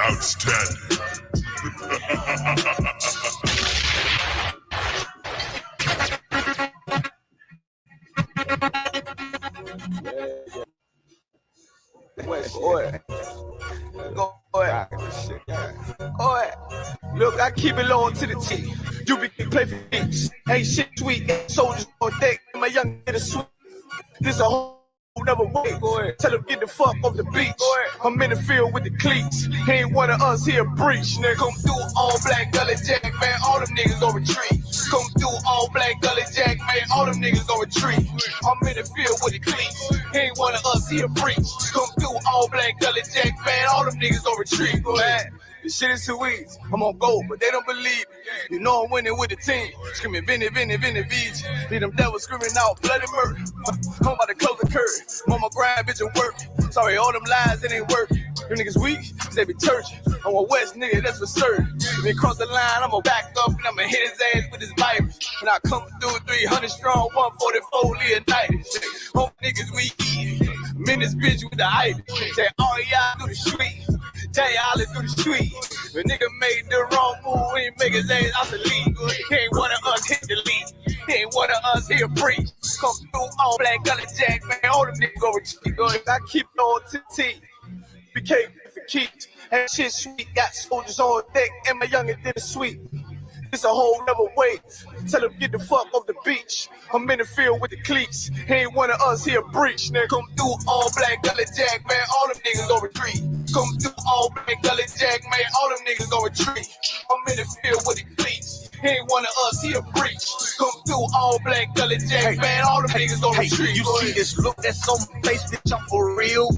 Outstanding. Go ahead. Go ahead. Go ahead. Look, I keep it low to the T. You be play for beats. Ain't shit sweet. Soldiers on deck. My young nigga sweet. This a whole never wait. Go ahead. Tell him get the fuck off the beach. Go ahead. I'm in the field with the cleats. He ain't one of us, he a breach. Nigga, come through all black gully jack, man. All them niggas go retreat. Come through all black gully jack, man. all them niggas gon' retreat. I'm in the field with the cleats. He ain't one of us, he a breach. Come through all black gully jack, man, all them niggas gon' retreat. Man, this shit is too easy. I'm on go, but they don't believe it. You know I'm winning with the team. Screaming, Vinny, Beach. Leave them devils screaming out bloody murder. I'm about to close the curtain. Mama grind, bitch, and work. Sorry, all them lies, it ain't working. Them niggas weak, they be church. I'm a West nigga, that's for certain. If he cross the line, I'ma back up and I'ma hit his ass with his virus. When I come through 300 strong, 144 Leonidas. Home niggas we eat. Menace bitch with the itis. Say all y'all through the street. Tell y'all through the street. The nigga made the wrong move, he make his ass out the league. He ain't one of us, hit the lead. He ain't one of us, he a preach. Come through all black gully jack, man. All them niggas go retreat. I keep it on to T. BK for keeps. That shit sweet, got soldiers on deck, and my youngin' did it sweet. It's a whole nother way. Tell him get the fuck off the beach. I'm in the field with the cleats. He ain't one of us, he a breach. Nigga, come through all black gully jack, man. All them niggas gon' retreat. Come through all black gully jack, man. All them niggas gon' retreat. I'm in the field with the cleats. He ain't one of us, he a breach. Come through all black gully jack, man. All them niggas gon' retreat. You see this look that's on my face, bitch, I'm for real.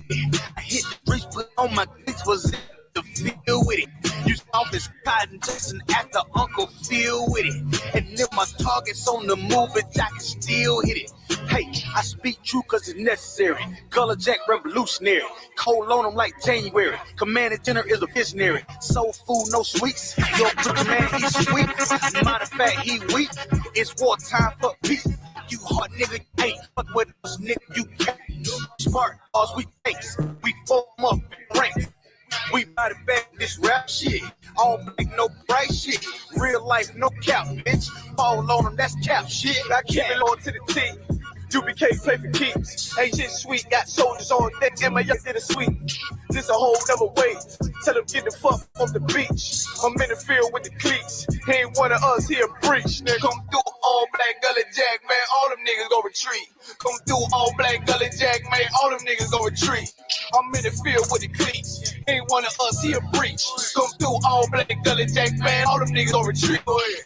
I hit the bridge, put on my cleats, was to feel with it. You off this cotton Jackson after Uncle Phil with it. And if my target's on the move, bitch, I can still hit it. Hey, I speak true cause it's necessary. Gullah Jack revolutionary. Cold on them like January. Commander General is a visionary. Soul food, no sweets. Your brother man, he's sweet. Matter of fact, he weak. It's wartime for peace. You hard nigga, you ain't fuck with us, nigga, you can't. Smart cause we fakes. We form up in ranks. We body back this rap shit. All black, no bright shit. Real life, no cap, bitch. Fall on them, that's cap shit. I keep it on to the T. UBK play for keeps. Ain't shit sweet, got soldiers on deck, and my young did it sweet. This a whole nother way. Tell him get the fuck off the beach. I'm in the field with the cleats. He ain't one of us, he a breach. Nigga, come through all black gully jack, man. All them niggas gon' retreat. Come through all black gully jack, man. All them niggas gon' retreat. I'm in the field with the cleats. He ain't one of us, he a breach. Come through all black gully jack, man. All them niggas gon' retreat. Go ahead.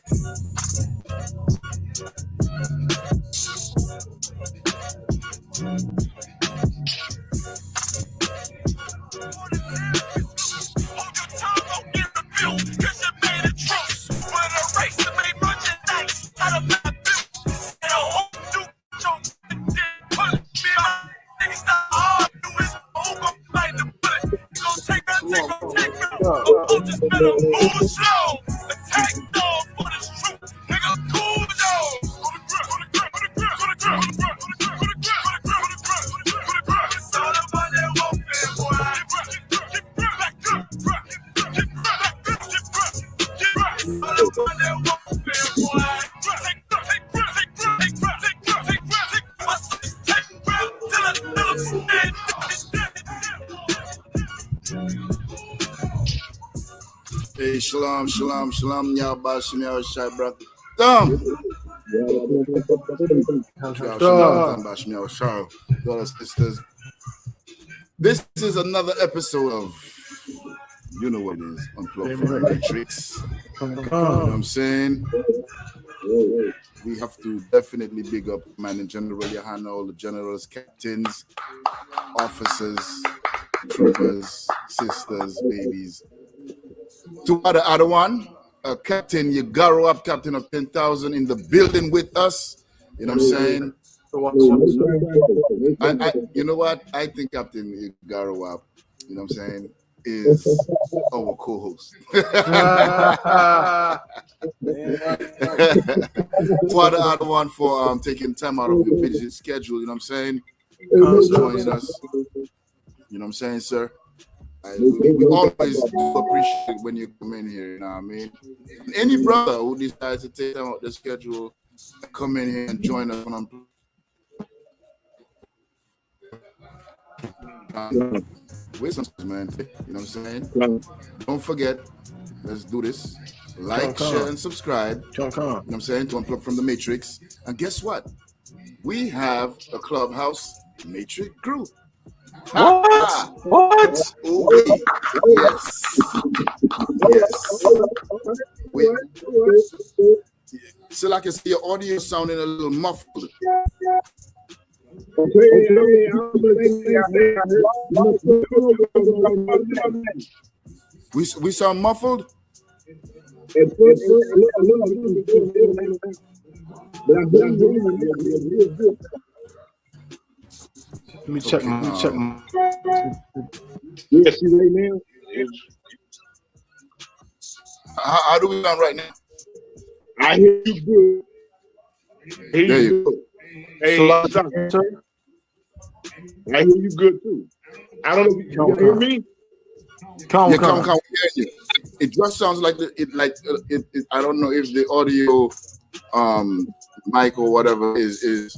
Hey, shalom, y'all, Bashim, y'all, Shai, brother. Dumb. Shalom, Bashim, y'all, Shai, brothers, sisters. This is another episode of, you know what it is, Unplugged from the Matrix. You know what I'm saying? We have to definitely big up, man, in General Yohana, all the generals, captains, officers, troopers, sisters, babies. To other one, Captain Yagaro up, Captain of 10,000 in the building with us. You know what I'm saying? You know what? I think Captain Yagaro up, you know what I'm saying, is our co-host. For the other one for taking time out of your busy schedule, you know what I'm saying? Joining us. You know what I'm saying, sir? We always do appreciate when you come in here, you know what I mean? Any brother who decides to take time out the schedule, come in here and join us on Unplugged. Man, you know what I'm saying? Don't forget, let's do this. Like, share, and subscribe. You know what I'm saying? To Unplug from the Matrix. And guess what? We have a Clubhouse Matrix group. What? Oh, yes. Still, I can see your audio sounding a little muffled. We sound muffled? Let me check my. Yeah, see right now. How do we sound right now? I hear you good. There you go. Hey, sir. I hear you good too. I don't know if you can hear me. Come. We hear you. It just sounds like I don't know if the audio mic or whatever is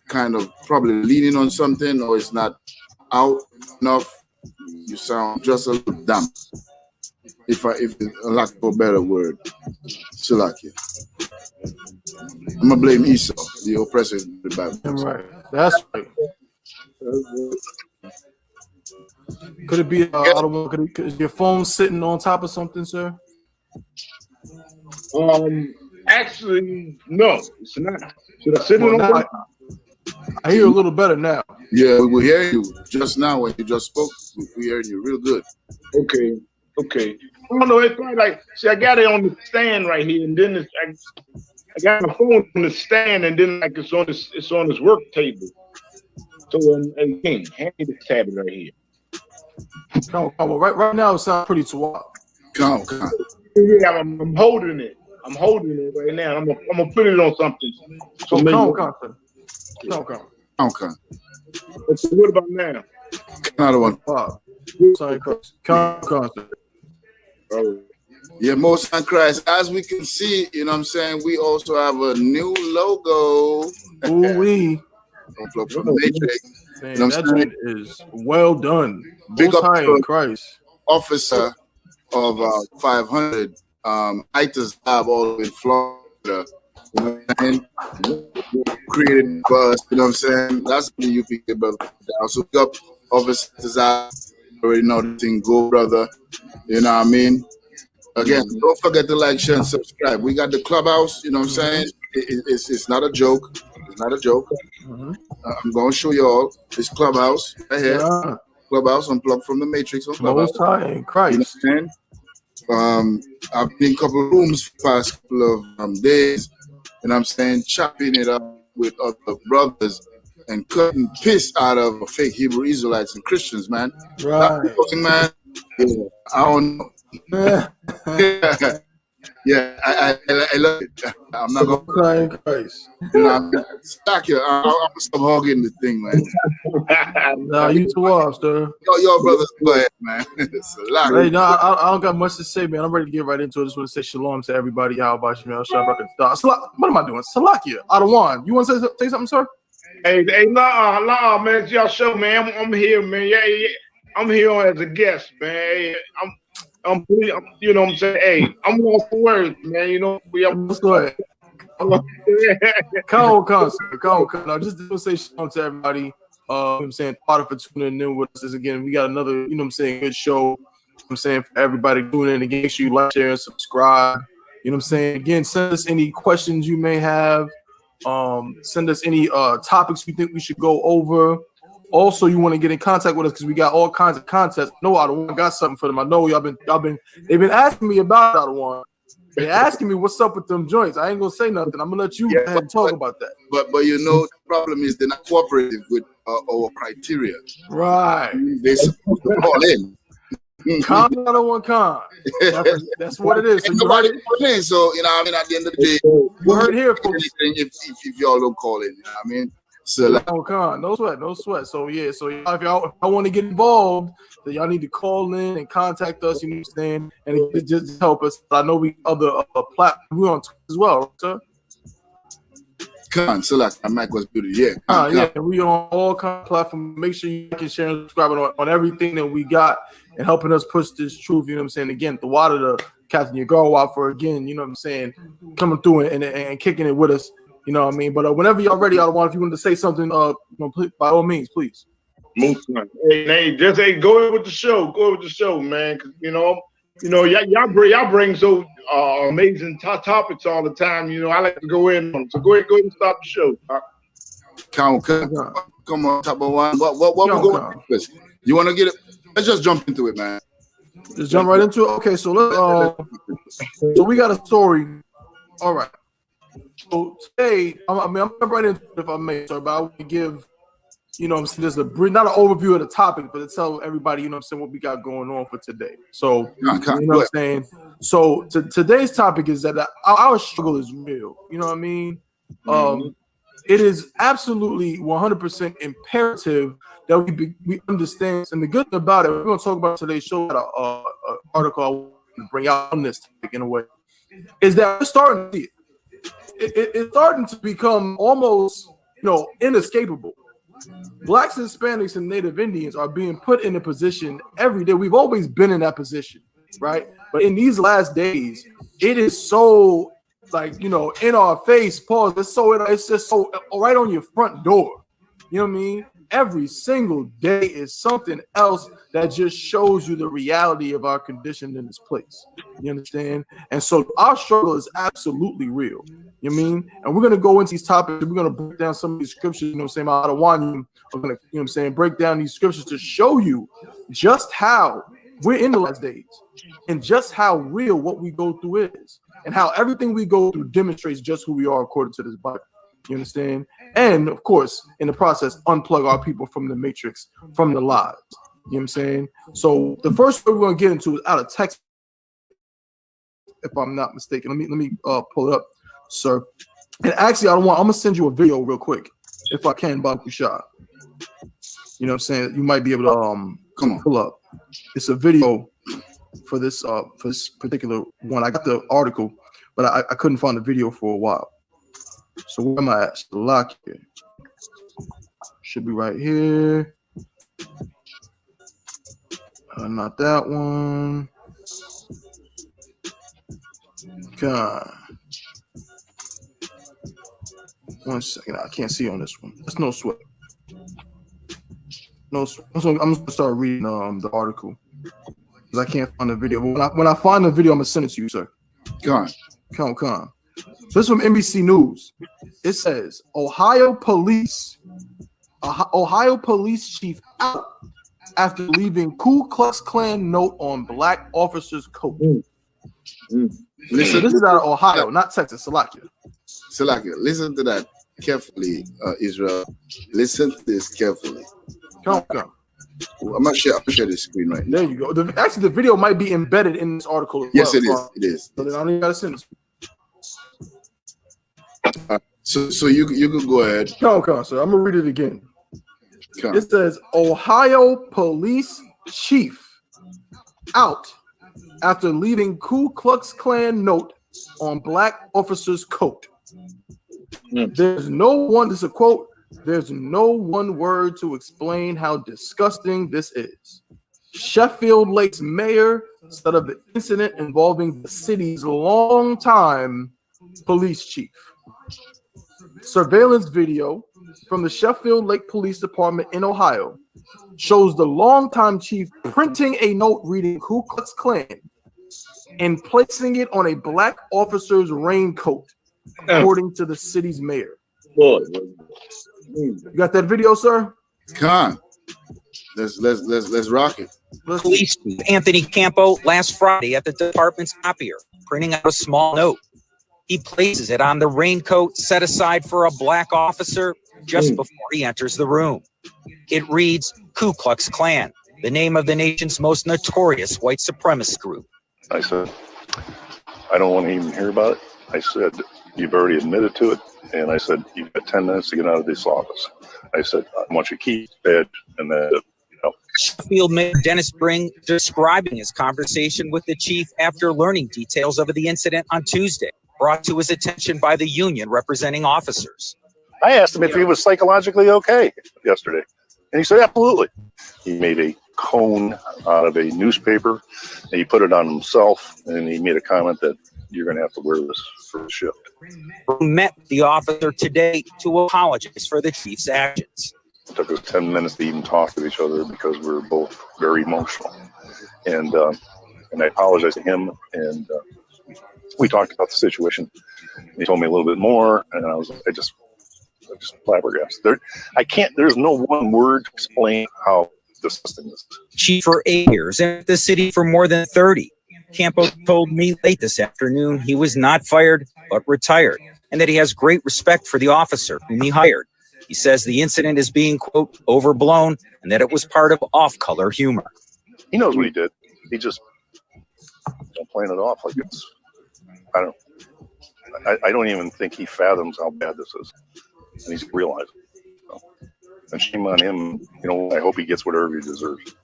kind of probably leaning on something, or it's not out enough. You sound just a little damp. If a lack of a better word, Salakia. I'm gonna blame Esau, the oppressor in the Bible. Right, that's right. Could it be? I don't know. Is your phone sitting on top of something, sir? Actually, no, it's not. Should I sit on that? I hear a little better now. Yeah, we hear you just now when you just spoke. We hear you real good. Okay. I don't know. It's like, see, I got it on the stand right here, and then I got my phone on the stand, and then like it's on this work table. So, again, hand me this tablet right here. Right now it sounds pretty suave. Come. Yeah, I'm holding it. I'm holding it right now. I'm gonna put it on something. So come. Okay. So what about now? Another one. Sorry, come. Oh. Yeah, Most High Christ. As we can see, you know what I'm saying, we also have a new logo. Ooh-wee. From the Matrix. Man, you know that is well done. Big Most up High Christ. Officer of 500, Itas Lab, all in Florida. You know what I'm saying? Created for us, you know what I'm saying? That's the UPK brother. So big up Officer Zab. Already know the thing, go brother. You know what I mean? Again, don't forget to like, share, and subscribe. We got the clubhouse, you know what I'm saying? It's not a joke. It's not a joke. I'm going to show you all this clubhouse right here. Yeah. Clubhouse, Unplugged from the Matrix. On Clubhouse. Most High in Christ. You know I've been in a couple of rooms for the past couple of days, and I'm saying chopping it up with other brothers and cutting piss out of fake Hebrew Israelites and Christians, man. Right. Man. Yeah, I don't know. Yeah, I love it. I'm not going to cry in Christ. I'm stuck here. I'm stop hugging the thing, man. No, you too off, sir. Yo, brothers, go ahead, man. It's a lot. Hey, no, I don't got much to say, man. I'm ready to get right into it. I just want to say shalom to everybody. How about you, man? What am I doing? Salakia, Adawan. You want to say something, sir? Hey, nah, man. It's y'all show, man. I'm here, man. Yeah. I'm here as a guest, man. Hey, I'm, you know what I'm saying? Hey, I'm all for words, man. You know, let's go ahead. Come on. Now, just to say shalom to everybody. You know what I'm saying? Part for tuning in with us again. We got another, you know what I'm saying, good show. You know what I'm saying, for everybody tuning in again. Make sure you like, share, and subscribe. You know what I'm saying? Again, send us any questions you may have. Send us any topics you think we should go over. Also, you want to get in contact with us because we got all kinds of contests. No, I don't got something for them. I know they've been asking me about that one. They're asking me what's up with them joints. I ain't gonna say nothing. I'm gonna let you go ahead and talk about that. But you know, the problem is they're not cooperative with our criteria. Right. They're supposed to call in. Con, I don't want con. That's what it is. So nobody call in. So you know, what I mean, at the end of the day, you heard here, folks. If y'all don't call in, you know what I mean. So like, no sweat. So yeah, so if y'all want to get involved, then y'all need to call in and contact us. You know what I'm saying, and it just help us. I know we other platforms we on Twitter as well, sir. So like my mic was beauty, yeah. Yeah, we on all kind of platforms. Make sure you can share and subscribe on everything that we got and helping us push this truth. You know what I'm saying? Again, the water, the Captain Yagar out for again. You know what I'm saying? Coming through and kicking it with us. You know what I mean? But whenever y'all ready, if you wanted to say something, by all means, please. Hey, just go with the show. Go with the show, man. Because, you know, You know, y'all bring so amazing topics all the time. You know, I like to go in on. So go ahead and start the show. Come on, top of one. What we going with? You want to get it? Let's just jump into it, man. Just jump right into it. Okay, so so we got a story. All right. So today, I'm right into it if I may, sir, but I want to give, you know what I'm saying, just not an overview of the topic, but to tell everybody, you know what I'm saying, what we got going on for today. So, you know what I'm saying? So today's topic is that our struggle is real. You know what I mean? It is absolutely 100% imperative that we understand. And the good thing about it, we're going to talk about today's show, an article I want to bring out on this topic in a way, is that we're starting to see it. It's starting to become almost, you know, inescapable. Blacks, Hispanics, and Native Indians are being put in a position every day. We've always been in that position, right? But in these last days, it is so, like, you know, in our face, pause. It's just so right on your front door. You know what I mean? Every single day is something else that just shows you the reality of our condition in this place. You understand? And so our struggle is absolutely real. You know what I mean? And we're going to go into these topics. We're going to break down some of these scriptures, you know what I'm saying? Out of one, I'm going to, you know what I'm saying, break down these scriptures to show you just how we're in the last days and just how real what we go through is and how everything we go through demonstrates just who we are according to this Bible. You understand? And of course, in the process, unplug our people from the matrix, from the lies. You know what I'm saying? So the first one we're going to get into is out of Texas, if I'm not mistaken. Let me pull it up, sir. And actually, I'm going to send you a video real quick, if I can, Bob Kushad. You know what I'm saying? You might be able to pull up. It's a video for this particular one. I got the article, but I couldn't find the video for a while. So where am I at? Lock here. Should be right here. Not that one. God. 1 second. I can't see on this one. There's no sweat. No sweat. So I'm just gonna start reading the article because I can't find the video. When I find the video, I'm gonna send it to you, sir. Come on. So this is from NBC News. It says Ohio police chief out after leaving Ku Klux Klan note on black officer's coat. This is out of Ohio, not Texas. Salakia. Listen to that carefully, Israel. Listen to this carefully. Come. I'm gonna share the screen right now. There you go. Actually, the video might be embedded in this article. Yes, it is. It is. So then I don't even gotta send it. So you can go ahead. Come, sir. I'm gonna read it again. It says Ohio police chief out after leaving Ku Klux Klan note on black officer's coat. There's no one. This is a quote. There's no one word to explain how disgusting this is. Sheffield Lake's mayor said of the incident involving the city's longtime police chief. Surveillance video from the Sheffield Lake Police Department in Ohio shows the longtime chief printing a note reading Ku Klux Klan and placing it on a black officer's raincoat, according to the city's mayor. You got that video, sir? Come on. Let's rock it. Police Chief Anthony Campo last Friday at the department's copier, printing out a small note. He places it on the raincoat set aside for a black officer just before he enters the room. It reads Ku Klux Klan, the name of the nation's most notorious white supremacist group. I said, I don't want to even hear about it. I said, you've already admitted to it. And I said, you've got 10 minutes to get out of this office. I said, I want you to keep badge and then, Sheffield Mayor Dennis Bring describing his conversation with the chief after learning details of the incident on Tuesday, brought to his attention by the union representing officers. I asked him if he was psychologically okay yesterday. And he said, absolutely. He made a cone out of a newspaper and he put it on himself. And he made a comment that you're going to have to wear this for the shift. Bring met the officer today to apologize for the chief's actions. It took us 10 minutes to even talk to each other because we were both very emotional. And And I apologized to him, and we talked about the situation. He told me a little bit more, and I just flabbergasted. There's no one word to explain how disgusting this is. Chief for 8 years and the city for more than 30. Campo told me late this afternoon he was not fired, but retired, and that he has great respect for the officer whom he hired. He says the incident is being, quote, overblown, and that it was part of off-color humor. He knows what he did. He just playing it off like it's, I don't even think he fathoms how bad this is. And he's realized it. So, and shame on him. I hope he gets whatever he deserves.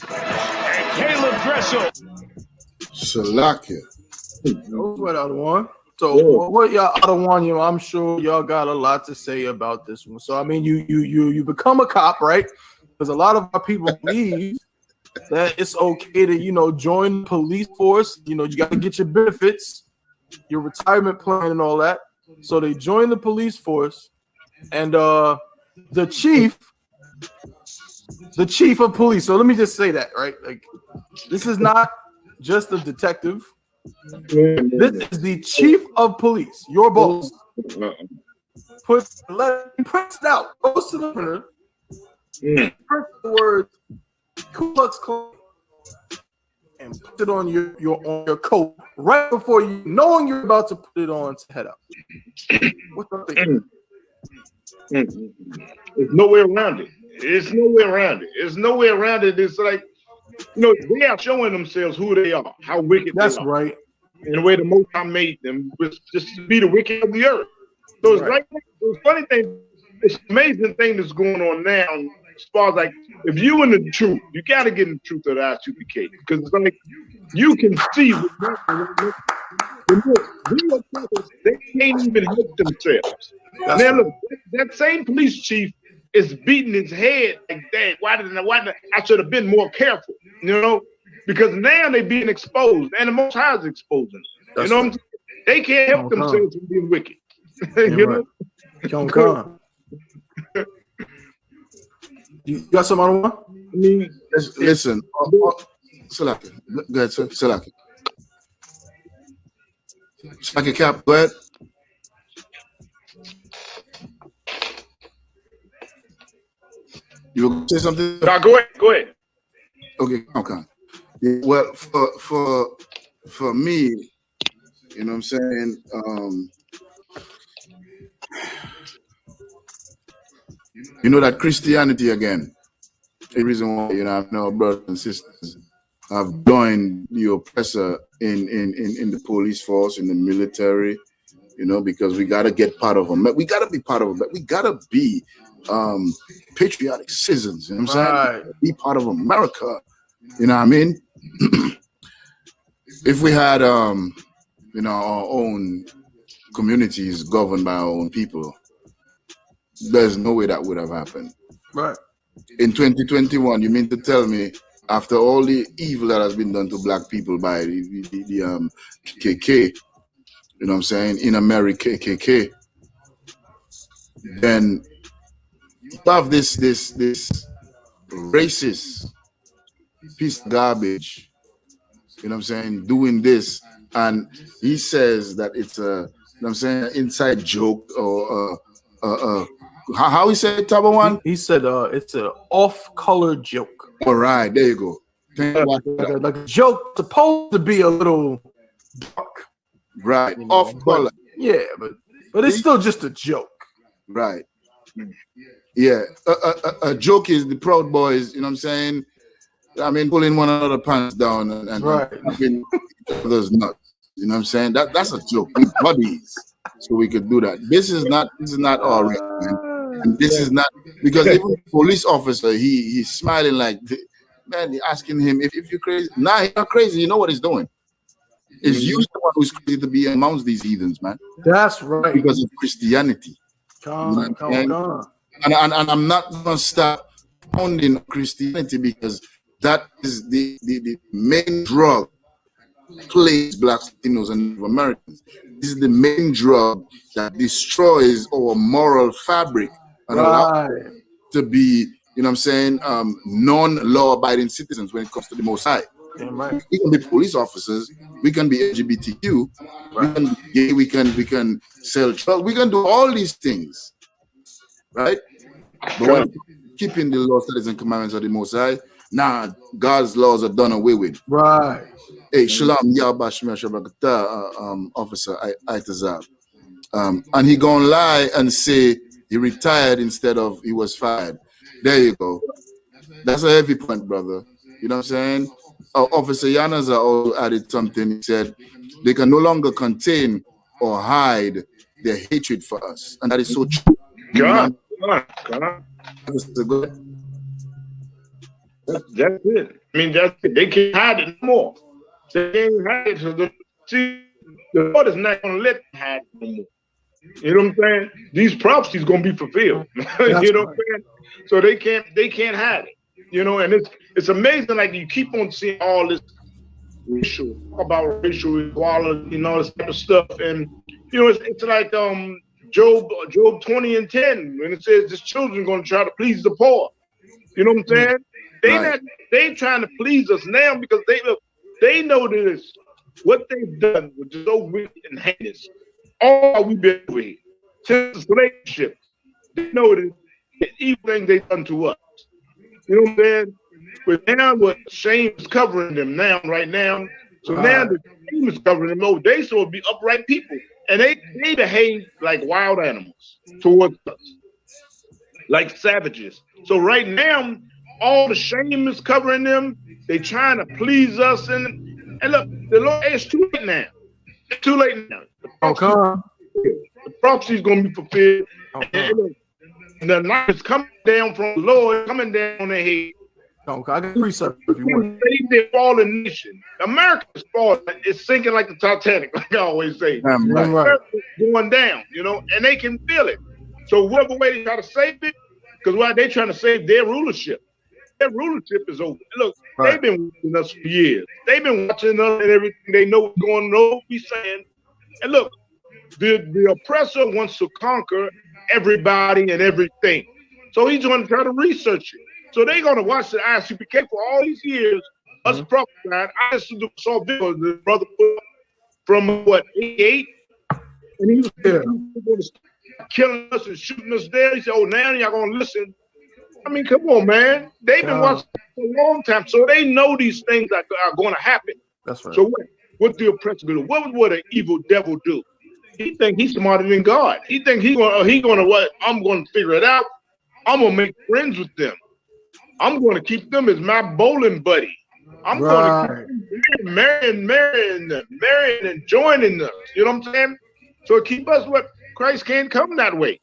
And Caleb Dressel. Shalakia. What out of one? So what y'all out of one? I'm sure y'all got a lot to say about this one. So I mean, you become a cop, right? Because a lot of our people believe that it's okay to join the police force. You got to get your benefits, your retirement plan, and all that. So they join the police force, and the chief of police. So let me just say that, right? Like, this is not just a detective. This is the chief of police, your boss. Press it out. Goes to the printer. Press the word Ku Klux Klan and put it on your coat right before you, knowing you're about to put it on to head out. What's up? There's no way around it. It's no way around it. It's no way around it. It's like, they are showing themselves who they are, how wicked That's they are. right. And the way the Most High made them was just to be the wicked of the earth. So it's right. The funny thing, it's amazing thing that's going on now. As far as like, if you in the truth, you got to get in the truth of the I2PK, because it's like you can see they can't even help themselves. Now look, that same police chief is beating his head like that. Why didn't I should have been more careful, because now they're being exposed, and the Most High is exposing them. What I'm saying? They can't help themselves from being wicked. You got some other one? Listen, Salaki, go ahead, sir. Salaki. Salaki Cap, go ahead. You say something? No, go ahead. Okay, okay. Yeah, well, for me, what I'm saying, that Christianity again, the reason why I know brothers and sisters have joined the oppressor in the police force, in the military, because we gotta get part of them. We gotta be part of them. We gotta be patriotic citizens. I'm saying? Be part of America. You know what I mean? If we had our own communities governed by our own people, there's no way that would have happened. Right. In 2021, you mean to tell me, after all the evil that has been done to black people by the KKK, what I'm saying, in America, KKK, then you have this racist piece of garbage, what I'm saying, doing this, and he says that it's a, what I'm saying, inside joke or how he said it, Tabo One? He said it's an off-color joke. All right, there you go. Like a joke supposed to be a little dark. Right, off-color. Yeah, but it's still just a joke. Right. Yeah, a joke is the Proud Boys, what I'm saying? Pulling one another pants down and right. Each other's nuts. What I'm saying? That's a joke. We buddies, so we could do that. This is not all right, man. And this is not, because even the police officer, he's smiling like, man, you're asking him if you're crazy. Nah, he's not crazy. You know what he's doing? It's you the one who's crazy to be amongst these heathens, man. That's right. Because of Christianity. Come. And I'm not gonna stop pounding Christianity, because that is the main drug plagues Black Latinos and Native Americans. This is the main drug that destroys our moral fabric and allows to be, you know what I'm saying, non-law abiding citizens when it comes to the Most High. Damn right. We can be police officers, we can be LGBTQ, Right. we can be gay, we can sell drugs, we can do all these things, right? But when keeping the law, statutes, and commandments of the Most High, nah, God's laws are done away with. Right. Hey, Shalom, Yabashmir Shabakata, Officer Itazab. And he gonna lie and say he retired instead of he was fired. There you go. That's a heavy point, brother. You know what I'm saying? Officer Yanaza also added something. He said they can no longer contain or hide their hatred for us. And that is so true. God. That's good. That's it. I mean, that's it. They can't hide it no more. They can't hide it. So see, the Lord is not going to let them hide it no more. You know what I'm saying? These prophecies going to be fulfilled. You know what I'm saying? So they can't hide it. You know, and it's amazing. Like you keep on seeing all this racial equality and all this type of stuff, and you know, it's like Job 20:10 when it says this children going to try to please the poor. You know what I'm saying? They trying to please us now because they know this what they've done, which is so wicked and heinous. All we've been over here since the slave ship. They know the evil thing they've done to us. You know what I'm saying? But now what shame is covering them now, right now. So now the shame is covering them. Oh, they supposed to be upright people. And they behave like wild animals towards us, like savages. So right now, all the shame is covering them. They trying to please us. And look, the Lord, it's too late now. It's too late now. The prophecy is going to be fulfilled. And look, the light is coming down from the Lord, coming down on their head. Okay, I can research if you want. Save their fallen nation. America's falling. It's sinking like the Titanic, like I always say. America's going down, you know, and they can feel it. So whatever way they try to save it, because why they trying to save their rulership. Their rulership is over. Look, they've been watching us for years. They've been watching us and everything. They know what's going on, what we saying. And look, the oppressor wants to conquer everybody and everything. So he's going to try to research it. So they're going to watch the ICPK for all these years. Us prophesying. I just saw video the brother put up from what, 88? And he was going to start killing us and shooting us there. He said, oh, now y'all going to listen. I mean, come on, man. They've been watching for a long time. So they know these things are going to happen. That's right. So what the oppressor do? What would an evil devil do? He think he's smarter than God. He think he gonna what? I'm going to figure it out. I'm going to make friends with them. I'm going to keep them as my bowling buddy. I'm going to keep them marrying and joining us. You know what I'm saying? So keep us what Christ can't come that way.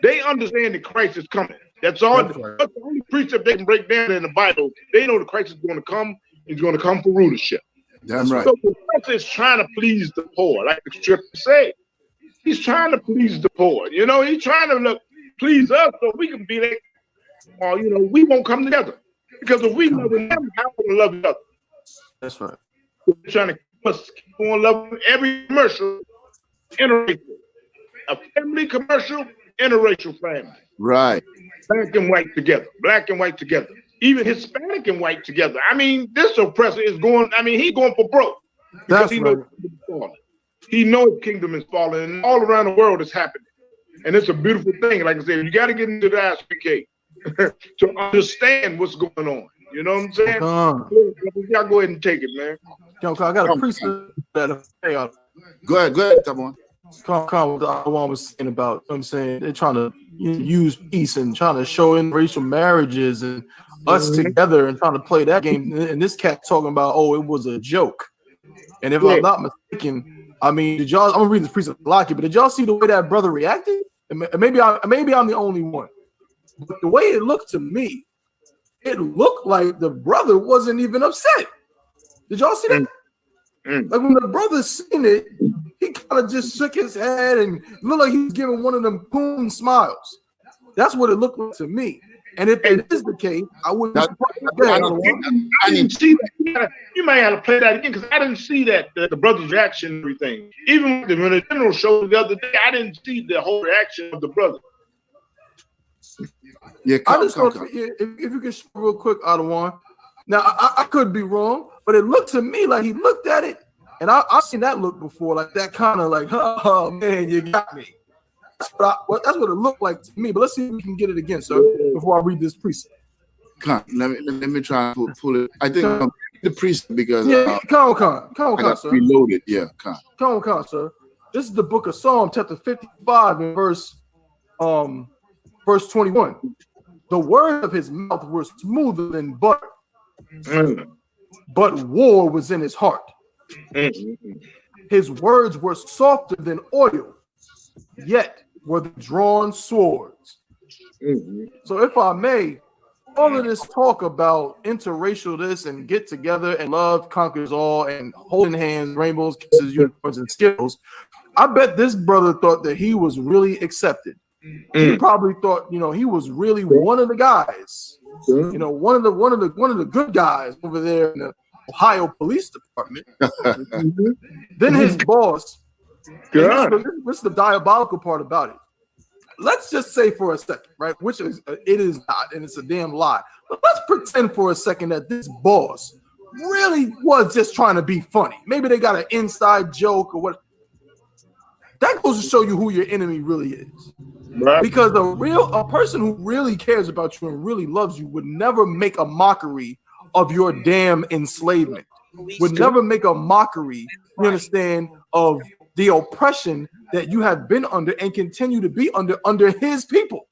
They understand that Christ is coming. That's all. That's the only precept they can break down in the Bible. They know the Christ is going to come. He's going to come for rulership. That's right. So the Christ is trying to please the poor, like the scripture say. He's trying to please the poor. You know, he's trying to please us so we can be like, you know, we won't come together. Because if we love them, how can we love each other? That's right. We're trying to keep on loving every commercial, interracial. A family commercial, interracial family. Right. Black and white together. Black and white together. Even Hispanic and white together. I mean, this oppressor is going, I mean, he's going for broke. Because he knows his kingdom is falling. He knows his kingdom is falling. And all around the world it's happening. And it's a beautiful thing. Like I said, you got to get into the ISPK to understand what's going on. You know what I'm saying? Y'all go ahead and take it, man. Yo, I got a precept that Go ahead, come on. What the other one was saying about, you know what I'm saying, they're trying to use peace and trying to show interracial marriages and us together and trying to play that game. And this cat talking about, oh, it was a joke. And if I'm not mistaken, I mean, did y'all? I'm gonna read this precept locky, but did y'all see the way that brother reacted? And maybe I'm the only one, but the way it looked to me, it looked like the brother wasn't even upset. Did y'all see that? Like when the brother seen it, he kind of just shook his head and looked like he was giving one of them poon smiles. That's what it looked like to me. And if it is the case, I wouldn't. I didn't see that. You might have to play that again because I didn't see that the brother's reaction and everything. Even when the general showed the other day, I didn't see the whole reaction of the brother. Yeah, I just want if you can show real quick, Adawan. Now I could be wrong, but it looked to me like he looked at it, and I've seen that look before, like that kind of like, oh man, you got me. That's what it looked like to me. But let's see if we can get it again, sir, before I read this precept. Let me try and pull it. I think the precept because come on, sir. Reloaded. Yeah, come on, sir. This is the book of Psalm, chapter 55, and verse 21. The word of his mouth were smoother than butter, but war was in his heart. His words were softer than oil, yet were the drawn swords. So if I may, all of this talk about interracial this and get together and love conquers all and holding hands, rainbows, kisses, unicorns, and skittles, I bet this brother thought that he was really accepted. He probably thought, he was really one of the guys, one of the good guys over there in the Ohio Police Department. Then his boss. This is the diabolical part about it. Let's just say for a second, right? Which it is not, and it's a damn lie. But let's pretend for a second that this boss really was just trying to be funny. Maybe they got an inside joke or what. That goes to show you who your enemy really is. Right. Because a person who really cares about you and really loves you would never make a mockery of your damn enslavement. Would never make a mockery, you understand, of the oppression that you have been under and continue to be under his people.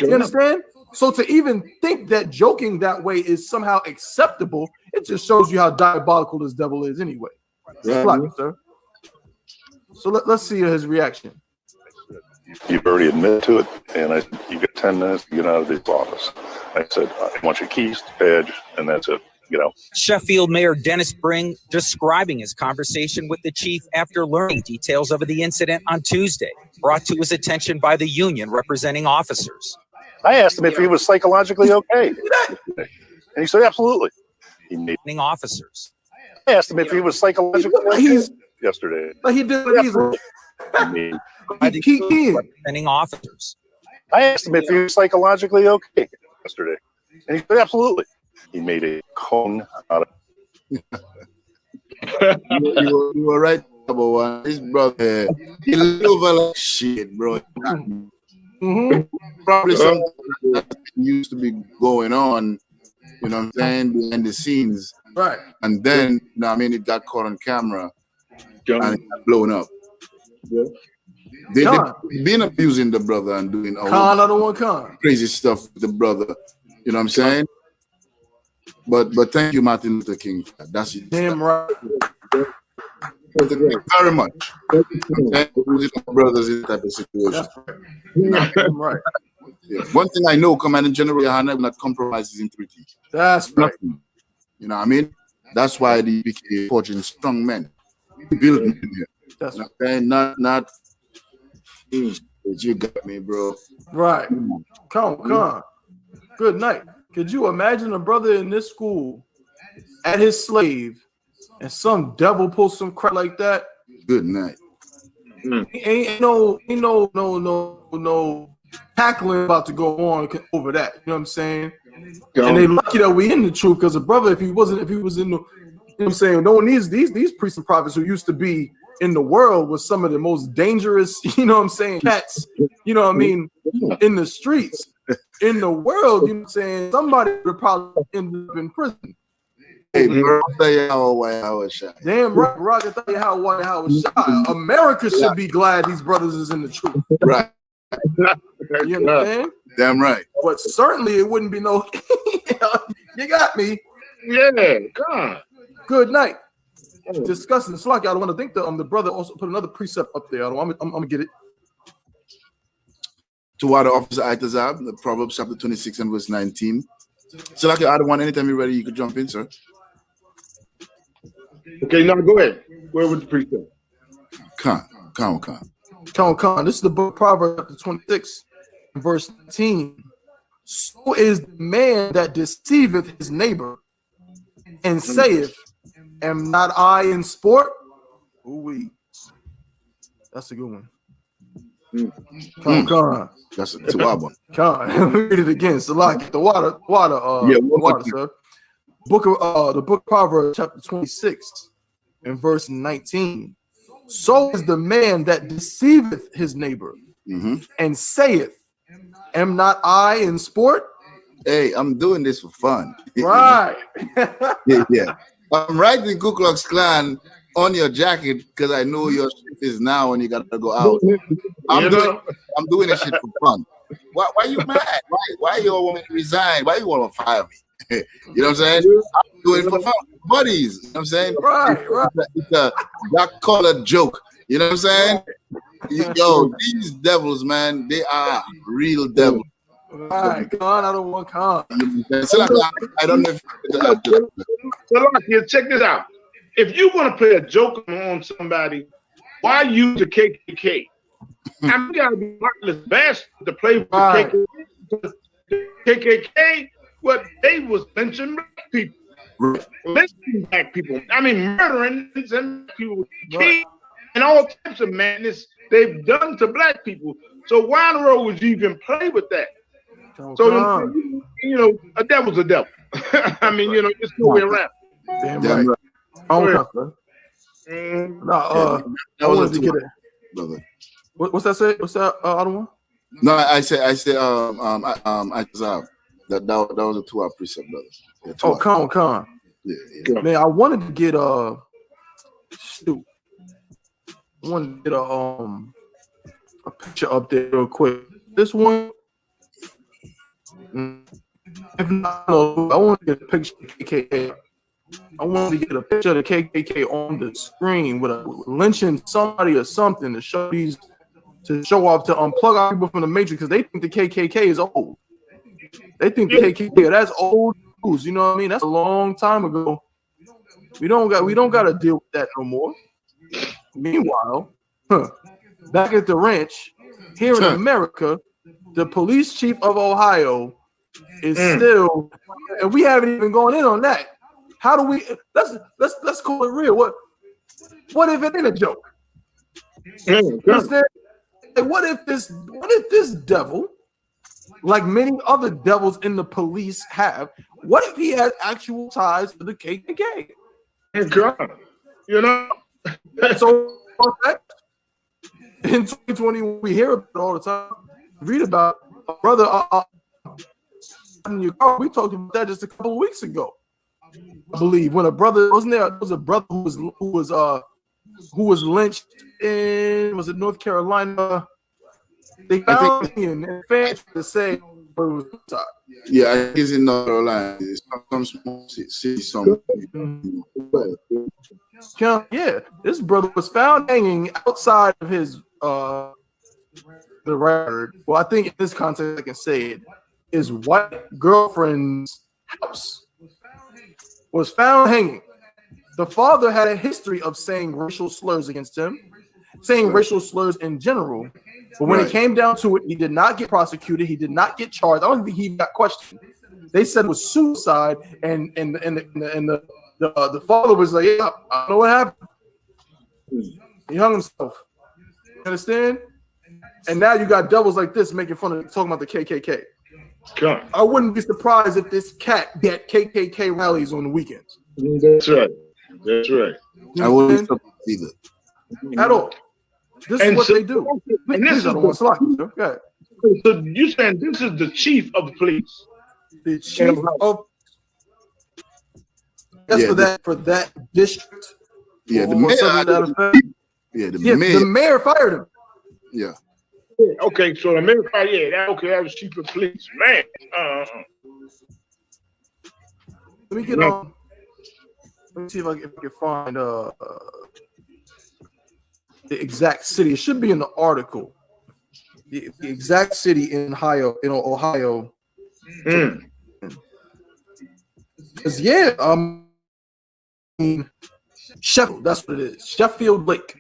You understand? So to even think that joking that way is somehow acceptable, it just shows you how diabolical this devil is anyway. Sir. So let's see his reaction. You've already admitted to it, and you got 10 minutes to get out of this office. I said, I want your keys, badge, and that's it. Sheffield Mayor Dennis Bring describing his conversation with the chief after learning details of the incident on Tuesday, brought to his attention by the union representing officers. I asked him if he was psychologically okay, and he said absolutely. He made officers. I asked him if he was psychologically okay yesterday. He did what he's representing officers. I asked him if he was psychologically okay yesterday, and he said absolutely. He made a cone out of you were right about one. This brother, he live over like shit, bro. Probably something that used to be going on, you know what I'm saying, behind the scenes. Right. And then, it got caught on camera and it got blown up. Yeah. They've been abusing the brother and doing all crazy stuff with the brother. You know what I'm saying? But thank you, Martin Luther King. That's it. Damn right. Very much. Brothers in that type of situation. Right. Yeah. One thing I know, Commanding General Yohana will not compromise his integrity. That's right. Nothing. You know what I mean? That's why they became forging strong men. Build men here. That's okay. Not. You got me, bro. Right. Come on. Good night. Could you imagine a brother in this school at his slave and some devil pulls some crap like that? Good night. Ain't no tackling about to go on over that. You know what I'm saying? And they lucky that we in the truth, because a brother, if he was in the, you know what I'm saying, no one needs these priests and prophets who used to be in the world was some of the most dangerous, you know what I'm saying, cats, you know what I mean, in the streets. In the world, you know what I'm saying, somebody would probably end up in prison. Hey, bro, I'll tell you how white I was shot. Damn right, bro, I can tell you how white I was shot. America should be glad these brothers is in the truth. Right. You understand? Damn right. But certainly it wouldn't be no, you got me. Yeah, God. Good night. Discussing the slack. I don't want to think the brother also put another precept up there. I'm gonna get it. To our officer Itazab, the Proverbs chapter 26 and verse 19. So like I don't want anytime you're ready, you could jump in, sir. Okay, now go ahead. Where was the precept? Con. This is the book of Proverbs chapter 26 and verse 19. So is the man that deceiveth his neighbor and saith, am not I in sport? Ooh-wee. That's a good one. Con. That's a 2-hour one. Con. Read it again. Salaki, the water, sir. The book of Proverbs, chapter 26, and verse 19. So is the man that deceiveth his neighbor, and saith, "Am not I in sport?" Hey, I'm doing this for fun. Right. Yeah. I'm writing Ku Klux Klan on your jacket because I know your shift is now and you gotta go out. I'm doing this shit for fun. Why you mad? Why you all want me to resign? Why you want to fire me? You know what I'm saying? I'm doing it for fun. Buddies. You know what I'm saying? Right. It's a black collar joke. You know what I'm saying? Yo, these devils, man, they are real devils. Right, Con, I don't want Con. So I don't know if so check this out. If you want to play a joke on somebody, why use the KKK? I mean, you gotta be heartless bastard to play with the KKK. What they was lynching black people, lynching black people. I mean, murdering and people, and all types of madness they've done to black people. So why in the world would you even play with that? So you know, a devil's a devil. I mean, you know, there's no way around. Damn right. I wanted to get it. Brother. What's that say? What's that other one? No, I said that was a 2-hour precept, brother. Yeah, Con. Yeah. Man, I wanted to get I wanted to get a picture up there real quick. This one. If not, I want to get a picture of the KKK. I wanted to get a picture of the KKK on the screen with a lynching somebody or something to show off, to unplug our people from the matrix, because they think the KKK is old. They think the KKK, that's old news. You know what I mean? That's a long time ago. We don't got to deal with that no more. Meanwhile, back at the ranch here in America, the police chief of Ohio is still, and we haven't even gone in on that. How do we? Let's call it real. What if it ain't a joke? What if this devil, like many other devils in the police have, what if he has actual ties to the KKK? God, you know. So in 2020, we hear about it all the time. Read about a brother. We talked about that just a couple of weeks ago, I believe. When a brother was a brother who was lynched in, was it North Carolina? They found him in Fairfield to say yeah, I think it's in North Carolina. Some small city somewhere. Yeah, this brother was found hanging outside of his the record. Well, I think in this context I can say it. His white girlfriend's house was found hanging. The father had a history of saying racial slurs against him, saying racial slurs in general. But when it came down to it, he did not get prosecuted. He did not get charged. I don't think he got questioned. They said it was suicide, and the father was like, "Yeah, I don't know what happened. He hung himself." You understand? And now you got devils like this making fun of talking about the KKK. God. I wouldn't be surprised if this cat get KKK rallies on the weekends. That's right. That's right. I wouldn't either. At all. This is what they do. And this is so you saying this is the chief of the police? The chief of for that district. Yeah, the mayor. The mayor fired him. Yeah. Okay, so the mayor fired. Yeah, that was chief of police, man. Let me get on. Let me see if I can find the exact city. It should be in the article. The exact city in Ohio. Because Sheffield, that's what it is. Sheffield Lake.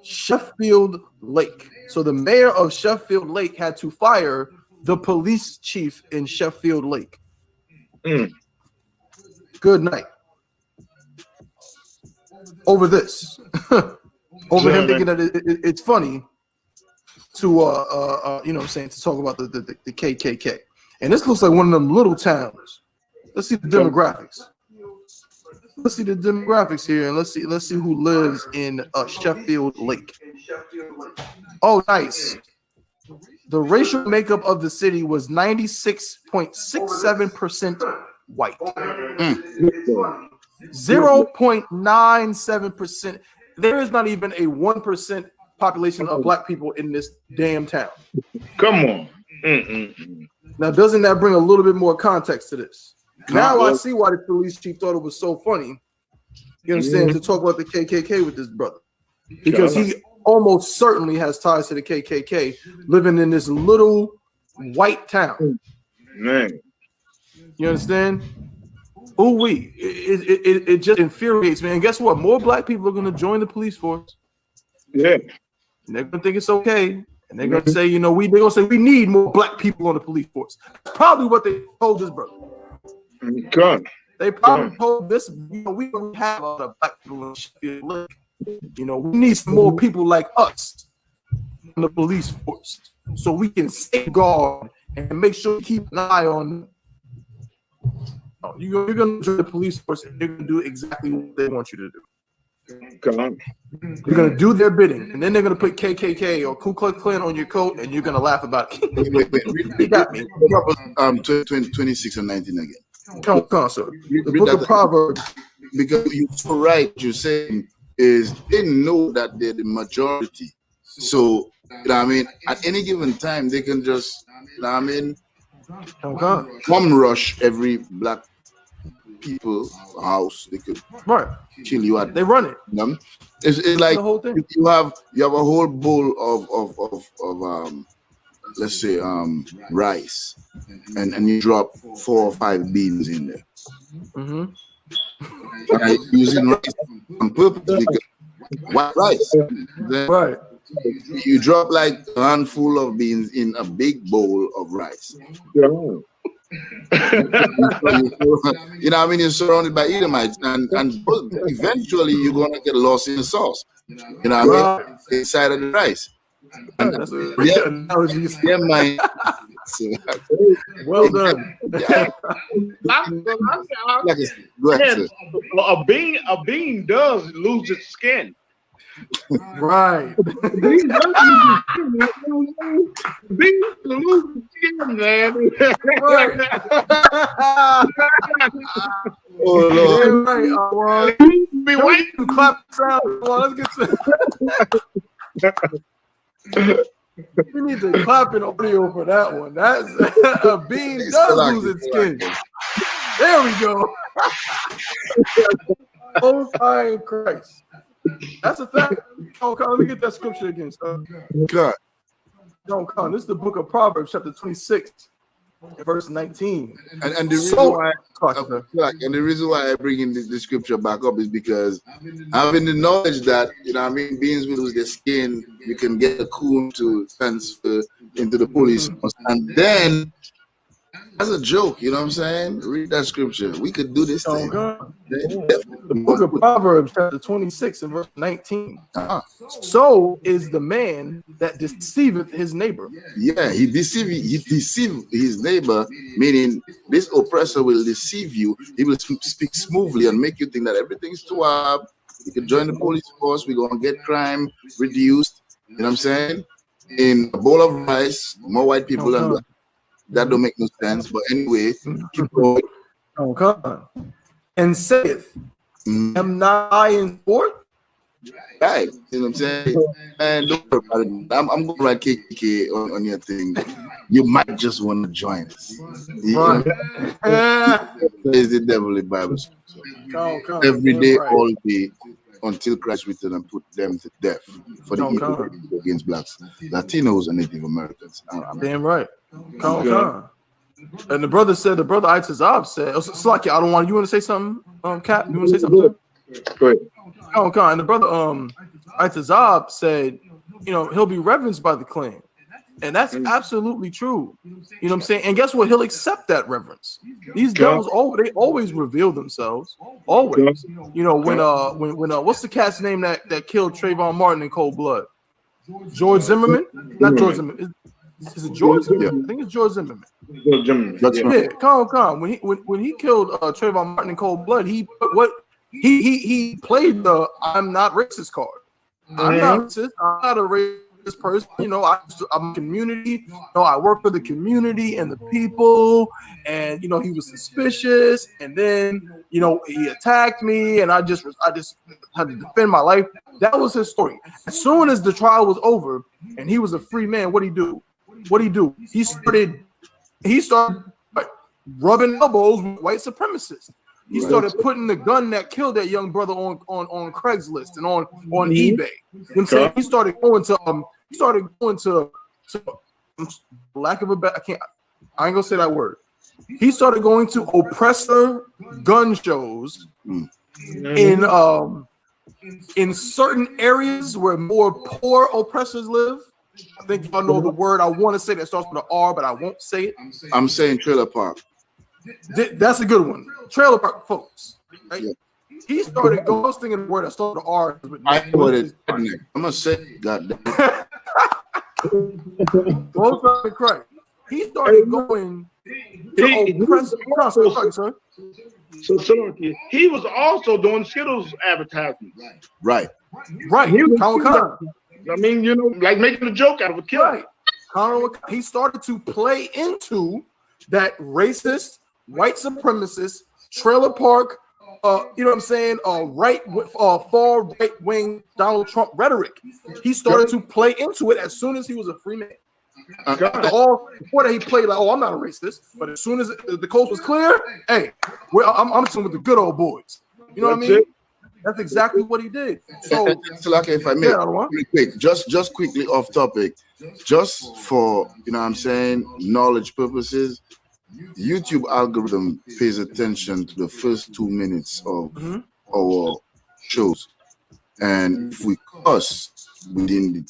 Sheffield Lake. So the mayor of Sheffield Lake had to fire the police chief in Sheffield Lake. Good night. Over this. Over him thinking that it's funny to you know what I'm saying, to talk about the KKK. And this looks like one of them little towns. Let's see the demographics. Let's see the demographics here, and let's see who lives in Sheffield Lake. Oh, nice. The racial makeup of the city was 96.67% white. 0.97%. There is not even a 1% population of black people in this damn town. Come on. Now, doesn't that bring a little bit more context to this? Now I see why the police chief thought it was so funny, you understand, to talk about the KKK with this brother. Because he almost certainly has ties to the KKK living in this little white town. Man. You understand? It just infuriates me. And guess what? More black people are going to join the police force. Yeah. And they're going to think it's okay. And they're going to say, you know, they're going to say we need more black people on the police force. That's probably what they told this brother. Gun. They probably told this, you know, we don't have a lot of black people in Sheffield Lake. You know, we need some more people like us in the police force so we can safeguard and make sure we keep an eye on them. You're going to join the police force and you're going to do exactly what they want you to do. Come on. You're going to do their bidding, and then they're going to put KKK or Ku Klux Klan on your coat, and you're going to laugh about it. Wait. 26 and 19 again. Come on, sir. The book of Proverbs. Because you're so right, you're saying is they know that they're the majority. So, you know what I mean, at any given time, they can just, you know what I mean, come rush every black people house. They could kill you at. They run it. You know? It's like the whole thing. you have a whole bowl of let's say rice, and you drop 4 or 5 beans in there. Using rice on purpose because white rice. Then you drop like a handful of beans in a big bowl of rice. You know what I mean? You're surrounded by Edomites, and eventually you're gonna get lost in the sauce. You know what I mean? Inside of the rice. Mind. Well done. Yeah. A bean does lose its skin. Right. Bean lose its skin, man. Oh Lord. Right. Be waiting to clap sound. Let's get to we need to clap an audio for that one. That's a bean does lose its skin. There we go. Oh, my Christ. That's a fact. Oh, let me get that scripture again, son. God. Don't come. This is the book of Proverbs, chapter 26, verse 19. And the reason why I bring in the scripture back up is because having the knowledge that, you know what I mean, beings will lose their skin, you can get a coon to transfer into the police, and then as a joke, you know what I'm saying? Read that scripture. We could do this thing. The book of Proverbs, chapter 26 and verse 19. So is the man that deceiveth his neighbor. Yeah, he deceive his neighbor, meaning this oppressor will deceive you. He will speak smoothly and make you think that everything's too hard. You can join the police force. We're going to get crime reduced. You know what I'm saying? In a bowl of rice, more white people than black. That don't make no sense. But anyway, keep going. And saith, am not I in sport? Right. You know what I'm saying? And don't worry about it. I'm going to write KK on your thing. You might just want to join us. Is the devil in Bible. Every day, all day, until Christ return and put them to death for the evil against blacks, Latinos, and Native Americans. Damn right. And the brother Itazab said, Slaki, I don't want you want to say something, Cap? You want to say something? Go ahead. And the brother Itazab said, you know, he'll be reverenced by the clan. And that's absolutely true. You know what I'm saying? And guess what? He'll accept that reverence. These devils, they always reveal themselves. Always. You know, when what's the cat's name that killed Trayvon Martin in cold blood? George Zimmerman, not George Zimmerman. Is it George? Yeah. I think it's George Zimmerman. That's right. Yeah, calm. When he killed Trayvon Martin in cold blood, he played the "I'm not racist" card. I'm not racist. I'm not a racist person. You know, I'm a community. You know, I work for the community and the people. And you know, he was suspicious. And then you know, he attacked me, and I just had to defend my life. That was his story. As soon as the trial was over, and he was a free man, what did he do? He started rubbing elbows with white supremacists. He started putting the gun that killed that young brother on Craigslist and on eBay. You know what I'm saying? He started going to lack of a better, I ain't gonna say that word. He started going to oppressor gun shows in certain areas where more poor oppressors live. I think y'all know the word I want to say that starts with an R, but I won't say it. I'm saying trailer park. That's a good one. Trailer park folks. Right? Yeah. He started ghosting in the word that started with R. I know what it is. I'm gonna say, goddamn. Christ. He started going to oppress. So he was also doing Skittles advertisements. Right. He was I mean, you know, like making a joke out of a kid. Right. He started to play into that racist, white supremacist, trailer park, you know what I'm saying, far right wing Donald Trump rhetoric. He started to play into it as soon as he was a free man. Before that, he played like, "Oh, I'm not a racist," but as soon as the coast was clear, hey, I'm sitting with the good old boys. You know what I mean? That's exactly what he did. So, if I may, really quick, just quickly off topic, just for I'm saying knowledge purposes, YouTube algorithm pays attention to the first 2 minutes of our shows, and if we cuss within the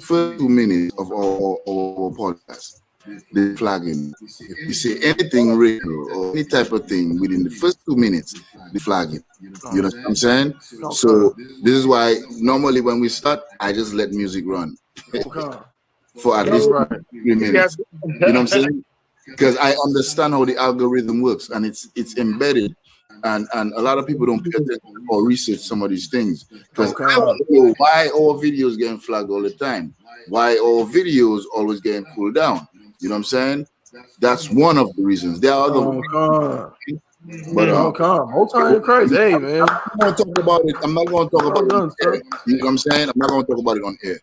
first 2 minutes of our podcast, they flagging. If you say anything racial or any type of thing within the first 2 minutes, they flagging. You know what I'm saying? So this is why normally when we start, I just let music run for at least 3 minutes. You know what I'm saying? Because I understand how the algorithm works, and it's embedded. And a lot of people don't pay attention or research some of these things. Because I want to know why our videos getting flagged all the time. Why our videos always getting pulled down. You know what I'm saying? That's one of the reasons. There are other but crazy. Hey, man. I'm not going to talk about it. I'm not going to talk about it on air. You know what I'm saying? I'm not going to talk about it on air.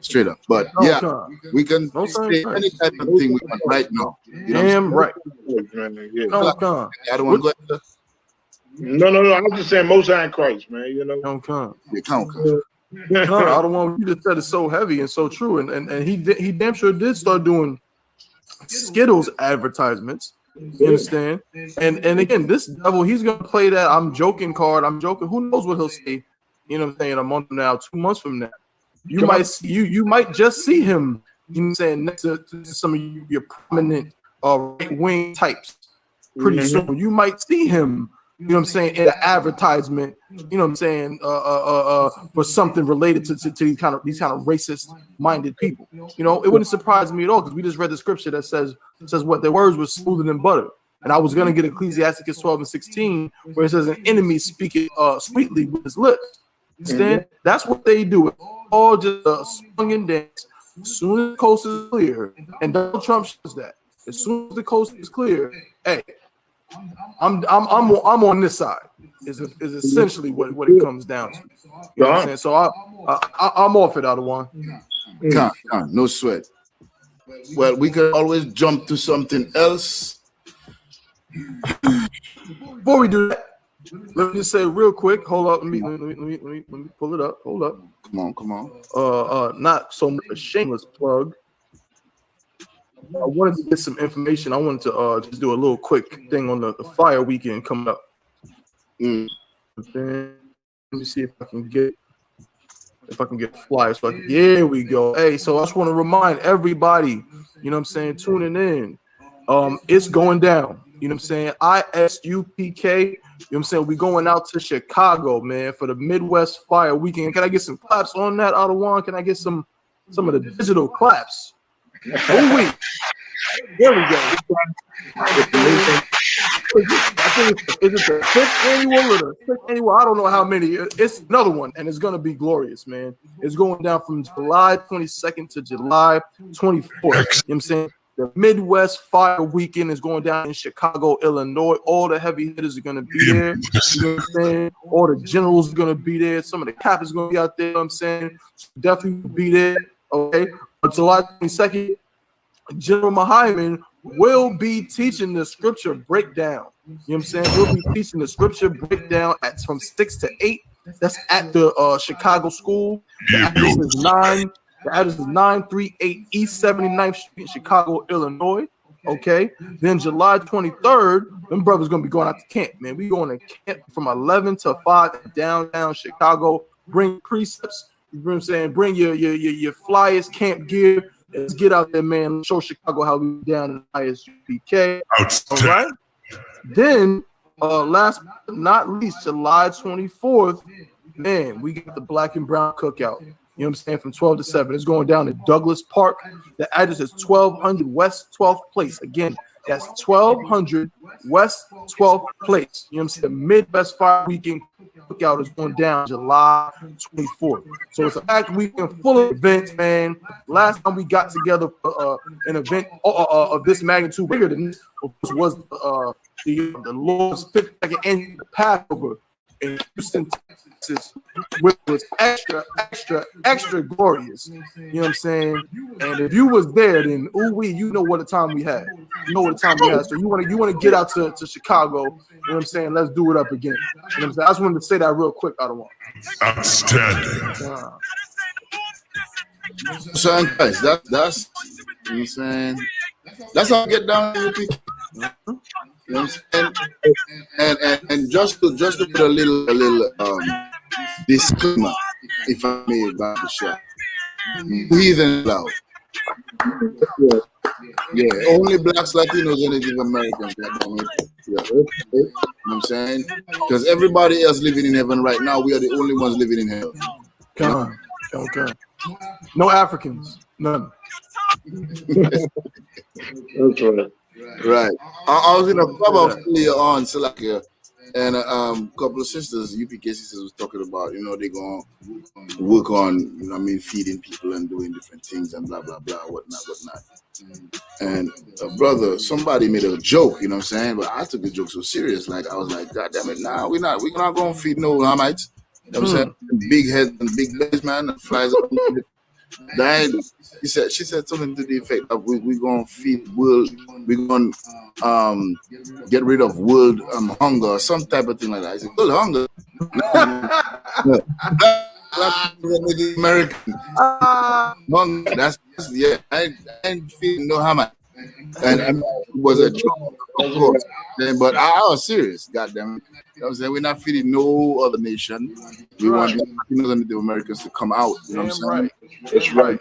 Straight up. But we can say any type of thing we want right now. You know damn right. I don't want to go ahead. No. I'm just saying Most High in Christ, man. You know. I don't want you to said it's so heavy and so true. And he damn sure did start doing Skittles advertisements. You understand? And again, this devil, he's gonna play that I'm joking card. I'm joking. Who knows what he'll say? You know what I'm saying? A month from now, 2 months from now, you might just see him. You know what I'm saying? Next to some of your prominent right wing types. Pretty soon, you might see him. You know what I'm saying? In an advertisement. You know what I'm saying? For something related to these kind of racist minded people. You know, it wouldn't surprise me at all because we just read the scripture that says what their words were smoother than butter. And I was gonna get Ecclesiasticus 12:16 where it says an enemy speaking sweetly with his lips. Understand? That's what they do. It's all just a song and dance. As soon as the coast is clear, and Donald Trump shows that. As soon as the coast is clear, hey, I'm on this side. Is essentially what it comes down to. You know what I'm saying? So I'm off it, out of one. No sweat. Well, we can always jump to something else. Before we do that, let me just say real quick. Hold up. Let me pull it up. Hold up. Come on. Not so much a shameless plug. I wanted to get some information. I wanted to just do a little quick thing on the fire weekend coming up. Let me see if I can get flyers. So here we go. Hey, so I just want to remind everybody, you know what I'm saying, tuning in. It's going down. You know what I'm saying? ISUPK. You know what I'm saying? We going out to Chicago, man, for the Midwest Fire Weekend. Can I get some claps on that, Ottawa? Can I get some of the digital claps? Oh, wait. There we go. I think it's the 5th annual or the 6th annual. I don't know how many. It's another one, and it's going to be glorious, man. It's going down from July 22nd to July 24th. You know what I'm saying? The Midwest Fire Weekend is going down in Chicago, Illinois. All the heavy hitters are going to be there. You know what I'm saying? All the generals are going to be there. Some of the captains are going to be out there. You know what I'm saying? Definitely be there. Okay. On July 22nd, General Mahyman will be teaching the scripture breakdown. You know what I'm saying? We'll be teaching the scripture breakdown from 6 to 8. That's at the Chicago school. The address is 938 East 79th Street in Chicago, Illinois. Okay. Then July 23rd, them brothers gonna be going out to camp, man. We going to camp from 11 to 5 in downtown Chicago. Bring precepts. You know what I'm saying? Bring your flyers, camp gear. Let's get out there, man. Let's show Chicago how we down in ISUPK. All right. Then, last but not least, July 24th, man, we got the Black and Brown Cookout. You know what I'm saying? From 12 to 7. It's going down in Douglas Park. The address is 1200 West 12th Place. Again, that's 1200 West 12th Place. You know what I'm saying? The Midwest Fire Weekend Cookout is going down July 24th. So it's a packed weekend full of events, man. Last time we got together for an event of this magnitude, bigger than this, was the Lord's 52nd annual Passover in Houston, Texas, which was extra glorious. You know what I'm saying? And if you was there, then you know what a time we had. You know what a time we had. So you want to get out to Chicago. You know what I'm saying? Let's do it up again. You know what I'm saying? I just wanted to say that real quick. I don't want. Outstanding. So guys, that's you know what I'm saying. That's how I get down to people. You know what I'm saying? And just to put a little disclaimer, if I may, about the show. Heathen loud. Yeah, only blacks, Latinos, and Native Americans. You know what I'm saying? Because everybody else living in heaven right now, we are the only ones living in hell. Come on. Okay. No Africans. None. That's right. Right. I was in a club earlier on, Salakia, and a couple of sisters, UPK sisters, was talking about, you know, they're going to work on, you know what I mean, feeding people and doing different things and blah, blah, blah, whatnot. And brother, somebody made a joke, you know what I'm saying? But I took the joke so serious. Like, I was like, God damn it, nah, we're not going to feed no Hamites. You know what I'm saying? Big head and big bellies, man, that flies up. Died. She said something to the effect of we're gonna feed world, we're gonna get rid of world hunger or some type of thing like that. I said, world hunger. American hunger. That's yeah. I ain't feeling no hammer. And it was a joke, of course. But I was serious, goddamn it. You know what I'm saying? We're not feeding no other nation. We want the Americans to come out. You know what I'm saying? Right. That's right.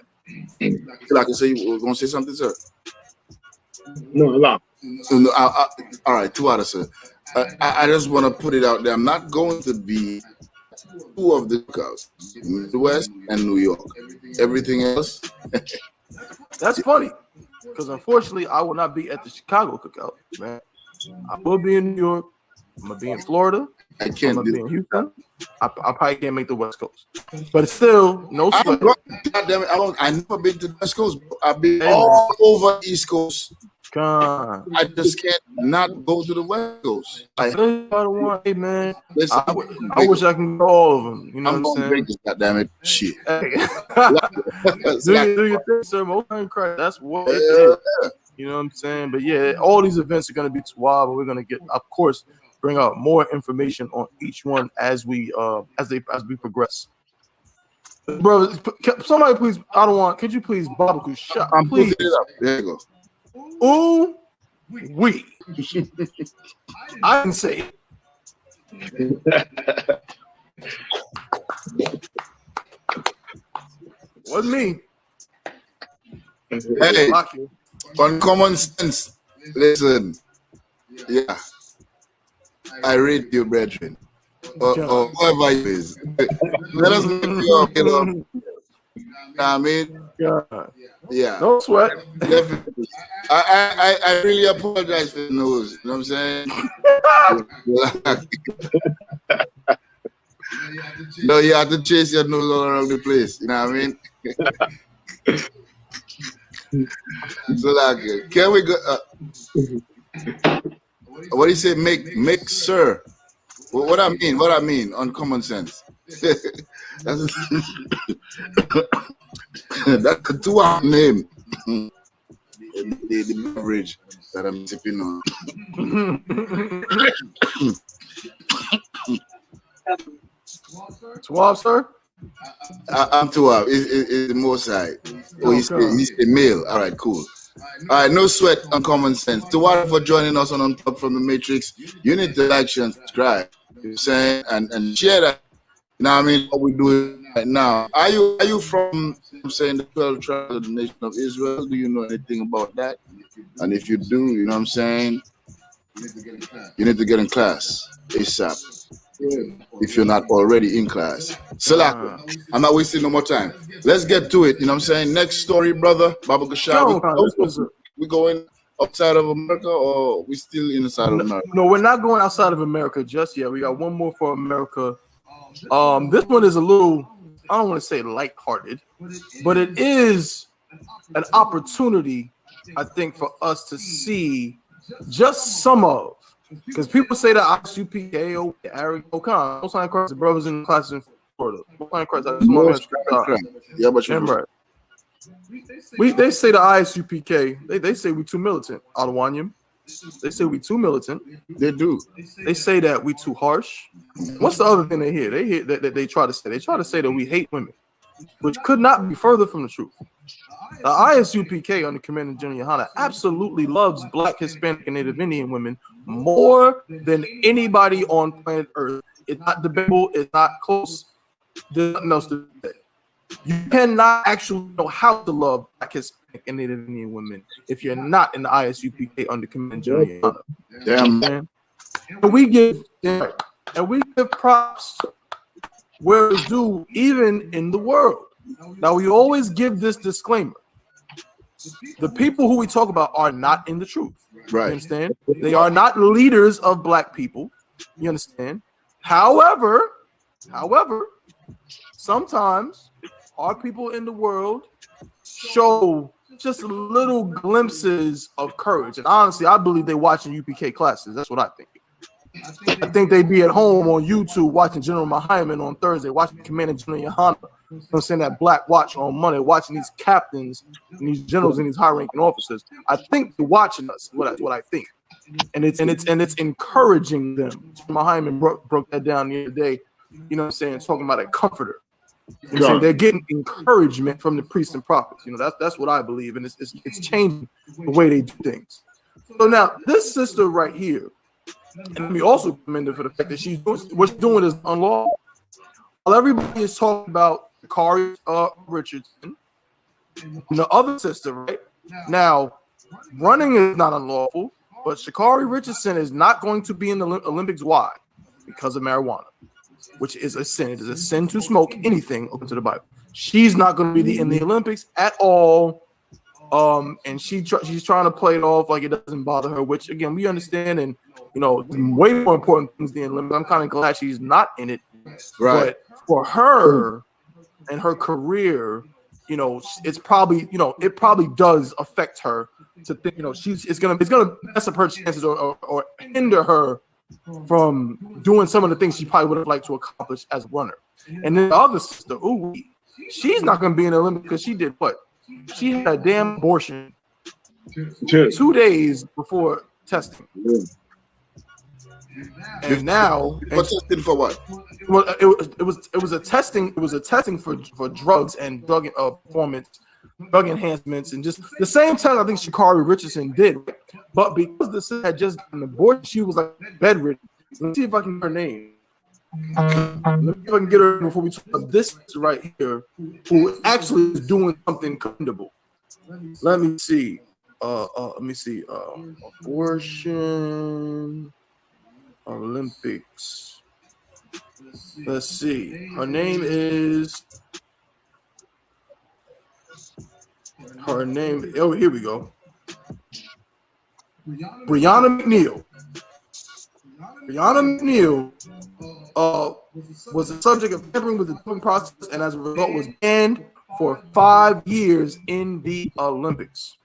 Like I say, you were gonna say something, sir? No, no. All right, 2 hours, sir. I just want to put it out there. I'm not going to be two of the cookouts, Midwest and New York. Everything else. That's funny, because unfortunately, I will not be at the Chicago cookout, man. I will be in New York. I'm gonna be in Florida. I'm gonna be in Houston. I probably can't make the West Coast, but it's still no sweat. God damn it! I've never been to the West Coast. I've been all over East Coast. God. I just can't not go to the West Coast. I don't want, hey man. Listen, I wish I can go all of them. You know what I'm saying? Vegas, God damn it! Shit. Hey. do your thing, sir. Most Christ. That's what it is. You know what I'm saying? But yeah, all these events are gonna be wild, but we're gonna get, of course, bring out more information on each one as we progress. Bro, somebody please, could you please Babaku shut? I'm please. putting it up. There you go. Ooh, we. I didn't say it. Wasn't me. Hey, on common sense, listen. Yeah. I read you, brethren. Or whoever it is. Let us make you up, you know. I mean, yeah. No sweat. Definitely. I really apologize for the news. You know what I'm saying? No, you have to chase your nose all around the place. You know what I mean? So like, can we go? What do you say? Make sir. What I mean on common sense. That's that's a 2-hour name. The beverage that I'm sipping on. Swab, sir? I'm 2-hour. It's the more side. Oh, he's a male. All right, cool. All right, no sweat on common sense. To what for joining us on Unplugged from the Matrix, you need to like, share, and subscribe. You know what I'm saying, and share that. You know what I mean? What we do right now. Are you from, I'm saying, the 12 tribes of the nation of Israel? Do you know anything about that? And if you do, you know what I'm saying, you need to get in class ASAP. If you're not already in class. So I'm not wasting no more time. Let's get to it. You know what I'm saying? Next story, brother. Baba Gashar. We going outside of America or we still inside of America? No, we're not going outside of America just yet. We got one more for America. This one is a little, I don't want to say lighthearted, but it is an opportunity, I think, for us to see just some of. Because people say that ISUPK, Eric O'Connor, most time Christ, the brothers in the classes in Florida. Most time Christ, yeah, but you're right. They say the ISUPK, they say we too militant. Adawanyam. They say we too militant. They do. They say that we too harsh. What's the other thing they hear? They hear that they try to say. They try to say that we hate women, which could not be further from the truth. The ISUPK under Commander General Yohana absolutely loves Black, Hispanic, and Native Indian women more than anybody on planet Earth. It's not debatable. It's not close. There's nothing else to say. You cannot actually know how to love Black, Hispanic, and Native Indian women if you're not in the ISUPK under Commander General Yohana. Damn. And we give props where it's due, even in the world. Now we always give this disclaimer. The people who we talk about are not in the truth. Right. You understand? They are not leaders of Black people. You understand? However, sometimes our people in the world show just little glimpses of courage. And honestly, I believe they're watching UPK classes. That's what I think. I think they'd be at home on YouTube watching General Mahiman on Thursday, watching Commander General Yohana. You know what I'm saying? That Black Watch on Monday, watching these captains and these generals and these high-ranking officers. I think they're watching us. What I think, and it's encouraging them. Mahiman broke that down the other day. You know what I'm saying? Talking about a comforter. You know what I'm saying? They're getting encouragement from the priests and prophets. You know, that's what I believe, and it's changing the way they do things. So now this sister right here, and let me also commend her for the fact that what's doing is unlawful. While everybody is talking about Kari Richardson, and the other sister, right? Now, running is not unlawful, but Sha'Carri Richardson is not going to be in the Olympics. Why? Because of marijuana, which is a sin. It is a sin to smoke anything according to the Bible. She's not going to be in the Olympics at all. And she's trying to play it off like it doesn't bother her, which again we understand, and you know, way more important things than Olympics. I'm kind of glad she's not in it, right? But for her and her career, you know, it's probably, you know, it probably does affect her to think, you know, it's gonna mess up her chances or hinder her from doing some of the things she probably would have liked to accomplish as a runner. And then the other sister, she's not gonna be in the Olympics because she did what? She had a damn abortion 2 days before testing. And now, testing for what? Well, it was a testing for drugs and drug performance, drug enhancements, and just the same time I think Sha'Carri Richardson did. But because the sister had just gotten an abortion, she was like bedridden. Let's see if I can get her name. Let me see if I can get her before we talk about this right here, who actually is doing something commendable. Let me see. Let me see. Abortion Olympics. Let's see. Her name is. Oh, here we go. Brianna McNeil. Brianna McNeil was the subject of tampering with the doping process, and as a result, was banned for 5 years in the Olympics.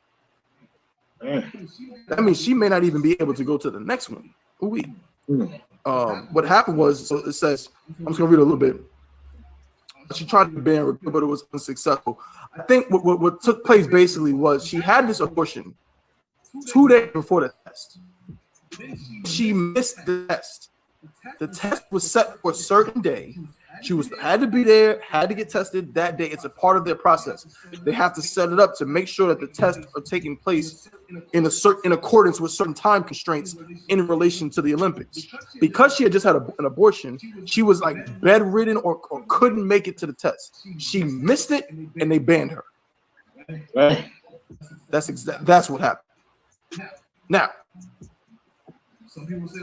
That means she may not even be able to go to the next one. What happened was, so it says, I'm just gonna read a little bit. She tried to ban her, but it was unsuccessful. I think what took place basically was she had this abortion 2 days before the test. She missed the test. The test was set for a certain day. She had to be there, had to get tested that day. It's a part of their process. They have to set it up to make sure that the tests are taking place in accordance with certain time constraints in relation to the Olympics. Because she had just had an abortion, she was like bedridden or couldn't make it to the test. She missed it, and they banned her. That's what happened. Now,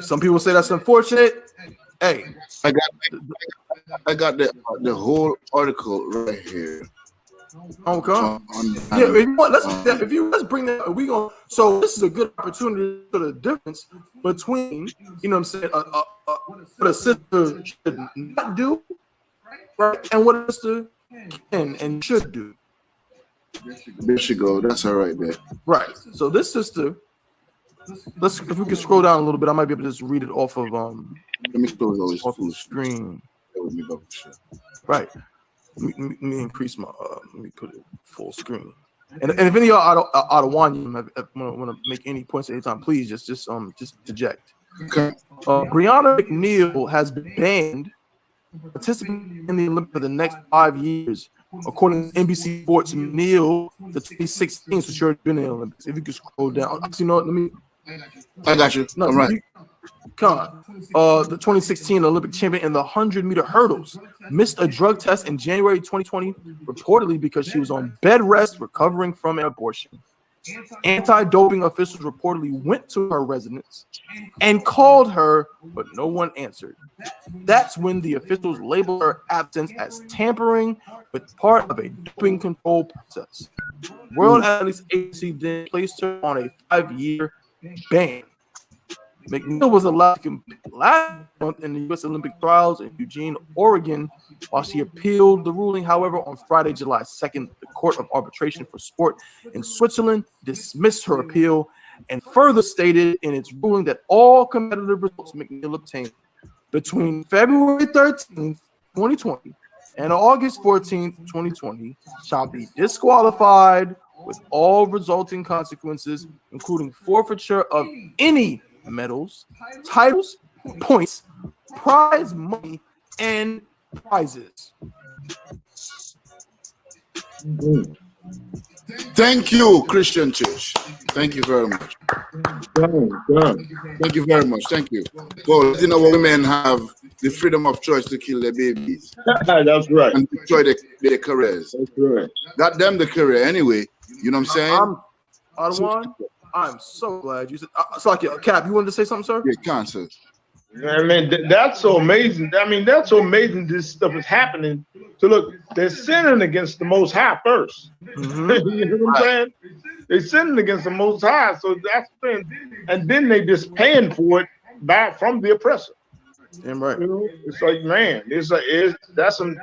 some people say that's unfortunate. Hey, I got the whole article right here. Okay. Yeah, you know what, let's bring that up. So this is a good opportunity for the difference between, you know what I'm saying, what a sister should not do, right, and what a sister can and should do. There she go. That's all right there. Right. So this sister, if we can scroll down a little bit, I might be able to just read it off of Let me scroll those off the screen. Right. Let me increase my. Let me put it full screen. And if any of y'all out of one want to make any points at any time, please just eject. Okay. Brianna McNeil has been banned from participating in the Olympics for the next 5 years, according to NBC Sports. McNeil, the 2016, so she already been in the Olympics. If you could scroll down, actually, no, let me. I got you. No, I'm right. Come on. The 2016 Olympic champion in the 100-meter hurdles missed a drug test in January 2020, reportedly because she was on bed rest recovering from an abortion. Anti-doping officials reportedly went to her residence and called her, but no one answered. That's when the officials labeled her absence as tampering with part of a doping control process. World Athletes Agency then placed her on a 5-year ban. McNeil was allowed to compete last month in the U.S. Olympic trials in Eugene, Oregon, while she appealed the ruling. However, on Friday, July 2nd, the Court of Arbitration for Sport in Switzerland dismissed her appeal and further stated in its ruling that all competitive results McNeil obtained between February 13th, 2020 and August 14th, 2020 shall be disqualified with all resulting consequences, including forfeiture of any medals, titles, points, prize money, and prizes. Thank you, Christian Church. Thank you very much. Thank you very much. Thank you. For letting our women have the freedom of choice to kill their babies. That's right. And destroy their careers. That's right. Got them the career anyway. You know what I'm saying? I'm so glad you said. Cap, you wanted to say something, sir? Yeah, cancer. I mean, that's so amazing. I mean, that's so amazing. This stuff is happening. So look, they're sinning against the Most High first. Mm-hmm. You know what I'm saying? They're sinning against the Most High. So that's the thing. And then they just paying for it back from the oppressor. Damn right. You know, it's like, man, that's some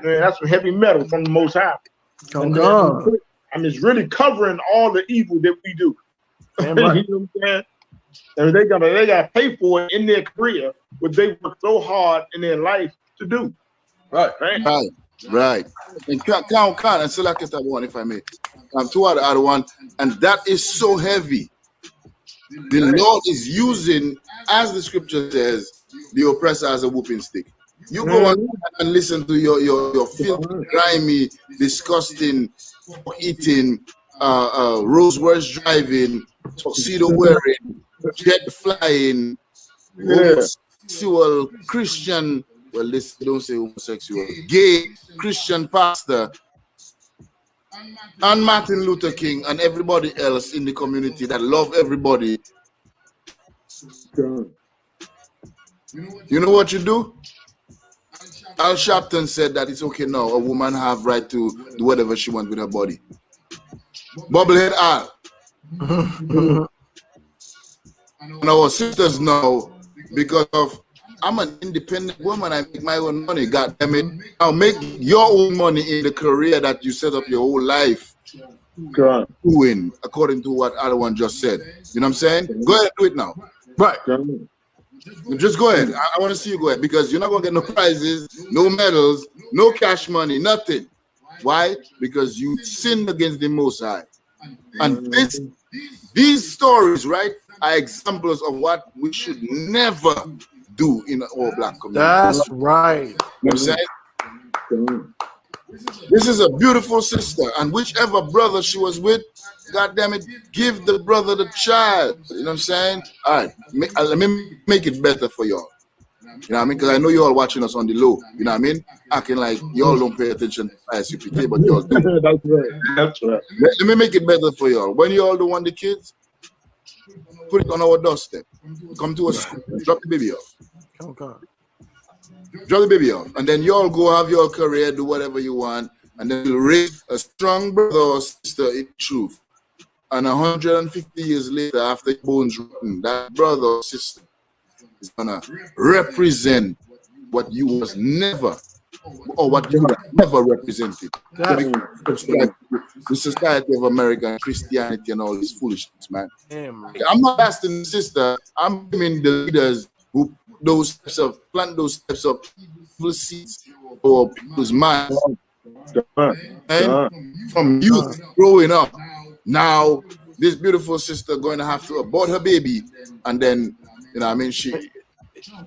heavy metal from the Most High. I mean, it's really covering all the evil that we do. Damn right. You know what I'm saying? And they gotta pay for it in their career, what they work so hard in their life to do. Right. And count and select that one, if I may. Two other one, and that is so heavy. The Lord is using, as the scripture says, the oppressor as a whooping stick. You go on and listen to your filthy, grimy, disgusting, eating, Rolls-Royce driving, tuxedo wearing, jet flying, homosexual Christian. Well, don't say homosexual. Gay Christian pastor and Martin Luther King and everybody else in the community that love everybody, you know what you do? Al Sharpton said that it's okay now. A woman have right to do whatever she wants with her body. Bubblehead Al. And our sisters now, because of I'm an independent woman, I make my own money. God damn it! I'll make your own money in the career that you set up your whole life doing, according to what other one just said. You know what I'm saying? Go ahead and do it now. Right. Just go ahead. I want to see you go ahead because you're not gonna get no prizes, no medals, no cash money, nothing. Why? Because you sinned against the Most High. And these stories, right, are examples of what we should never do in an all-black community. That's right. You know what I'm saying? This is a beautiful sister, and whichever brother she was with, God damn it, give the brother the child. You know what I'm saying? All right, let me make it better for y'all. You know what I mean? Because I know you all watching us on the low. You know what I mean? Acting like y'all don't pay attention to ISUPK, but y'all do. That's right. That's right. Let me make it better for y'all. When y'all don't want the kids, put it on our doorstep. Come to us, drop the baby off. Okay. Drop the baby off. And then y'all go have your career, do whatever you want, and then you'll raise a strong brother or sister in truth. And 150 years later, after your bones rotten, that brother or sister is gonna represent what you was never, or what you never represented. The society of America and Christianity and all this foolishness, man. I'm not asking the sister, I'm blaming the leaders who plant those types of evil seeds or people's minds. And from youth growing up, now this beautiful sister going to have to abort her baby, and then, you know what I mean, she...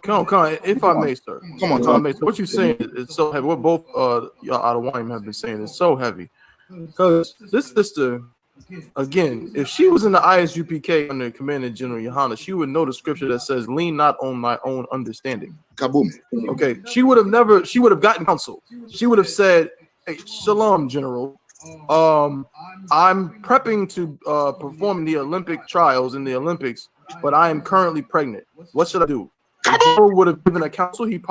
Come on, if I may, sir. Come on, if I may, so what you're saying is so heavy. What both y'all out of wine have been saying is so heavy. Because this sister, again, if she was in the ISUPK under Commander General Yohana, she would know the scripture that says, "Lean not on my own understanding." Kaboom. Okay, she would have gotten counsel. She would have said, "Hey, Shalom, General. I'm prepping to perform in the Olympic trials in the Olympics, but I am currently pregnant. What should I do?" The general would have given a counsel. He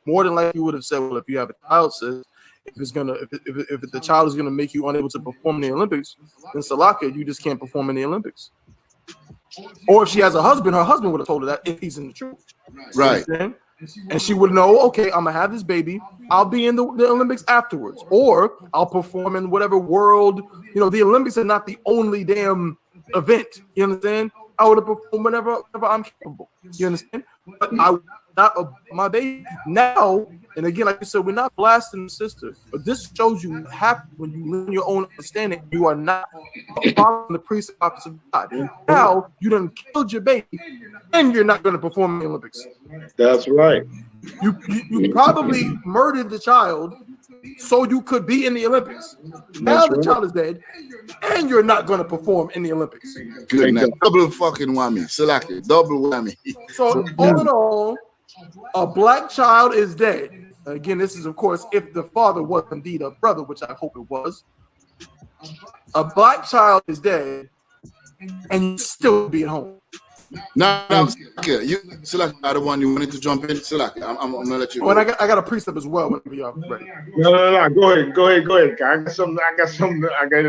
more than likely would have said, "Well, if you have a child, sis, if the child is gonna make you unable to perform in the Olympics, then Salaka, you just can't perform in the Olympics." Or if she has a husband, her husband would have told her that if he's in the truth, right? And she would know, okay, I'm gonna have this baby. I'll be in the Olympics afterwards, or I'll perform in whatever world. You know, the Olympics are not the only damn event. You understand? I would have performed whenever I'm capable. You understand? But I not my baby now. And again, like you said, we're not blasting the sister, but this shows you what happens when you learn your own understanding. You are not following the precepts of God. Now you done killed your baby, and you're not going to perform in the Olympics. That's right. You probably murdered the child so you could be in the Olympics. Now the child is dead, and you're not going to perform in the Olympics. Good night. Double fucking whammy. Salaki, double whammy. So all in all, a black child is dead. Again, this is, of course, if the father was indeed a brother, which I hope it was. A black child is dead, and you still be at home. No, okay. You, Salaki, I don't want you wanted to jump in. Salaki, I'm gonna let you. Oh, and I got a precept as well. Whenever y'all ready. No. Go ahead. I got something. I got something. I got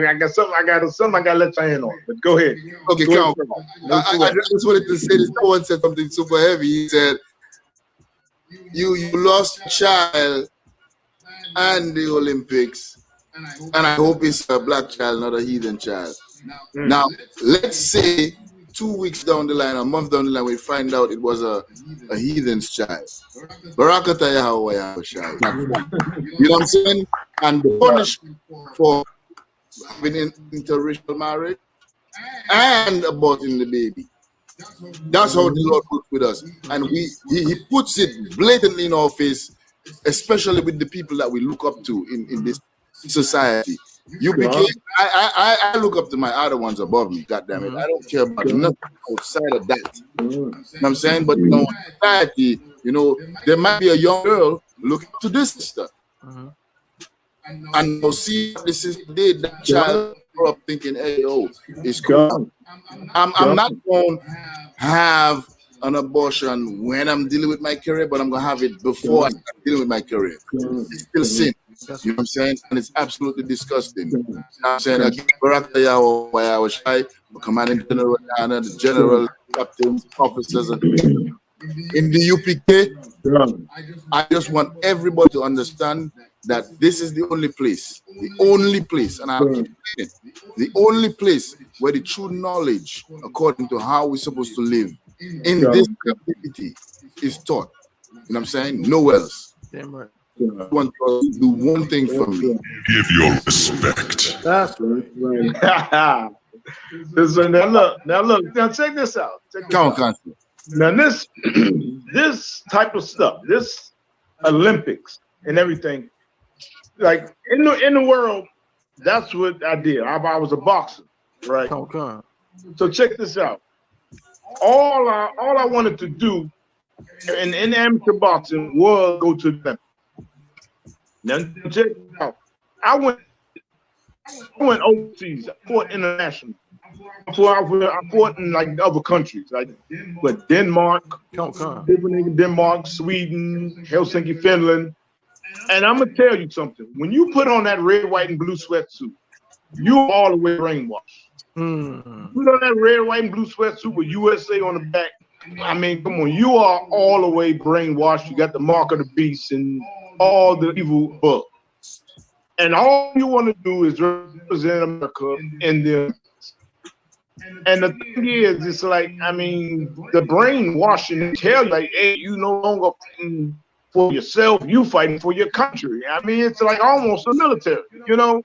to let you in on. But go ahead. Okay, count. I just wanted to say this. Someone said something super heavy. He said, "You lost a child and the Olympics, and I hope it's a black child, not a heathen child." Now, let's say 2 weeks down the line, a month down the line, we find out it was a heathen's child. Barakata Yahweh child. You know what I'm saying? And the punishment for having an interracial marriage and aborting the baby. That's how the Lord works with us. And he puts it blatantly in our face, especially with the people that we look up to in this society. You became, I look up to my other ones above me, God damn it. I don't care about nothing outside of that. You know what I'm saying? But in society, you know, there might be a young girl looking up to this sister. And now see what this is did. That child grew up thinking, hey, oh, it's cool. I'm not going to have an abortion when I'm dealing with my career, but I'm going to have it before I start dealing with my career. It's still sin. You know what I'm saying? And it's absolutely disgusting. You know what I'm saying? Again, Barack Yawa was shy, commanding general, the general, captains, officers, and in the UPK, I just want everybody to understand that this is the only place, and I'll keep saying it, the only place where the true knowledge, according to how we're supposed to live in this community, is taught. You know what I'm saying? Nowhere else. Damn right. I want to do one thing for me. Give your respect. That's right. Now check this out. Now this type of stuff, this Olympics and everything, like in the world, that's what I did. I was a boxer, right? Okay. So check this out. All I wanted to do in amateur boxing was go to the Olympics. Now check it out. I went overseas. I fought internationally. I fought in like other countries, like Denmark, Sweden, Helsinki, Finland. And I'm gonna tell you something. When you put on that red, white, and blue sweatsuit, you're all the way brainwashed. Put on that red, white, and blue sweatsuit with USA on the back. I mean, come on, you are all the way brainwashed. You got the mark of the beast and all the evil bugs. And all you want to do is represent America in the. And the thing is, it's like, I mean, the brainwashing tell you, like, hey, you no longer fighting for yourself, you fighting for your country. I mean, it's like almost a military, you know.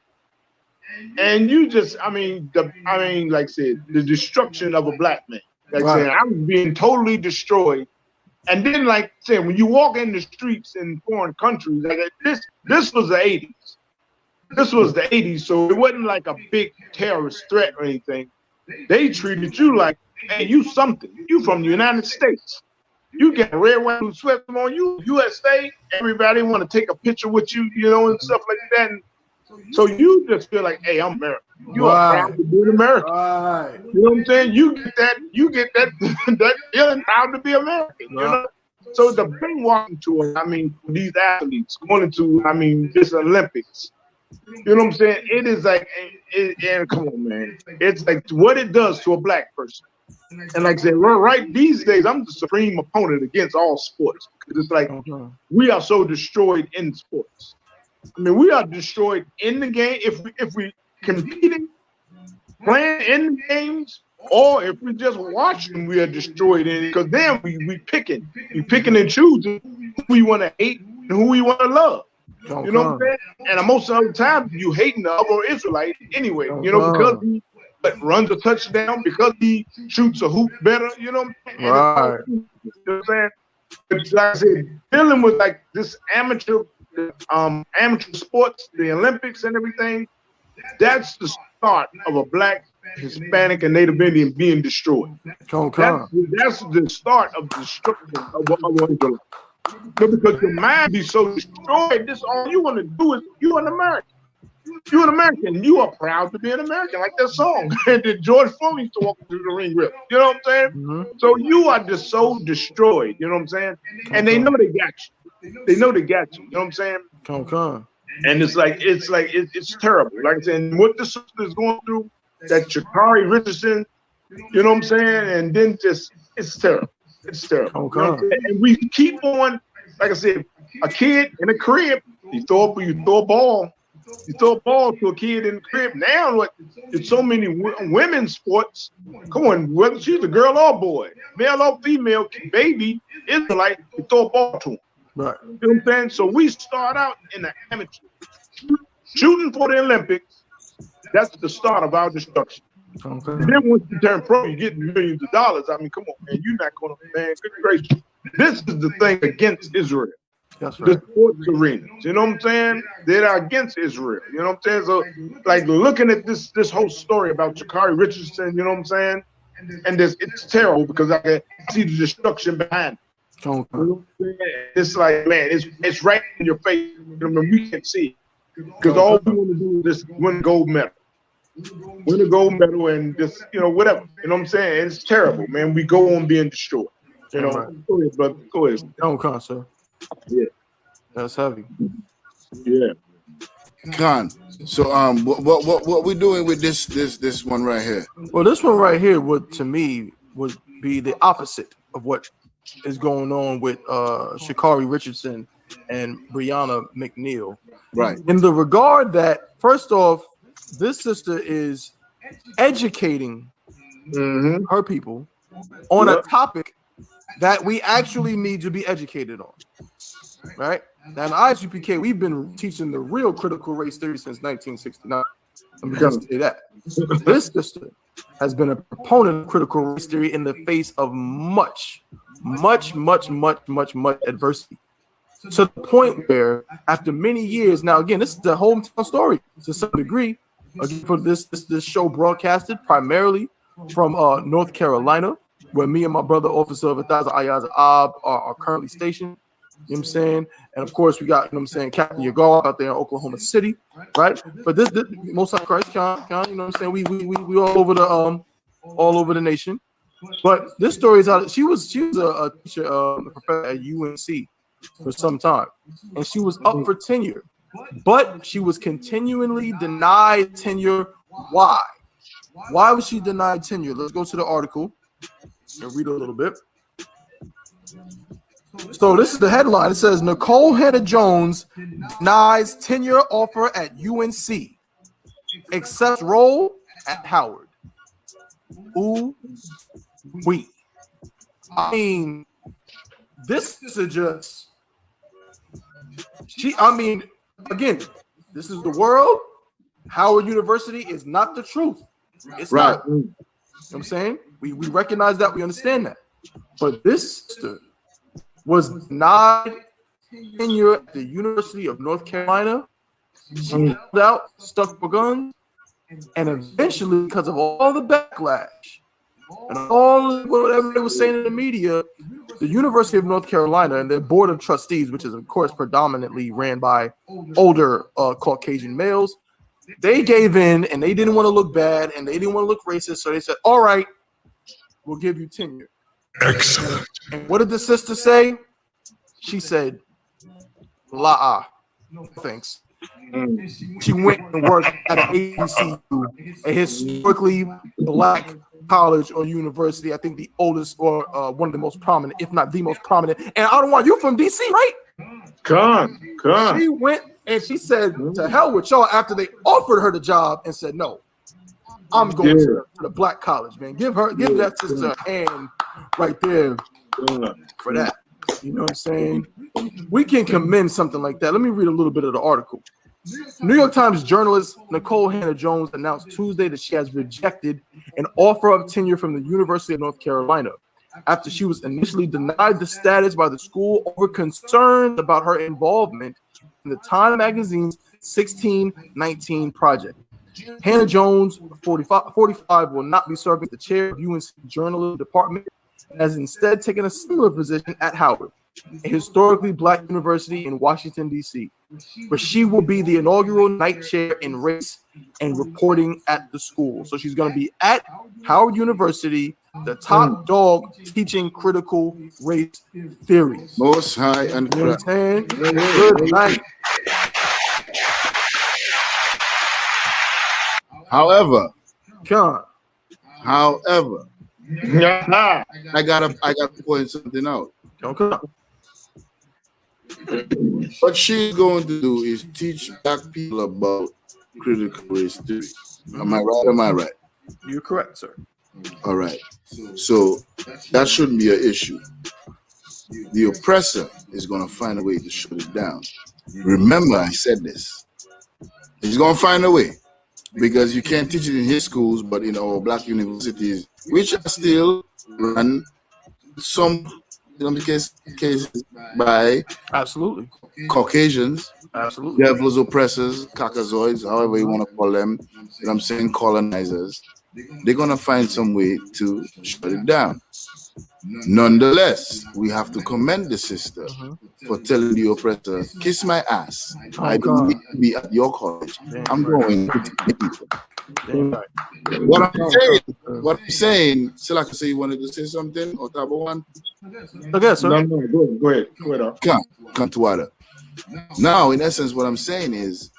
And you just, like I said, the destruction of a black man. Like saying, I was being totally destroyed. And then, like saying, when you walk in the streets in foreign countries, like this was the 80s. This was the 80s, so it wasn't like a big terrorist threat or anything. They treated you like, hey, you something. You from the United States. You get a red, white, blue sweat on you, USA. Everybody want to take a picture with you, you know, and stuff like that. And so you just feel like, hey, I'm American. You are proud to be an American. You know what I'm saying? You get that that feeling proud to be American. You know. So the brainwashing tour, I mean, these athletes going into, this Olympics. You know what I'm saying? It is like, and come on, man. It's like what it does to a black person. And like I said, right these days, I'm the supreme opponent against all sports. Because it's like we are so destroyed in sports. I mean, we are destroyed in the game. If we competing, playing in the games, or if we just watching, we are destroyed in it. Because then we picking and choosing who we want to hate and who we want to love. You know what I'm saying? And most of the time, you hating the other Israelite anyway. You know, because he runs a touchdown, because he shoots a hoop better. You know what I'm saying? Right. You know what I'm saying? But like I said, dealing with like this amateur sports, the Olympics and everything, that's the start of a black, Hispanic, and Native Indian being destroyed. That's the start of the destruction of Israel. Because your mind be so destroyed, this all you want to do is you're an American. You're an American. You are proud to be an American, like that song that George Floyd used to walk through the ring with. You know what I'm saying? So you are just so destroyed. You know what I'm saying? And they know they got you. They know they got you. You know what I'm saying? And it's terrible. Like I said, what the sister is going through, that Sha'Carri Richardson, you know what I'm saying? And then it's terrible. It's terrible. You know what I'm saying? And we keep on, like I said, a kid in a crib, you throw a ball. You throw a ball to a kid in the crib. Now, it's so many women's sports. Come on, whether she's a girl or boy, male or female, baby, Israelite, you throw a ball to them. Right. You know what I'm saying? So we start out in the amateur, shooting for the Olympics. That's the start of our destruction. And then once you turn pro, you get millions of dollars. I mean, come on, man, you're not going to, man, good gracious. This is the thing against Israel. That's right. The sports arenas, you know what I'm saying? They are against Israel, you know what I'm saying? So, like, looking at this whole story about Sha'Carri Richardson, you know what I'm saying? And it's terrible because I can see the destruction behind it. You know what I'm saying? It's like, man, it's right in your face. I mean, we can see it. Because all we want to do is just win a gold medal. Win a gold medal and just, whatever. You know what I'm saying? It's terrible, man. We go on being destroyed. You know, Right. Go ahead, brother. Go ahead. Don't come, sir. Yeah. That's heavy. Yeah. Khan. So what we doing with this one right here? Well, this one right here would be the opposite of what is going on with Sha'Carri Richardson and Brianna McNeil. Right. In the regard that, first off, this sister is educating her people on a topic that we actually need to be educated on. Right? Now, in ISUPK, we've been teaching the real critical race theory since 1969. Let me just say that. This sister has been a proponent of critical race theory in the face of much adversity. To the point where, after many years, now again, this is the hometown story to some degree. Again, for this show broadcasted primarily from North Carolina, where me and my brother, Officer of 1000 Ayaz Ab, are currently stationed. You know what I'm saying? And of course, we got, you know what I'm saying, Captain Yagar out there in Oklahoma City, right? But this Most High Christ, you know what I'm saying? We all over the nation. But this story is out. She was a teacher, a professor at UNC for some time, and she was up for tenure, but she was continually denied tenure. Why? Why was she denied tenure? Let's go to the article and read a little bit. So this is the headline. It says Nicole Hannah-Jones denies tenure offer at UNC, accepts role at Howard. Ooh, wee. I mean, this is just. Again, this is the world. Howard University is not the truth. It's right. Not. You know what I'm saying? We recognize that. We understand that. But this sister was denied tenure at the University of North Carolina. She held out, stuck for guns, and eventually, because of all the backlash and all whatever they were saying in the media, the University of North Carolina and their board of trustees, which is of course predominantly ran by older Caucasian males, they gave in and they didn't want to look bad and they didn't want to look racist, so they said, "All right, we'll give you tenure." Excellent. And what did the sister say? She said, "La, no thanks." She went and worked at an HBCU, a historically black college or university. I think the oldest or one of the most prominent, if not the most prominent. And I don't want you from DC, right? Come. She went and she said, "To hell with y'all," after they offered her the job and said, "No, I'm going to the black college, man." Give that sister a hand right there for that. You know what I'm saying? We can commend something like that. Let me read a little bit of the article. New York Times journalist Nicole Hannah-Jones announced Tuesday that she has rejected an offer of tenure from the University of North Carolina after she was initially denied the status by the school over concerns about her involvement in the Time magazine's 1619 project. Hannah-Jones, 45, will not be serving the chair of UNC Journalism Department, and has instead taken a similar position at Howard, a historically black university in Washington, D.C., where she will be the inaugural night chair in race and reporting at the school. So she's going to be at Howard University, the top dog teaching critical race theory. Most High and you know what I'm saying? Good night. However, John. I gotta point something out. Okay. What she's going to do is teach black people about critical race theory. Am I right? Am I right? You're correct, sir. All right. So that shouldn't be an issue. The oppressor is going to find a way to shut it down. Remember, I said this. He's going to find a way, because you can't teach it in his schools, but in our black universities, which are still run some cases by absolutely Caucasians, absolutely devils, oppressors, caucasoids, however you want to call them. You know what I'm saying, colonizers. They're gonna find some way to shut it down. Nonetheless, we have to commend the sister for telling the oppressor, kiss my ass. I don't need to be at your college. I'm going to the people. What I'm saying, still I can say you wanted to say something, or Tabo one? Okay, sir. No, go ahead. Can't water. Now, in essence, what I'm saying is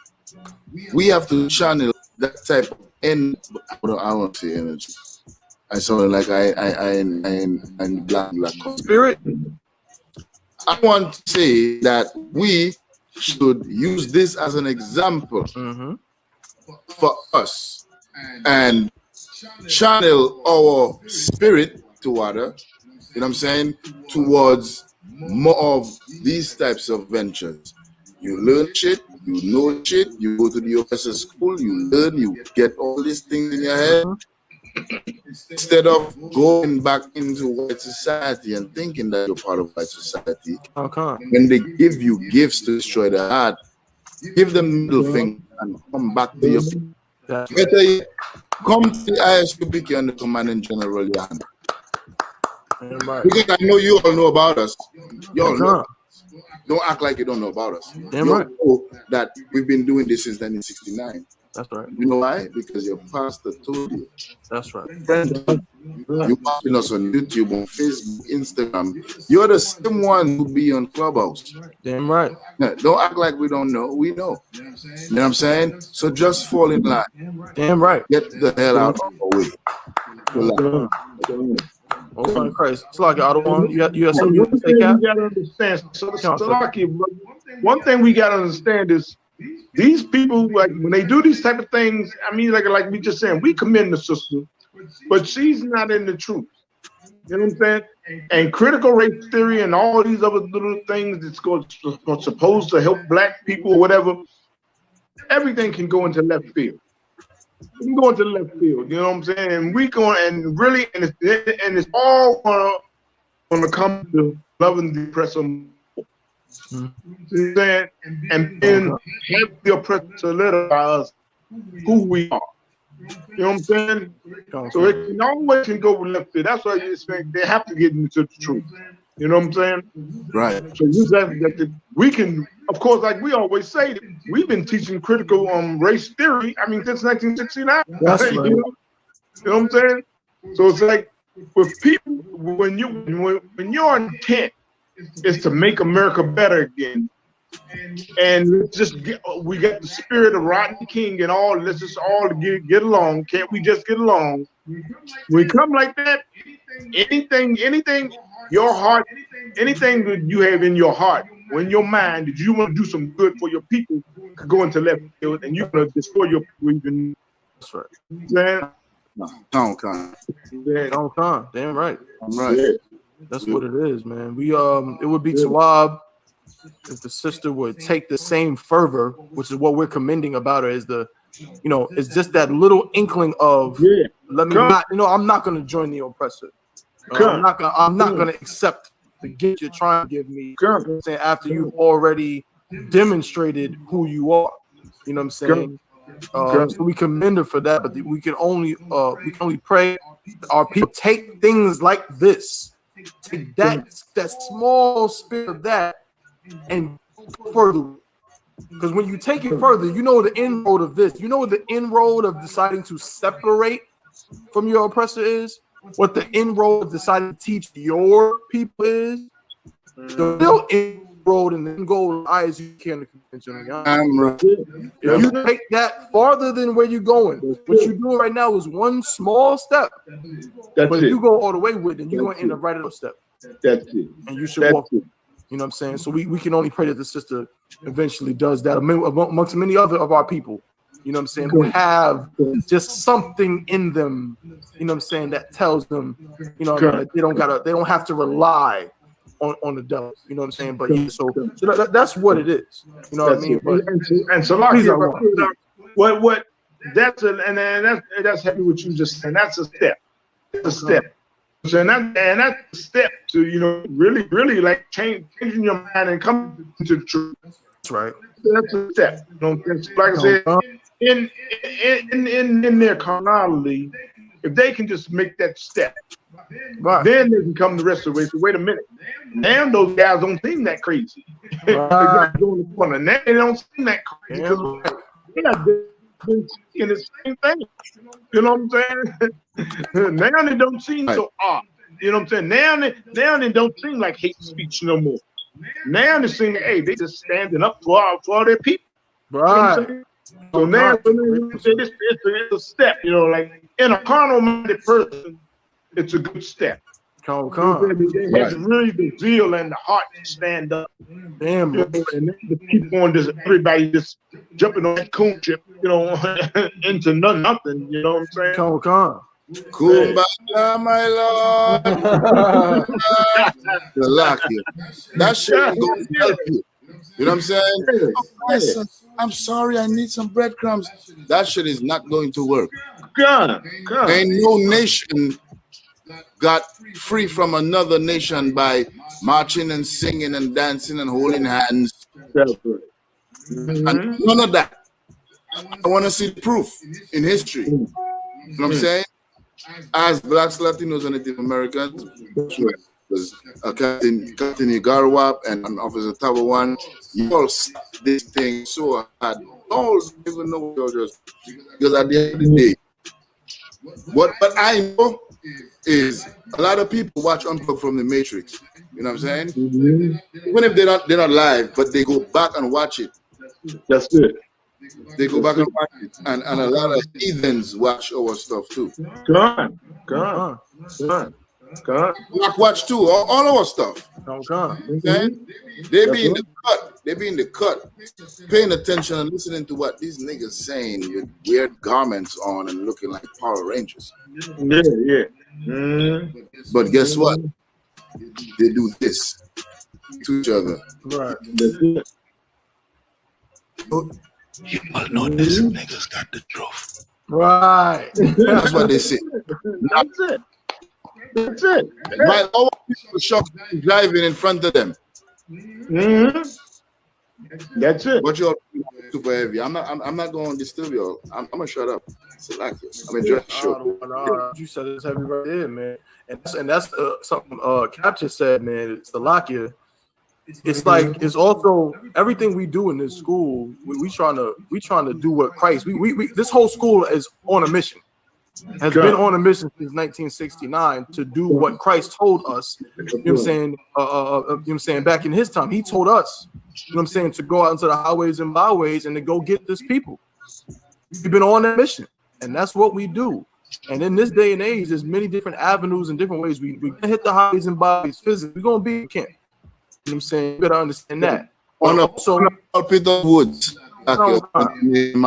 we have to channel that type of I won't say energy. I sound like I'm black spirit. I want to say that we should use this as an example for us and channel our spirit to water, you know what I'm saying, towards more of these types of ventures. You learn shit, you know shit, you go to the oppressor school, you learn, you get all these things in your head. Instead of going back into white society and thinking that you're part of white society, when they give you gifts to destroy the heart, give them the middle finger and come back to your people. Better yet, come to the ISUPK and the command in general, Jan. Because I know you all know about us. You all know. Don't act like you don't know about us. You know that we've been doing this since 1969. That's right. You know why? Because your pastor told you. That's right. You're watching us on YouTube, on Facebook, Instagram. You're the same one who be on Clubhouse. Damn right. Don't act like we don't know. We know. You know what I'm saying? So just fall in line. Damn right. Get the hell out of our way. Oh, Christ. It's like I don't want you have something you want to take out. You gotta understand. One thing we gotta understand is these people, like when they do these type of things, I mean, like we just saying, we commend the sister, but she's not in the truth. You know what I'm saying? And critical race theory and all these other little things that's supposed to help black people or whatever, everything can go into left field. We can go into left field, you know what I'm saying? And we going and really, and it's all gonna come to loving the oppressor. And then have the oppressor solidify us who we are. You know what I'm saying? So it can always go with left field. That's why you expect they have to get into the truth. You know what I'm saying? Right. So we can, of course, like we always say, we've been teaching critical race theory. I mean, since 1969. That's right. You know what I'm saying? So it's like with people, when your intent is to make America better again, and let's just we got the spirit of Rodney King and all. Let's just all get along. Can't we just get along? We come like that. Anything, your heart, anything that you have in your heart, or in your mind, that you want to do some good for your people, could go into left field, and you're gonna destroy your people. Even that's right. Don't come. Damn right. I'm right. Yeah. That's what it is, man. We it would be Tawab if the sister would take the same fervor, which is what we're commending about her, is it's just that little inkling of let me not, I'm not gonna join the oppressor. I'm not gonna accept the gift you're trying to give me. Saying after you've already demonstrated who you are. You know what I'm saying? So we commend her for that, but we can only pray our people take things like this. Take that small spirit of that and further, because when you take it further, you know the inroad of this. You know what the inroad of deciding to separate from your oppressor is. What the inroad of deciding to teach your people is. The real inroad and then go as high as you can to convention. If you take that farther than where you're going, what you're doing right now is one small step. But if you go all the way with it, you're going to end up right at a step. That's it. And you should walk. You know what I'm saying? So we can only pray that the sister eventually does that amongst many other of our people. You know what I'm saying? Who have just something in them. You know what I'm saying? That tells them, that they don't have to rely on the devil. You know what I'm saying? But so that's what it is. You know what I mean? But, and so what that's happy what you just said. That's a step. It's a step. So that's a step to really like changing your mind and coming to the truth. That's right. That's a step. Like I said, in their carnality, if they can just make that step, Right. Then they can come the rest of the way. So wait a minute. Now those guys don't seem that crazy. Right. Now they don't seem that crazy because they have been seeing the same thing. You know what I'm saying? Now they don't seem so odd. You know what I'm saying? Now they don't seem like hate speech no more. Now they seem like, hey, they just standing up for all their people. Right. You know what I'm saying? So now it's a step, you know, like in a carnal-minded person, it's a good step. They have really the zeal and the heart to stand up. Damn. You know, and to keep on just everybody just jumping on that coon chip, you know, into nothing. You know what I'm saying? Kumbaya, my lord. That shit ain't going to help you. You know what I'm saying? Oh, I'm sorry, I need some breadcrumbs. That shit is not going to work. Ain't no nation got free from another nation by marching and singing and dancing and holding hands. And none of that. I want to see the proof in history. You know what I'm saying? As blacks, Latinos, and Native Americans, Captain Igarwap and Officer Tabawan, you all see this thing so hard. Don't even know what you're just, because at the end of the day, what I know is a lot of people watch Unplugged from the Matrix. You know what I'm saying? Even if they're not live, but they go back and watch it. That's it. They go back and watch it, and a lot of heathens watch our stuff too. Black watch too, all our stuff. Okay? They be in the cut. They be in the cut, paying attention and listening to what these niggas saying with weird garments on and looking like Power Rangers. Yeah. But guess what? They do this to each other. Right. You must know this niggas got the truth. Right. That's what they say. That's it. While all people shocked driving in front of them. That's it. But you're super heavy. I'm not going to disturb you. I'm gonna shut up. I'm enjoying the show. You said it's heavy right there, man. And that's something Capture said, man. It's the Lakia. It's like it's also everything we do in this school. We trying to do what Christ. We this whole school is on a mission. Has been on a mission since 1969 to do what Christ told us. You know what I'm saying? You know what I'm saying? Back in his time, he told us. You know what I'm saying? To go out into the highways and byways and to go get this people. We've been on that mission, and that's what we do. And in this day and age, there's many different avenues and different ways we can hit the highways and byways physically. We're gonna be in camp. You know what I'm saying? You better understand that. On a pulpit of woods. Damn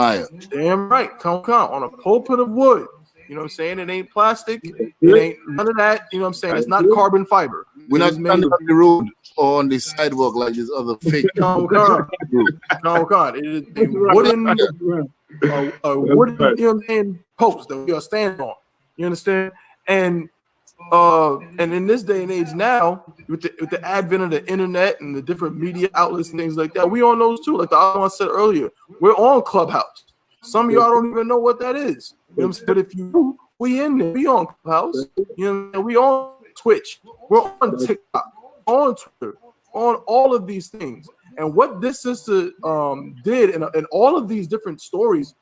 right. Come on a pulpit of wood. You know what I'm saying? It ain't plastic. It ain't none of that. You know what I'm saying? It's not carbon fiber. We're not standing on the road or on the sidewalk like this other fake. No, God. It is a wooden, you know what I'm saying, post that we are standing on. You understand? And in this day and age now, with the advent of the internet and the different media outlets and things like that, we on those too. Like the other one said earlier, we're on Clubhouse. Some of y'all don't even know what that is. You know what I'm saying? But if you do, we in there. We on Clubhouse. You know, we on Twitch. We're on TikTok, on Twitter, on all of these things. And what this sister did in all of these different stories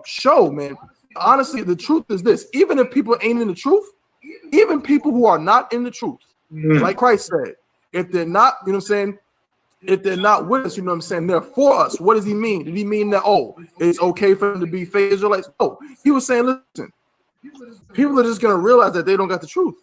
show, man, honestly, the truth is this. Even if people ain't in the truth, even people who are not in the truth, like Christ said, if they're not, you know what I'm saying, if they're not with us, you know what I'm saying, they're for us. What does he mean? Did he mean that, it's okay for them to be fake Israelites? No, he was saying, listen, people are just going to realize that they don't got the truth.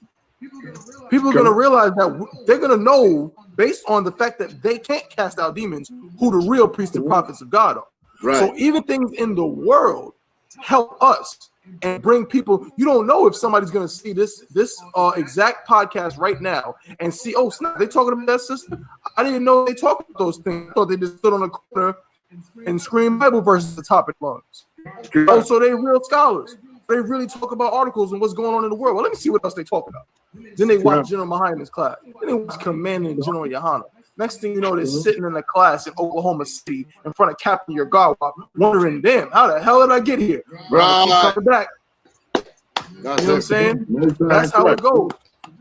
People are going to realize that they're going to know, based on the fact that they can't cast out demons, who the real priests and prophets of God are. Right. So even things in the world help us and bring people. You don't know if somebody's going to see this exact podcast right now and see, snap, they talking about that sister. I didn't know they talked about those things. I thought they just stood on the corner and scream Bible verses at the top of lungs. So they real scholars. They really talk about articles and what's going on in the world. Well, let me see what else they talk about. Then they watch General Muhammad's class. Then they watch Commanding General Yohana. Next thing you know, they're sitting in a class in Oklahoma City in front of Captain Yergawa, wondering, damn, how the hell did I get here? Right. Coming back. That's You know what I'm saying? That's how it goes.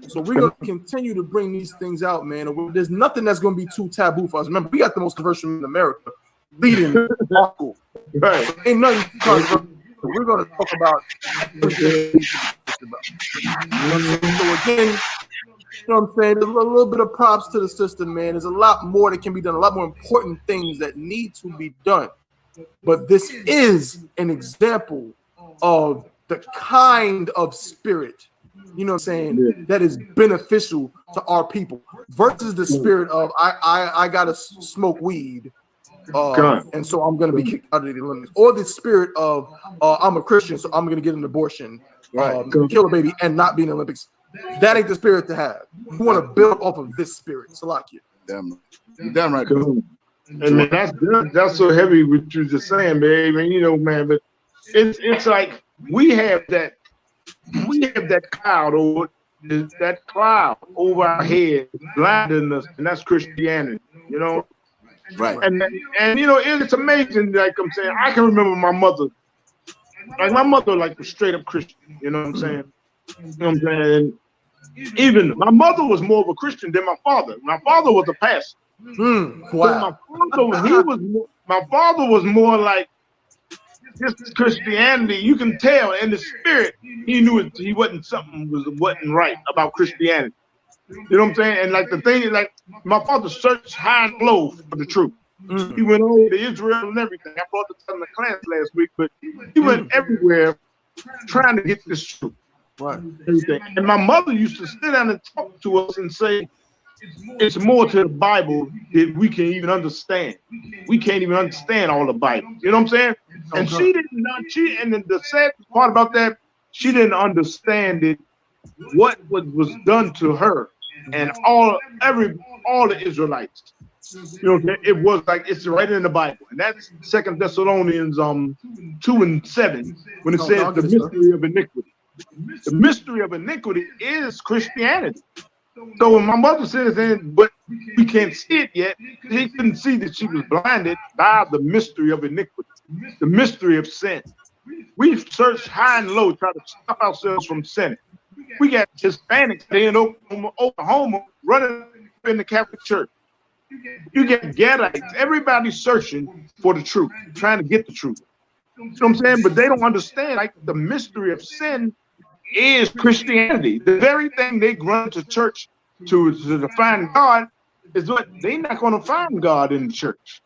So we're gonna continue to bring these things out, man. And there's nothing that's gonna be too taboo for us. Remember, we got the most controversial in America, leading our school. Right. So ain't nothing controversial. We're gonna talk about everything. So again, you know what I'm saying? There's a little bit of props to the system, man. There's a lot more that can be done, a lot more important things that need to be done. But this is an example of the kind of spirit, you know what I'm saying, that is beneficial to our people versus the spirit of I gotta smoke weed, and so I'm gonna be kicked out of the Olympics, or the spirit of I'm a Christian, so I'm gonna get an abortion, kill a baby, and not be in the Olympics. That ain't the spirit to have. You want to build off of this spirit. Salakia. Damn right. Cool. And man, that's so heavy what you're just saying, babe. And you know, man, but it's like we have that cloud over our head, blinding us, and that's Christianity. You know, right? And you know, it's amazing. Like I'm saying, I can remember my mother. Like my mother, like was straight up Christian. You know what I'm saying? You know what I'm saying? Even my mother was more of a Christian than my father. My father was a pastor. Wow. So my father was more like this Christianity. You can tell in the spirit he knew he wasn't right about Christianity. You know what I'm saying? And like the thing is, like my father searched high and low for the truth. He went over to Israel and everything. I brought this in the class last week, but he went everywhere trying to get this truth. Right. And my mother used to sit down and talk to us and say, it's more to the Bible that we can even understand. We can't even understand all the Bible. You know what I'm saying? And the sad part about that, she didn't understand it, what was done to her and all the Israelites. You know, it was like it's right in the Bible, and that's 2 Thessalonians 2:7 when it says the mystery of iniquity. The mystery of iniquity is Christianity. So when my mother says, but we can't see it yet, she couldn't see that she was blinded by the mystery of iniquity, the mystery of sin. We've searched high and low, trying to stop ourselves from sinning. We got Hispanics in Oklahoma running in the Catholic Church. You get Gadites, everybody's searching for the truth, trying to get the truth. You know what I'm saying? But they don't understand, like, the mystery of sin is Christianity. The very thing they run to church to find God is what they're not going to find God in the church.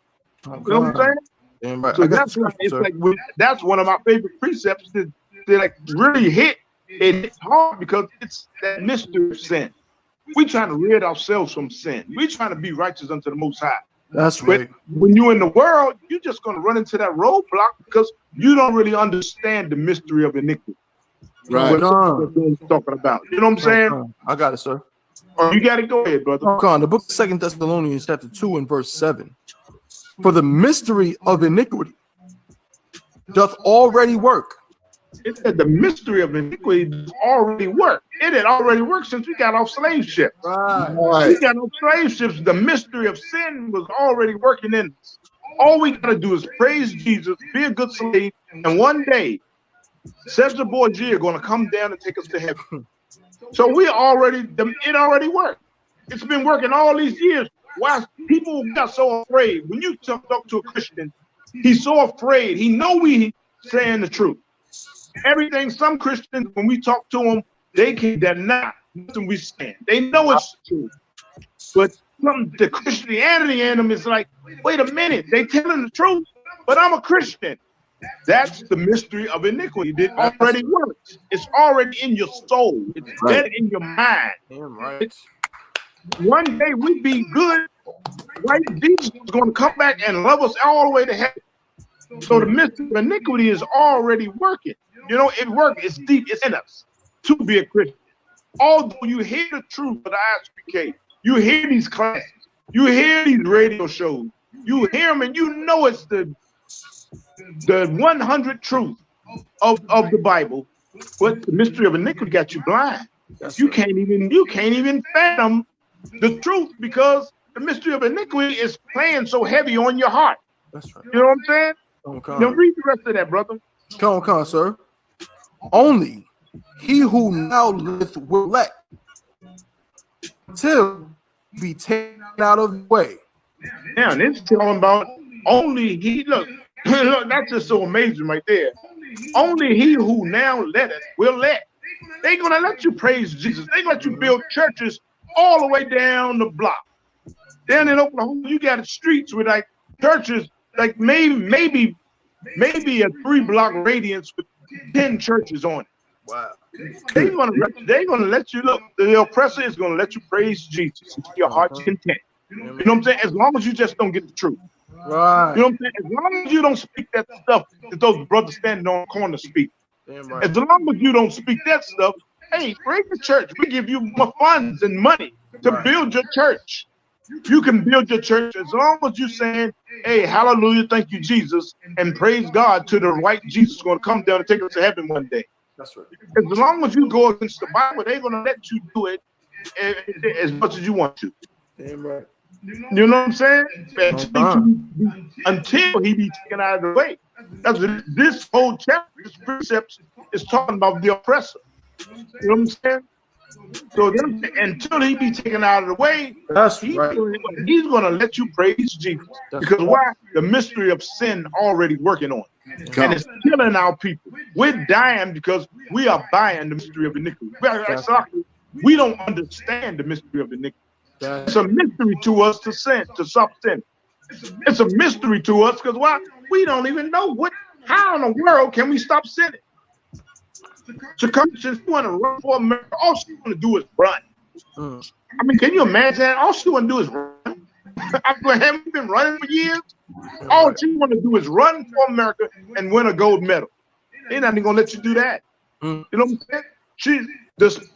You know what I'm saying? Damn right. So that's why it's like that's one of my favorite precepts that like really hit hard because it's that mystery of sin. We're trying to rid ourselves from sin. We're trying to be righteous unto the Most High. That's right. But when you're in the world, you're just going to run into that roadblock because you don't really understand the mystery of iniquity. Right. What I'm talking about. You know what I'm saying? I got it, sir. Oh, you got to go ahead, brother. The book of 2 Thessalonians chapter 2 and verse 7. For the mystery of iniquity doth already work. It said the mystery of iniquity does already work. It had already worked since we got off slave ships. Right. We got off slave ships. The mystery of sin was already working in us. All we got to do is praise Jesus, be a good slave, and one day, Cesar Borgia are going to come down and take us to heaven. So it already worked. It's been working all these years. Why people got so afraid? When you talk to a Christian, he's so afraid. He know we saying the truth. Everything, some Christians, when we talk to them, they can't deny nothing we saying. They know it's true. But the Christianity in them is like, wait a minute, they telling the truth, but I'm a Christian. That's the mystery of iniquity. It already works. It's already in your soul. It's dead in your mind. Damn right. One day we be good, right? Jesus is going to come back and love us all the way to heaven. So the mystery of iniquity is already working. You know, it works. It's deep. It's in us to be a Christian. Although you hear the truth of the ISPK, you hear these classes, you hear these radio shows, you hear them, and you know it's the 100 truth of the Bible. But the mystery of iniquity got you blind. You can't even fathom the truth because the mystery of iniquity is playing so heavy on your heart. That's right. You know what I'm saying? Now read the rest of that, brother. Come on, sir. Only he who now liveth will let till be taken out of the way. Now, and it's talking about only he, look, look, that's just so amazing right there. Only he who now letteth will let. They're going to let you praise Jesus. They're going to let you build churches all the way down the block. Down in Oklahoma, you got streets with like churches, like maybe a 3-block radius with 10 churches on it. Wow. They're gonna let you look. The oppressor is gonna let you praise Jesus until your heart's content. You know what I'm saying? As long as you just don't get the truth. Right. You know what I'm saying? As long as you don't speak that stuff that those brothers standing on the corner speak. Damn right. As long as you don't speak that stuff, hey, bring the church. We give you more funds and money to build your church. You can build your church as long as you're saying, hey, hallelujah, thank you, Jesus, and praise God to the right Jesus going to come down and take us to heaven one day. That's right. As long as you go against the Bible, they're going to let you do it as much as you want to. Damn right. You know what I'm saying? Until he be taken out of the way. That's what this whole chapter, this precept is talking about the oppressor. You know what I'm saying? So then, until he be taken out of the way, he's going to let you praise Jesus. Because why? The mystery of sin already working on. And it's killing our people. We're dying because we are buying the mystery of iniquity. We don't understand the mystery of iniquity. It's a mystery to us to sin, to stop sin. It's a mystery to us because why? We don't even know how in the world can we stop sinning? So since you want to run for America, all she want to do is run. I mean, can you imagine that? All she want to do is run. Haven't been running for years. All she want to do is run for America and win a gold medal. They're not even gonna let you do that. You know what I'm saying? She's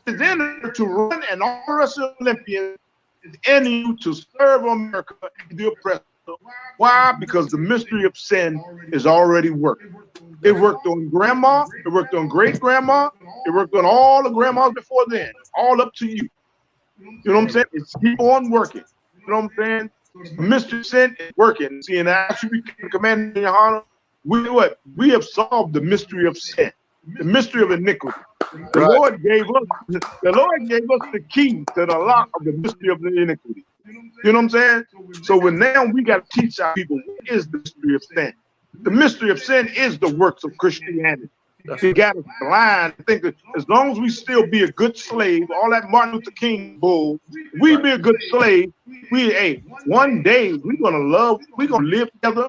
in her to run, and all the rest of the Olympians is in you to serve America and the oppressor. Why? Because the mystery of sin is already working. It worked on grandma, it worked on great grandma, it worked on all the grandmas before then, all up to you. You know what I'm saying? It's keep on working. You know what I'm saying? The mystery of sin is working. See, and as you become commanded in your honor, we have solved the mystery of sin, the mystery of iniquity. The Lord gave us the key to the lock of the mystery of the iniquity. You know what I'm saying? So now we got to teach our people what is the mystery of sin. The mystery of sin is the works of Christianity. You got us blind to think that as long as we still be a good slave, all that Martin Luther King bull, we be a good slave. One day we're gonna live together,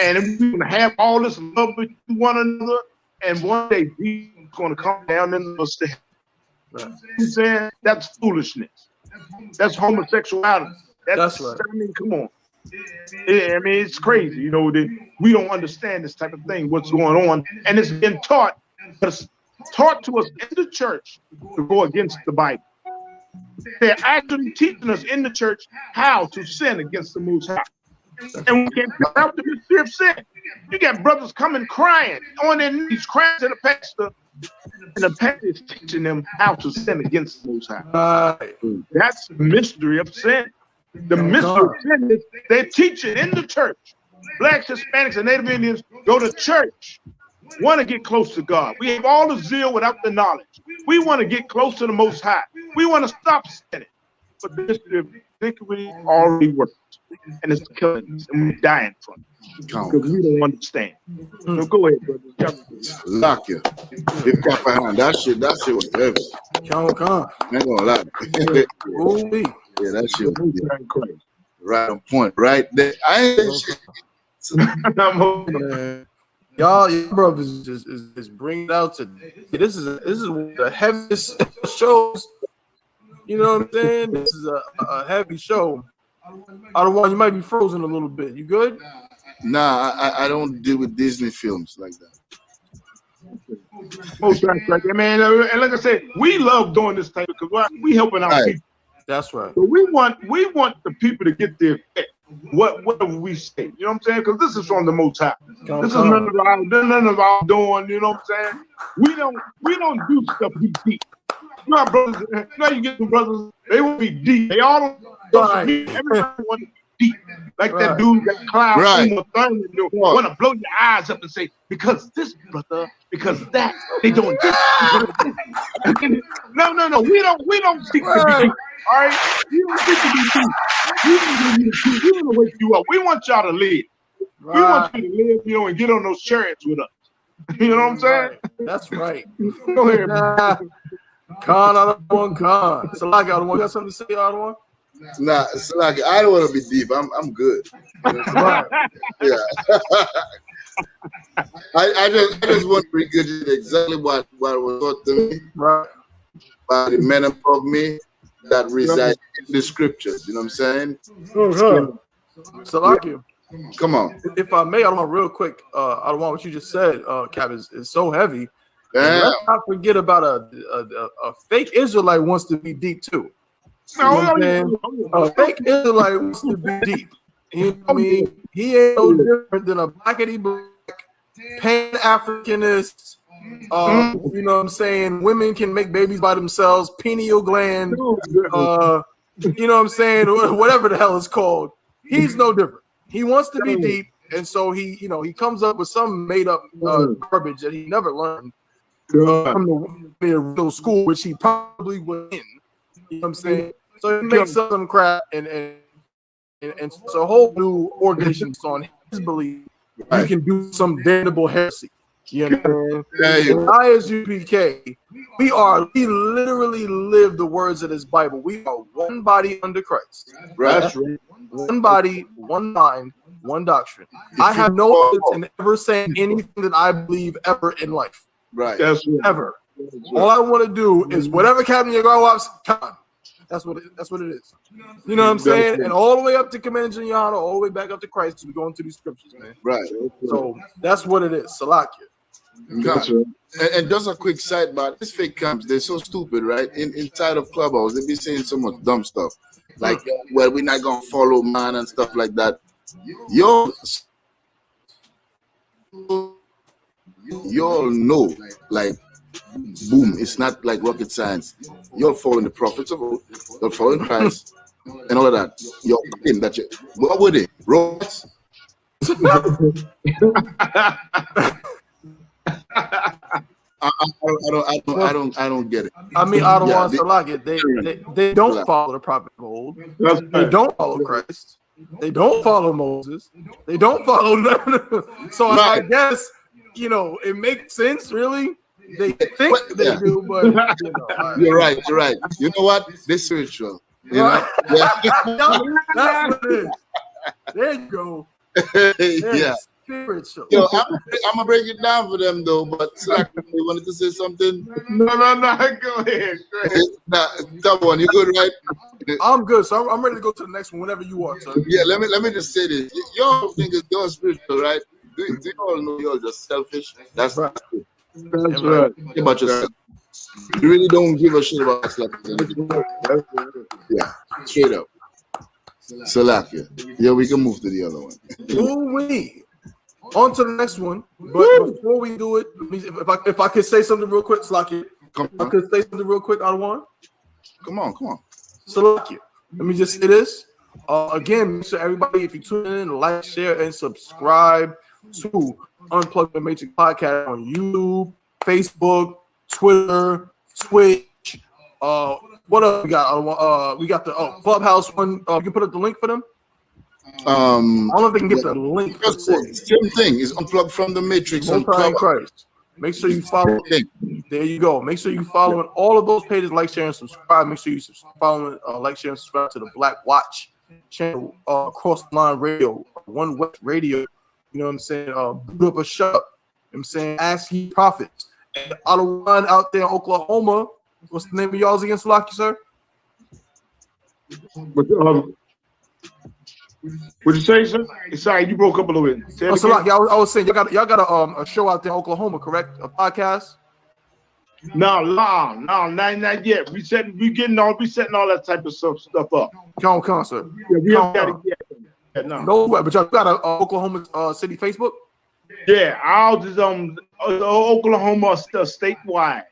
and we're gonna have all this love with one another, and one day we're gonna come down and us to heaven. You know what I'm saying? That's foolishness. That's homosexuality. That's right. I mean, come on. I mean, it's crazy, you know, that we don't understand this type of thing, what's going on. And it's been taught to us in the church to go against the Bible. They're actually teaching us in the church how to sin against the Most High. And we can't figure out the mystery of sin. You got brothers coming crying on their knees, crying to the pastor, and the pastor is teaching them how to sin against the Most High. That's the mystery of sin. The mystery of sin is they teach it in the church. Blacks, Hispanics, and Native Indians go to church, want to get close to God. We have all the zeal without the knowledge. We want to get close to the Most High. We want to stop sinning. But the mystery of iniquity already works. And it's killing us, and we're dying from it. Because we don't understand. So go ahead, brother. Lock you. If got behind that shit was heavy. I ain't gonna lie. Yeah, that shit was crazy. Right on point, right there. I ain't Y'all brothers is bringing it out to this is one of the heaviest shows. You know what I'm saying? This is a heavy show. Otherwise, you might be frozen a little bit. You good? Nah, I don't deal with Disney films like that. Man, and like I said, we love doing this type because we helping our people. That's right. So we want the people to get the effect. Whatever we say, you know what I'm saying? Because this is from the Most High. This is none of our doing. You know what I'm saying? We don't do stuff deep. You know, brothers. You know, you get some brothers. They will be deep. They all don't. Everybody deep. Like that Right. dude, that clown, Right. Uma Thurman, want to blow your eyes up and say, because this, brother, because that, they doing this. No. We don't seek to be Right. deep. All right? We don't seek to be deep. We want to wake you up. We want y'all to live. We want you to live, and get on those chariots with us. You know what I'm saying? Right. That's right. Go ahead. Con out of one con. So like out of one. Got something to say out of one? Nah, it's like I don't want to be deep. I'm good. Right. Yeah. I just want to regurgitate exactly what was taught to me Right. by the men above me that reside in the scriptures. You know what I'm saying? So like you. Come on. If I may, I don't want real quick. I don't want what you just said, Cap, is so heavy. Damn. Let's not forget about a fake Israelite wants to be deep too. You know what I'm saying? A fake Israelite wants to be deep. You know what I mean? He ain't no different than a blackity black Pan-Africanist. You know what I'm saying? Women can make babies by themselves, pineal gland, you know what I'm saying? Whatever the hell it's called. He's no different. He wants to be deep, and so he comes up with some made up garbage that he never learned from the real school, which he probably was in. You know what I'm saying? So he makes up some crap, and so a whole new organization on his belief. You can do some damnable heresy. You know, I as UPK, we literally live the words of this Bible. We are one body under Christ. Right. That's right. One body, one mind, one doctrine. I have no interest in ever saying anything that I believe ever in life. Right. Ever. All I want to do is whatever Captain Yagawa's time. That's what it is. You know what I'm saying? And all the way up to Commander Giuliano, all the way back up to Christ, we go into these scriptures, man. Right. So that's what it is. Salakia. And just a quick sidebar. These fake camps, they're so stupid, right? Inside of Clubhouse, they be saying so much dumb stuff. Like, well, we're not gonna follow man and stuff like that. You all know, like, boom, it's not like rocket science. You're following the prophets of old, you're following Christ, and all of that. You're in that. What were they? Robots? I don't get it. I mean, I don't want to like it. They don't follow the prophet of old. They don't follow Christ. They don't follow Moses. They don't follow none. So I guess it makes sense. Really, they think they do, but you're right. You're right. You know what? They're spiritual. You know? That's what it is. There you go. Yeah. Spiritual. Yo, I'm gonna break it down for them though, but you wanted to say something? No, go ahead. Nah, come on, you good, right? I'm good, so I'm ready to go to the next one whenever you are, sir. Yeah, let me just say this. Y'all think you're spiritual, right? Do you all know you're just selfish? That's right. That's right. Think about yourself. You really don't give a shit about us. Yeah, straight up. Salakia. Yeah, we can move to the other one. Ooh-wee. On to the next one, but before we do it, if I could say something real quick, Salakia. I could say something real quick, Adawan. Come on. Salakia. Let me just say this. Again, make sure everybody, if you tune in, like, share, and subscribe to Unplugged the Matrix podcast on YouTube, Facebook, Twitter, Twitch. What else we got? We got the Clubhouse one. You can put up the link for them. I don't know if they can get the link. Same thing is Unplugged from the Matrix on Christ. Make sure you follow. There you go. Make sure you follow all of those pages. Like, share, and subscribe. Make sure you follow, like, share, and subscribe to the Black Watch channel, Cross Line Radio, One West Radio. You know what I'm saying? Boot up a shut up. You know what I'm saying? Ask Ye Prophets. And Adawan out there in Oklahoma. What's the name of y'all's again, Salaki, sir? What'd you say, sir? Sorry, you broke up a little bit. Salaki, I was saying y'all got a show out there in Oklahoma, correct? A podcast? No, not yet. We setting all that type of stuff up. Come on, sir. Yeah, we haven't got it yet. No, but y'all got a Oklahoma City Facebook? Yeah, ours is Oklahoma statewide.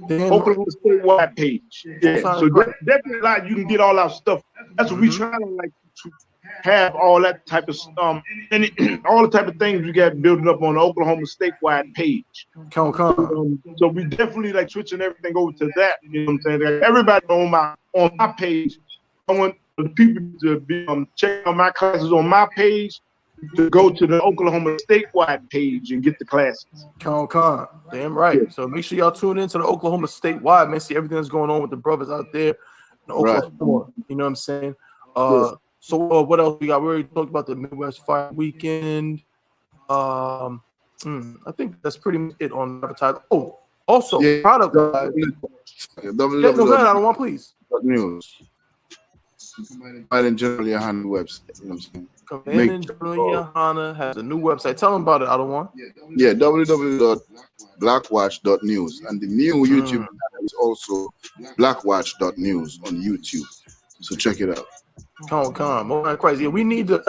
Oklahoma statewide page. Yeah, so definitely you can get all our stuff. That's what we trying to have all that type of all the type of things we got building up on the Oklahoma statewide page. So we definitely like switching everything over to that. You know what I'm saying? Like everybody on my page, I want the people to be checking out my classes on my page to go to the Oklahoma statewide page and get the classes. Damn right. So make sure y'all tune into the Oklahoma statewide, man. See everything that's going on with the brothers out there in Oklahoma. You know what I'm saying? So what else we got? We already talked about the Midwest Fire Weekend. I think that's pretty much it on advertising. Oh, also product guys. I don't want, please. News. And generally a Hana website. You know what I'm saying? Command and General Hana has a new website. Tell them about it. I don't want. Yeah, www.blackwatch.news, and the new YouTube channel is also blackwatch.news on YouTube. So check it out. Come on, crazy. Yeah, we need to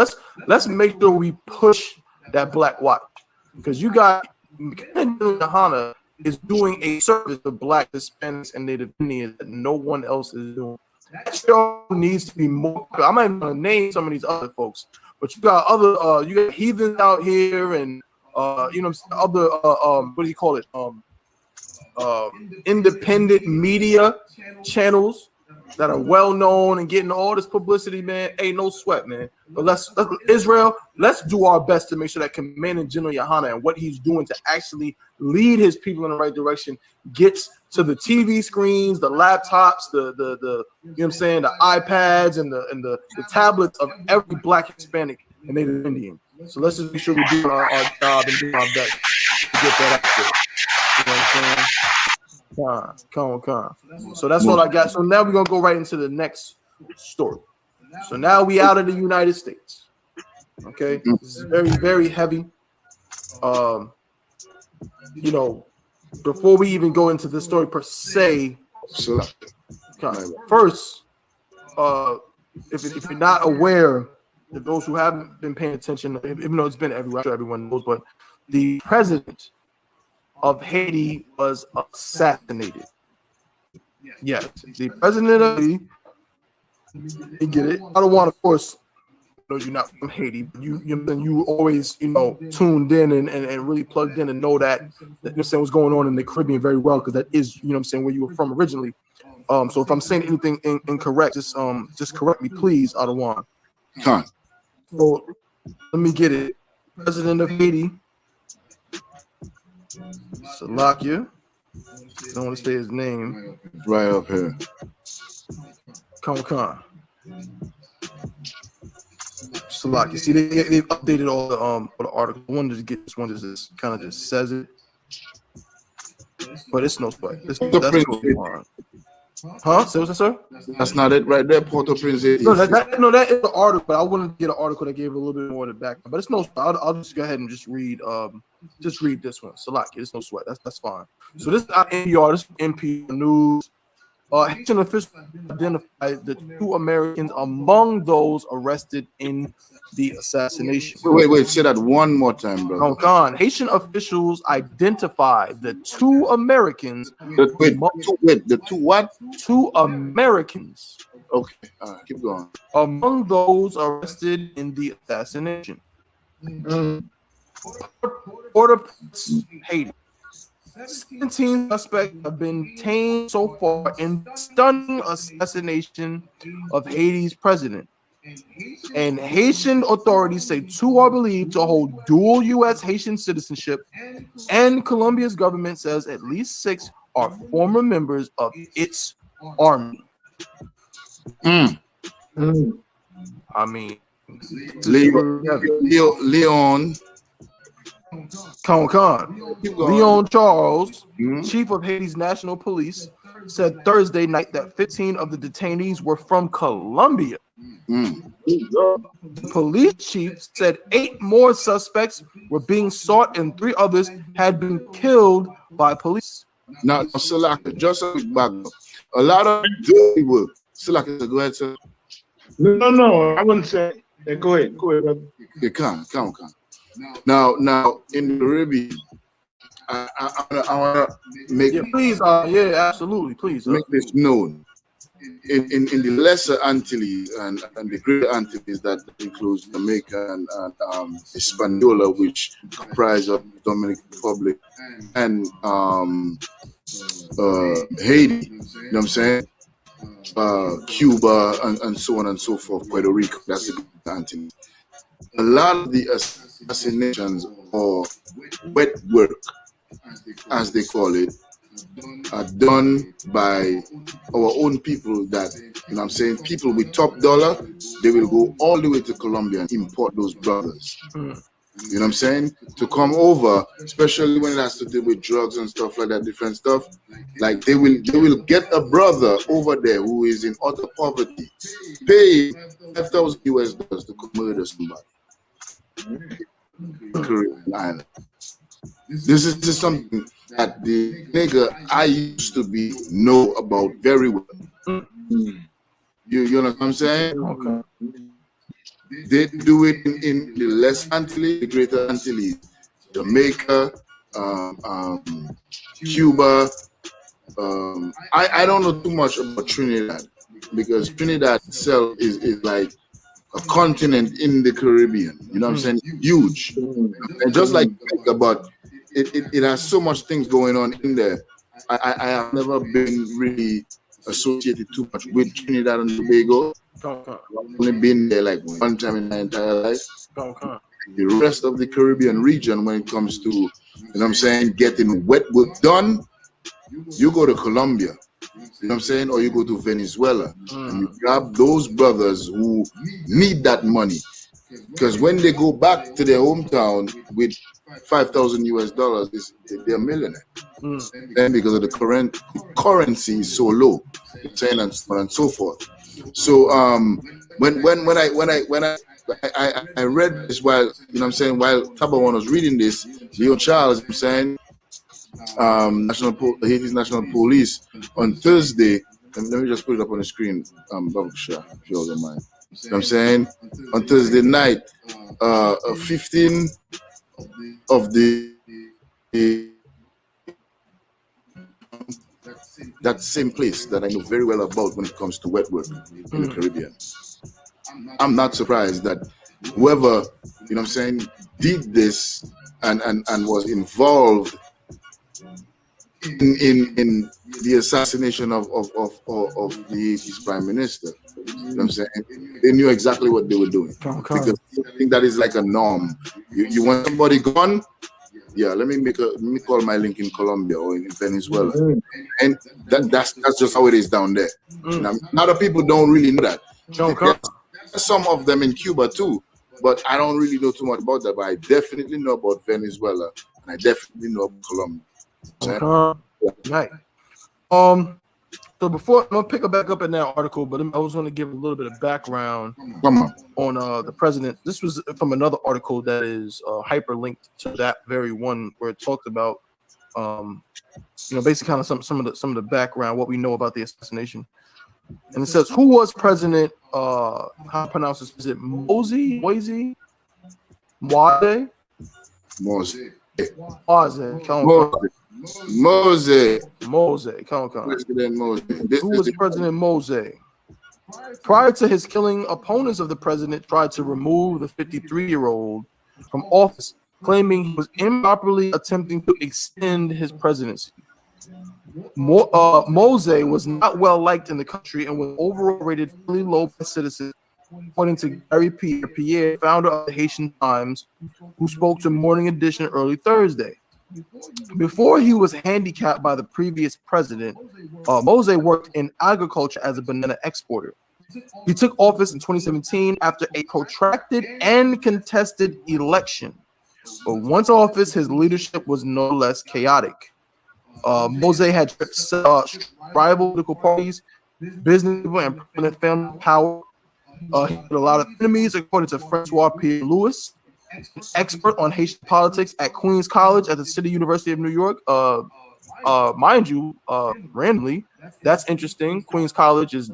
let's make sure we push that Black Watch, because you got Hana is doing a service for Black, Hispanics, and Native Indians that no one else is doing. That show needs to be more. I'm not even gonna name some of these other folks, but you got other you got heathens out here, and you know, other what do you call it? Independent media channels that are well known and getting all this publicity, man. Ain't no sweat, man. But let's Israel, let's do our best to make sure that Commandant General Yohana and what he's doing to actually lead his people in the right direction gets to the TV screens, the laptops, the you know what I'm saying, the iPads and the tablets of every Black, Hispanic, and Native Indian. So let's just make sure we do our job and do our best to get that out there. You know what I'm saying? So that's all I got. So now we're gonna go right into the next story. So now we out of the United States. Okay, this is very, very heavy. You know, before we even go into the story per se, first, if you're not aware, that those who haven't been paying attention, even though it's been everywhere, everyone knows, but the president of Haiti was assassinated. Yes, the president of Haiti. You get it. I don't want, of course, you know, you're not from Haiti, but you always, you know, tuned in and really plugged in and know that you know what's going on in the Caribbean very well, because that is, you know what I'm saying, where you were from originally. So if I'm saying anything incorrect, just correct me, please, I don't want. So let me get it. President of Haiti. Salakia. I don't want to say his name. Right up here. Salakia. See, they've updated all the articles. I wanted to get this one that just kind of just says it, but it's no sweat. That's no Huh? Say what's that, sir? That's not it right there. Port-au-Prince. No, that is the article, but I wanted to get an article that gave a little bit more of the background. But it's no sweat. I'll just go ahead and just read this one. Salakia, it's no sweat. That's fine. So this is NPR, this is NPR News. Haitian officials identified the 2 Americans among those arrested in the assassination. Wait, say that one more time, bro. Haitian officials identified the 2 Americans. The 2 what? 2 Americans. Okay, all right, keep going. Among those arrested in the assassination. Port-au-Prince, Haiti. 17 suspects have been detained so far in the stunning assassination of Haiti's president. And Haitian authorities say 2 are believed to hold dual U.S. Haitian citizenship, and Colombia's government says at least 6 are former members of its army. I mean, Leon Leon Charles, chief of Haiti's national police, said Thursday night that 15 of the detainees were from Colombia. The police chief said 8 more suspects were being sought and 3 others had been killed by police. Now, Salaka, just a background. A lot of dirty work. Salaka, go ahead, sir. No, I wouldn't say. Go ahead, brother. Okay, come. Now, in the Caribbean, I want to make please, absolutely, please. Make this known. in the lesser Antilles and the greater Antilles, that includes Jamaica and Hispaniola, which comprise of Dominican Republic and Haiti, you know what I'm saying? Cuba and so on and so forth, Puerto Rico, that's the greater Antilles. A lot of the assassinations or wet work, as they call it, are done by our own people that, you know what I'm saying, people with top dollar, they will go all the way to Colombia and import those brothers. You know what I'm saying? To come over, especially when it has to do with drugs and stuff like that, different stuff. Like they will get a brother over there who is in utter poverty, pay $5,000 to come murder somebody. Caribbean island. This is something that the nigga I used to know about very well. You know what I'm saying? Okay. They do it in the less Antilles, the greater Antilles, Jamaica, Cuba. I don't know too much about Trinidad, because Trinidad itself is like a continent in the Caribbean. You know what I'm saying? Huge. And just like Jamaica, but it has so much things going on in there. I have never been really associated too much with Trinidad and Tobago. I've only been there like one time in my entire life. The rest of the Caribbean region, when it comes to, you know what I'm saying, getting wet work done, you go to Colombia, you know what I'm saying, or you go to Venezuela, and you grab those brothers who need that money. Because when they go back to their hometown with $5,000, they're millionaire. Then because of the current currency is so low, and so on and so forth. So when I read this while, you know what I'm saying, while Tabawan was reading this, Leo Charles, I'm saying, Haiti's National Police on Thursday, and let me just put it up on the screen, Babusha, if you all don't mind. You know what I'm saying? On Thursday night, 15 of that same place that I know very well about when it comes to wet work in the Caribbean. I'm not surprised that whoever, you know what I'm saying, did this and was involved in the assassination of the Haiti's prime minister. You know what I'm saying? They knew exactly what they were doing. Because I think that is like a norm. You want somebody gone? Yeah, let me call my link in Colombia or in Venezuela. And that's just how it is down there. Now, a lot of people don't really know that. There's some of them in Cuba too, but I don't really know too much about that. But I definitely know about Venezuela, and I definitely know about Colombia. Right. So before I'm gonna pick it back up in that article, but I was going to give a little bit of background on the president. This was from another article that is hyperlinked to that very one where it talked about, basically kind of some of the background, what we know about the assassination. And it says, who was president? How to pronounce this? Is it Mosey? Moise? President Mose. Who was President Mose? Prior to his killing, opponents of the president tried to remove the 53-year-old from office, claiming he was improperly attempting to extend his presidency. Mose was not well liked in the country and was overall rated fairly low by citizens, according to Gary Pierre, founder of the Haitian Times, who spoke to Morning Edition early Thursday. Before he was handicapped by the previous president, Mose worked in agriculture as a banana exporter. He took office in 2017 after a protracted and contested election. But once office, his leadership was no less chaotic. Mose had rival political parties, business people, and permanent family power. He had a lot of enemies, according to Francois Pierre Lewis, an expert on Haitian politics at Queens College at the City University of New York. Mind you, randomly, that's interesting. Queens College is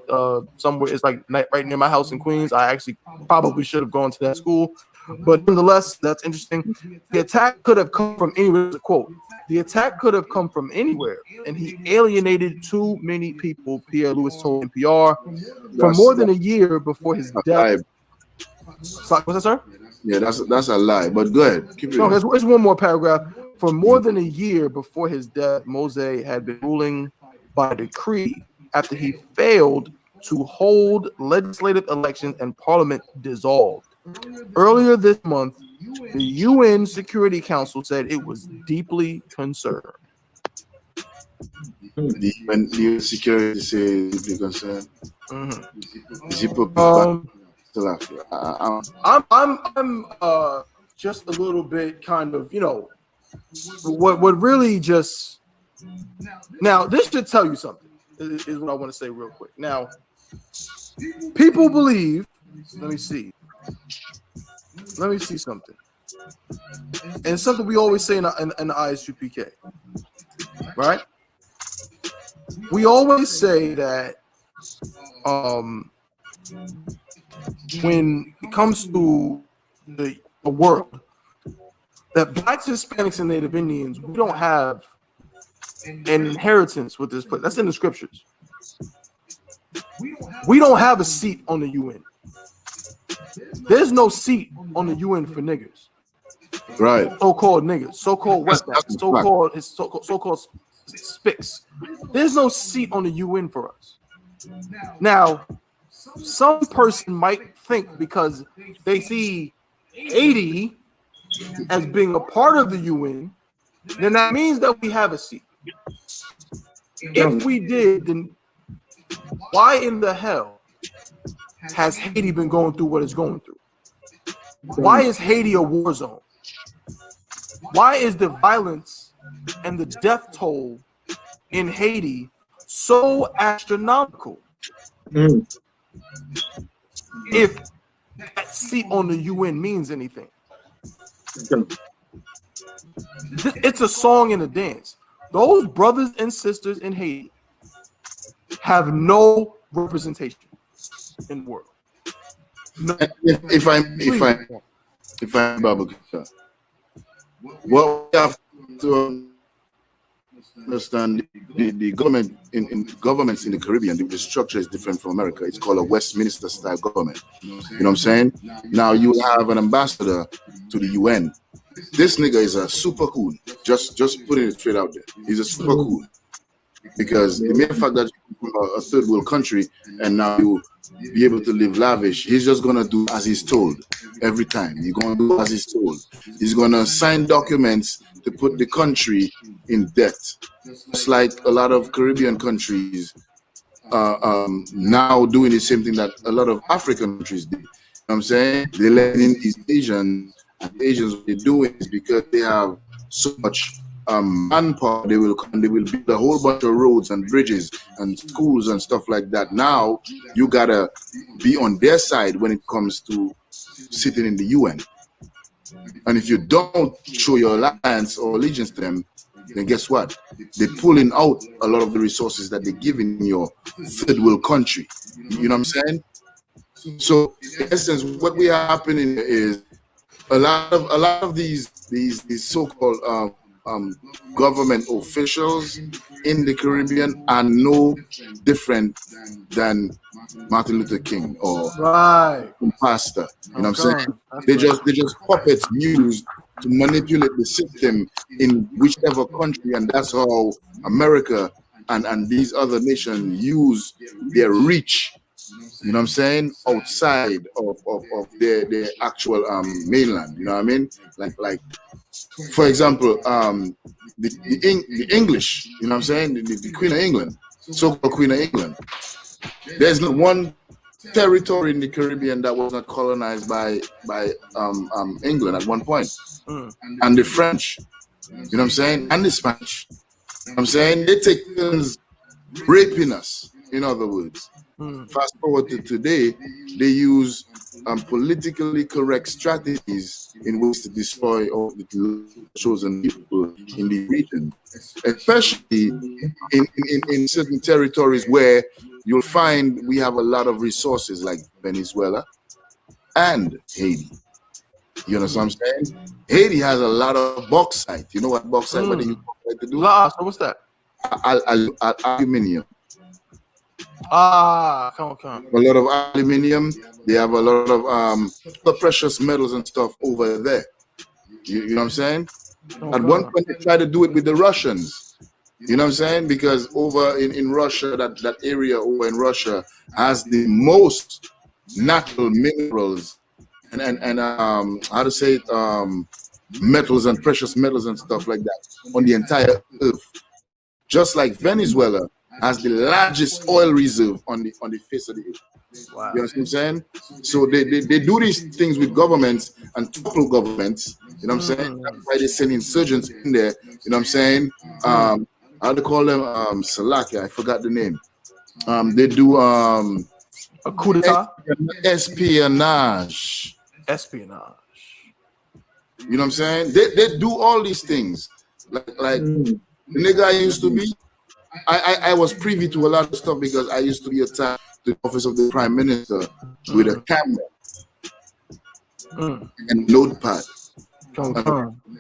somewhere, it's like right near my house in Queens. I actually probably should have gone to that school, but nonetheless, that's interesting. The attack could have come from anywhere. Quote: The attack could have come from anywhere, and he alienated too many people, Pierre Louis told NPR, for more than a year before his death. What's that, sir? Yeah, that's a lie. But go ahead. Keep it. No, there's one more paragraph. For more than a year before his death, Mose had been ruling by decree after he failed to hold legislative elections and parliament dissolved. Earlier this month, the UN Security Council said it was deeply concerned. The UN Security says deeply concerned. I'm just a little bit kind of, what really just now this should tell you something is what I want to say real quick. Now, people believe, let me see something, and something we always say in the ISUPK, right? We always say that when it comes to the world, that Blacks, Hispanics, and Native Indians, we don't have an inheritance with this place. That's in the scriptures. We don't have a seat on the UN. There's no seat on the UN for niggers. Right. So-called niggers, so-called wetbacks, so-called spics. There's no seat on the UN for us. Now, some person might think because they see Haiti as being a part of the UN, then that means that we have a seat. If we did, then why in the hell has Haiti been going through what it's going through? Why is Haiti a war zone? Why is the violence and the death toll in Haiti so astronomical? If that seat on the UN means anything, it's a song and a dance. Those brothers and sisters in Haiti have no representation in the world. No. If I'm Babu, what we have to understand, the government in governments in the Caribbean, the structure is different from America. It's called a Westminster style government. You know what I'm saying? Now you have an ambassador to the UN. This nigga is a super cool. Just putting it straight out there. He's a super cool. Because the mere fact that you're a third world country and now you be able to live lavish, he's just gonna do as he's told every time. He's gonna do as he's told. He's gonna sign documents to put the country in debt. It's like a lot of Caribbean countries now doing the same thing that a lot of African countries do. You know what I'm saying? They're letting these Asians, and the Asians, what they're doing is because they have so much manpower, they will build a whole bunch of roads and bridges and schools and stuff like that. Now you gotta be on their side when it comes to sitting in the UN. And if you don't show your alliance or allegiance to them, then guess what? They're pulling out a lot of the resources that they give in your third world country. You know what I'm saying? So in essence, what we are happening is a lot of these so-called government officials in the Caribbean are no different than Martin Luther King or Pastor. You know what I'm saying? They just puppets used to manipulate the system in whichever country, and that's how America and these other nations use their reach. You know what I'm saying? Outside of their actual mainland. You know what I mean? Like for example, the English, you know what I'm saying? The Queen of England, so-called Queen of England. There's not one territory in the Caribbean that was not colonized by England at one point. And the French, you know what I'm saying? And the Spanish. You know what I'm saying? They take turns raping us, in other words. Fast forward to today, they use politically correct strategies in which to destroy all the chosen people in the region, especially in certain territories where you'll find we have a lot of resources like Venezuela and Haiti. You know what I'm saying? Haiti has a lot of bauxite. You know what bauxite? What do you like to do? So what's that? Aluminium. Come on. A lot of aluminium. They have a lot of the precious metals and stuff over there. You know what I'm saying? At one point, they tried to do it with the Russians. You know what I'm saying? Because over in Russia, that area over in Russia has the most natural minerals and how to say it, metals and precious metals and stuff like that on the entire earth. Just like Venezuela has the largest oil reserve on the face of the earth. Wow. You know what I'm saying? So they do these things with governments and topple governments. You know what I'm saying? That's why they send insurgents in there. You know what I'm saying? How do they call them? Salakia, I forgot the name. They do a coup d'etat? Espionage. You know what I'm saying? They do all these things. Like the nigga I used to be, I was privy to a lot of stuff because I used to be attached to the office of the prime minister with a camera and notepad.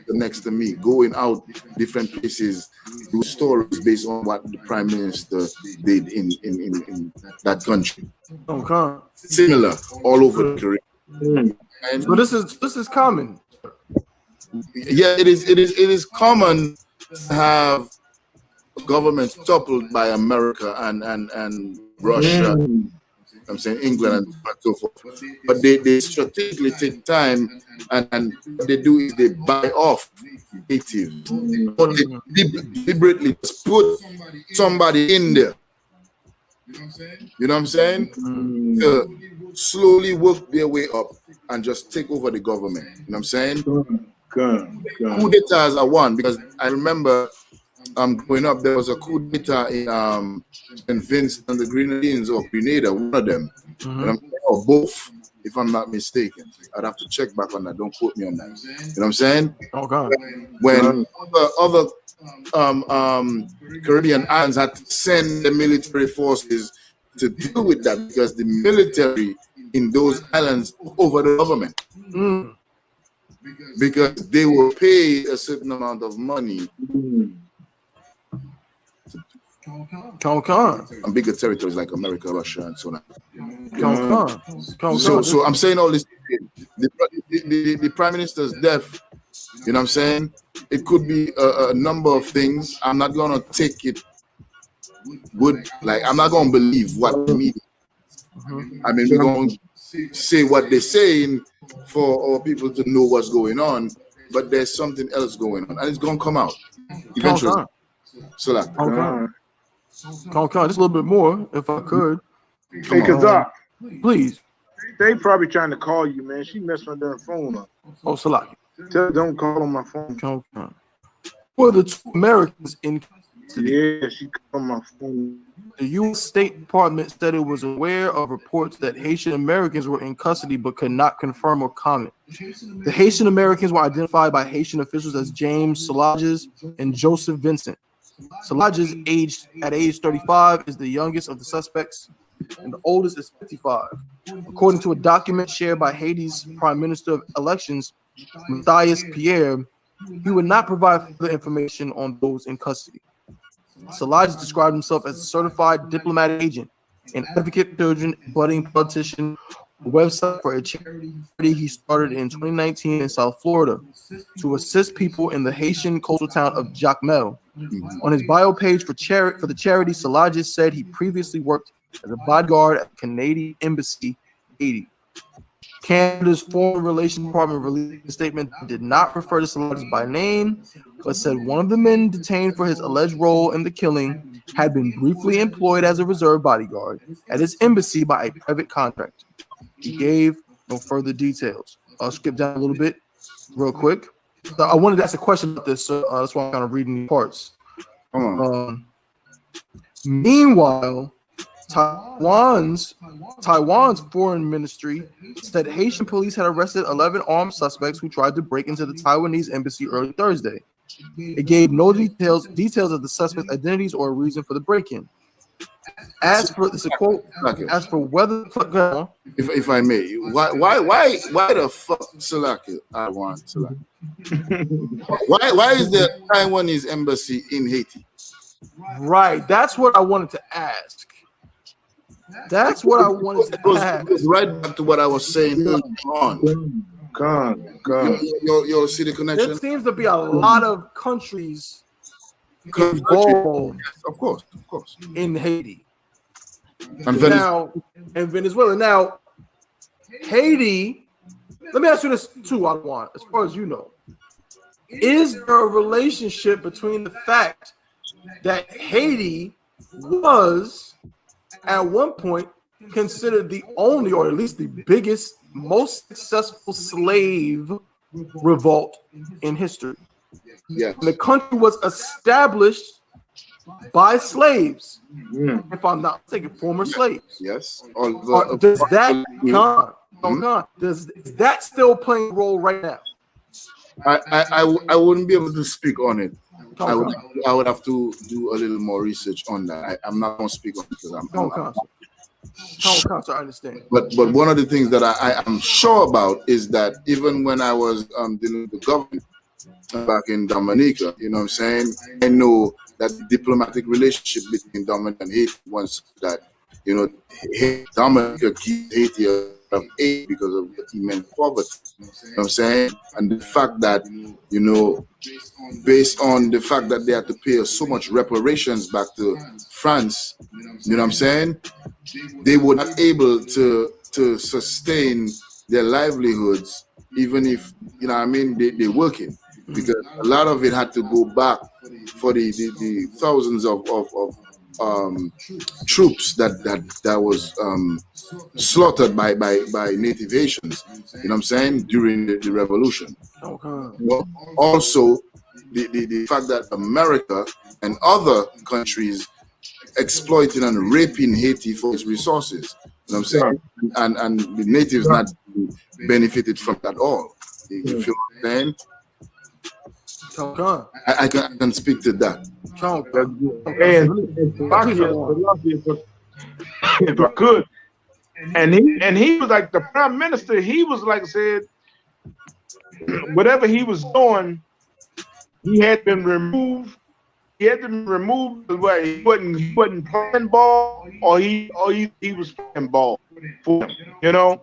Next to me, going out different places, do stories based on what the prime minister did in that country. Similar all over the Caribbean. So this is common. Yeah, it is common to have governments toppled by America and Russia. I'm saying England and so forth. But they strategically take time and what they do is they buy off natives. Or they deliberately put somebody in there. You know what I'm saying? To slowly work their way up and just take over the government. You know what I'm saying? Coup d'etats are one because I remember growing up, there was a coup d'etat in Vince and the Grenadines or Grenada, one of them, or both, if I'm not mistaken. I'd have to check back on that. Don't quote me on that. You know what I'm saying? Oh God. When other Caribbean islands had to send the military forces to deal with that because the military in those islands over the government. Because they will pay a certain amount of money on bigger territories like America, Russia, and so on. So I'm saying all this. The prime minister's death, you know what I'm saying? It could be a number of things. I'm not gonna take it I'm not gonna believe what the media. I mean, we're gonna say what they're saying for our people to know what's going on, but there's something else going on, and it's gonna come out eventually. So that. Just a little bit more, if I could. Hey, Kazak. Please. They probably trying to call you, man. She messed my damn phone up. Oh, Salaki. Tell her don't call on my phone. For the two Americans in custody. Yeah, she called my phone. The U.S. State Department said it was aware of reports that Haitian Americans were in custody but could not confirm or comment. The Haitian Americans were identified by Haitian officials as James Salages and Joseph Vincent. Salages, at age 35, is the youngest of the suspects, and the oldest is 55. According to a document shared by Haiti's Prime Minister of Elections, Matthias Pierre, he would not provide further information on those in custody. Salages described himself as a certified diplomatic agent, an advocate for children, budding politician, a website for a charity he started in 2019 in South Florida to assist people in the Haitian coastal town of Jacmel. On his bio page for the charity, Salages said he previously worked as a bodyguard at the Canadian Embassy, Haiti. Canada's Foreign Relations Department released a statement that did not refer to Salages by name, but said one of the men detained for his alleged role in the killing had been briefly employed as a reserve bodyguard at his embassy by a private contractor. He gave no further details. I'll skip down a little bit real quick. So I wanted to ask a question about this, so that's why I'm kind of reading these parts. Meanwhile, Taiwan's foreign ministry said Haitian police had arrested 11 armed suspects who tried to break into the Taiwanese embassy early Thursday. It gave no details of the suspects' identities or reason for the break-in. As for it's a quote. Okay. As for whether If I may, why the fuck Salaki? I want Salaki. Why is there a Taiwanese embassy in Haiti? right, that's what I wanted to ask. That's what I wanted to ask. It goes right back to what I was saying earlier on. You'll see the connection. There seems to be a lot of countries involved, of course, in Haiti. And Venezuela. Now, Haiti, let me ask you this too, Alwan, as far as you know. Is there a relationship between the fact that Haiti was at one point considered the only, or at least the biggest, most successful slave revolt in history? Yes. And the country was established by slaves, if I'm not mistaken, former slaves. Yes. Does that still playing a role right now? I wouldn't be able to speak on it. I would have to do a little more research on that. I'm not going to speak on it because I understand. But one of the things that I am sure about is that even when I was dealing with the government back in Dominica, you know what I'm saying, I know that the diplomatic relationship between Dominica and Haiti was that, you know, Dominica keeps Haiti of aid because of the immense poverty. You know what I'm saying? And the fact that, you know, based on the fact that they had to pay so much reparations back to France, you know what I'm saying? They were not able to sustain their livelihoods, even if, you know what I mean, they're working. Because a lot of it had to go back for the thousands of troops that was slaughtered by native Haitians, you know what I'm saying, during the revolution. Well, also the fact that America and other countries exploiting and raping Haiti for its resources, you know what I'm saying, and the natives not benefited from that all. You feel what I'm saying? I can speak to that. If I could, and he was like the prime minister. He was like said, whatever he was doing, he had been removed. He had to be removed. He wasn't playing ball, or he was playing ball for him. You know.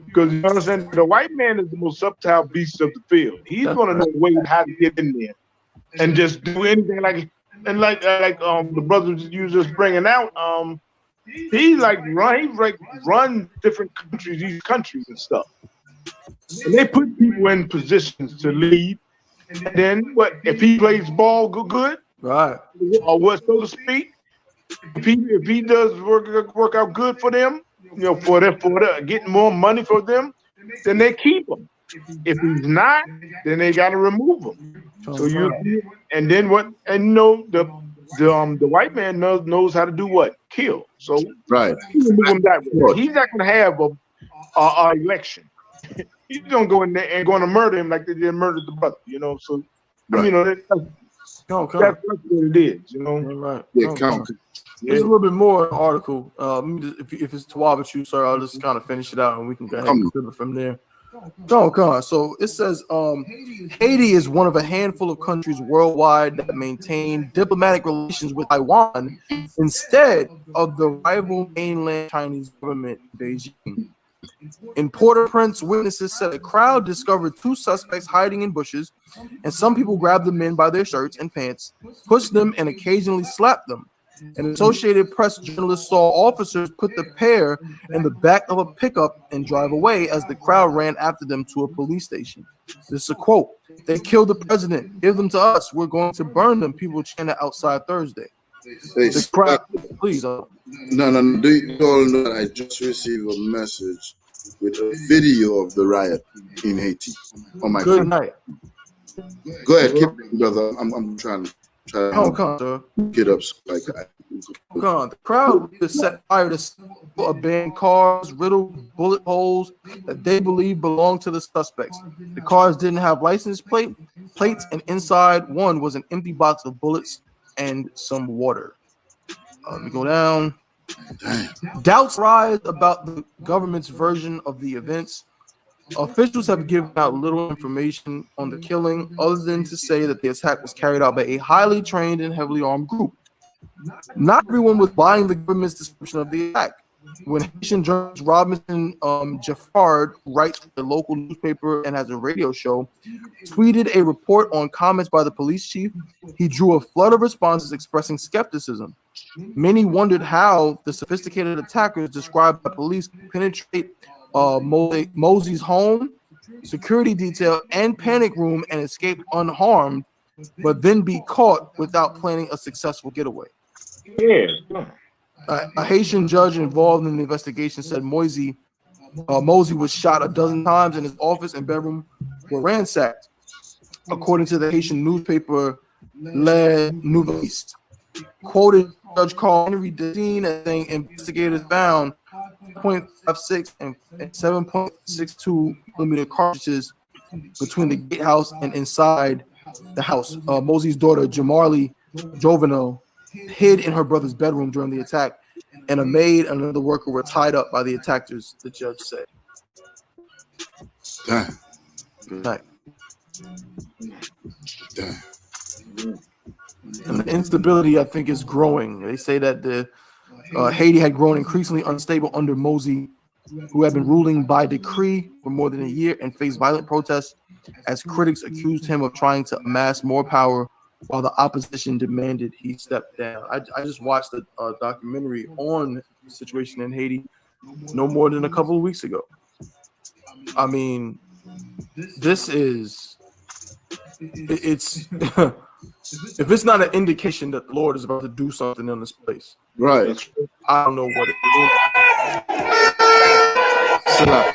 Because you understand, the white man is the most subtle beast of the field. He's going to know a way how to get in there and just do anything like the brothers you just bringing out. He run different countries, these countries and stuff, and they put people in positions to lead. And then what if he plays ball good, right, or what, so to speak? If he does work out good for them. You know, for getting more money for them, then they keep him. If he's not, then they got to remove him. So and then what? And you know, the white man knows how to do what? Kill. So right, remove him that way. He's not going to have a election. He's going to go in there and going to murder him like they did murder the brother. You know, so you know that's what it is. You know, right? Yeah, There's a little bit more article. If it's Tawab with you, sir, I'll just kind of finish it out and we can go ahead and do it from there. So it says Haiti is one of a handful of countries worldwide that maintain diplomatic relations with Taiwan instead of the rival mainland Chinese government, Beijing. In Port-au-Prince, witnesses said a crowd discovered two suspects hiding in bushes, and some people grabbed the men by their shirts and pants, pushed them, and occasionally slapped them. An Associated Press journalist saw officers put the pair in the back of a pickup and drive away as the crowd ran after them to a police station. This is a quote. "They killed the president. Give them to us. We're going to burn them," people chanted outside Thursday. The crowd, please. No. Do you all know that I just received a message with a video of the riot in Haiti on my phone? Good night. Go ahead, keep it, brother. I'm trying to get up like that. The crowd set fire to abandoned cars, riddled bullet holes that they believe belonged to the suspects. The cars didn't have license plates, and inside one was an empty box of bullets and some water. Let me go down. Doubts rise about the government's version of the events. Officials have given out little information on the killing, other than to say that the attack was carried out by a highly trained and heavily armed group. Not everyone was buying the government's description of the attack. When Haitian journalist Robinson Jaffard, who writes for the local newspaper and has a radio show, tweeted a report on comments by the police chief, he drew a flood of responses expressing skepticism. Many wondered how the sophisticated attackers described by police penetrate Mosey's home, security detail, and panic room and escape unharmed, but then be caught without planning a successful getaway. Yeah. A Haitian judge involved in the investigation said Mosey was shot a dozen times and his office and bedroom were ransacked, according to the Haitian newspaper Le Nouvelliste. Quoted Judge Carl Henry Dean as saying investigators found 0.56 and 7.62 millimeter cartridges between the gatehouse and inside the house. Mosey's daughter, Jamarly Jovenel, hid in her brother's bedroom during the attack, and a maid and another worker were tied up by the attackers, the judge said. Damn. Good night. Damn. And the instability, I think, is growing. They say that the Haiti had grown increasingly unstable under Mosey, who had been ruling by decree for more than a year and faced violent protests as critics accused him of trying to amass more power while the opposition demanded he step down. I just watched a documentary on the situation in Haiti no more than a couple of weeks ago. I mean, this is, it's, if it's not an indication that the Lord is about to do something in this place, Right. I don't know what it is. Salah.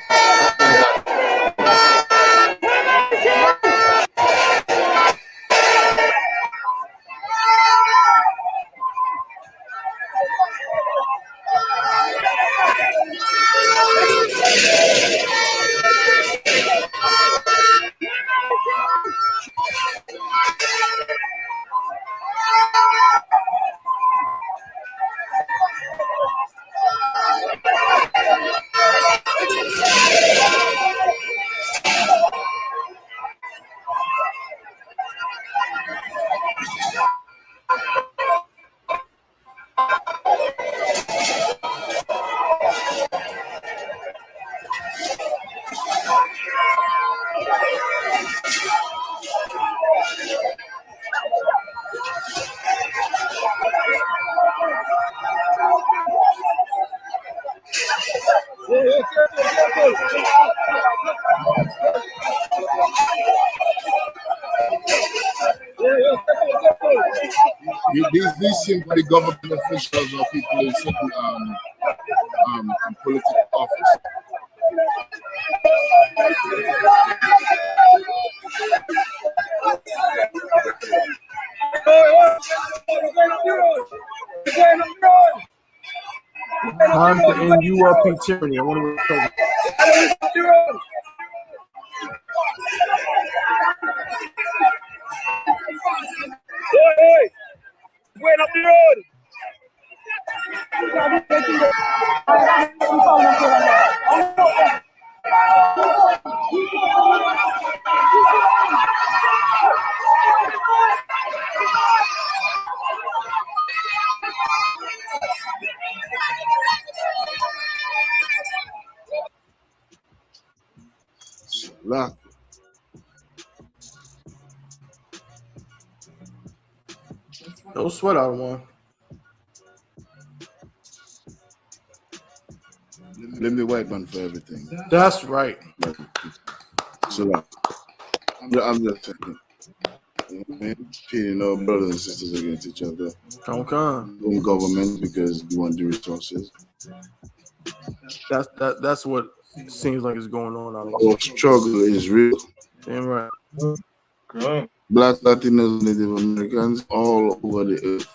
These seem to be government officials or people in certain political office. Time to end URP tyranny. I want to recover. Wait up the road. Salah. No sweat out of one. Blame the white man for everything. That's right. Salah. I'm just saying. Pitting our brothers and sisters against each other. Okay. Own government because we want the resources. That's what it seems like is going on out Our struggle is real. Damn right. Black, Latinos, Native Americans, all over the earth.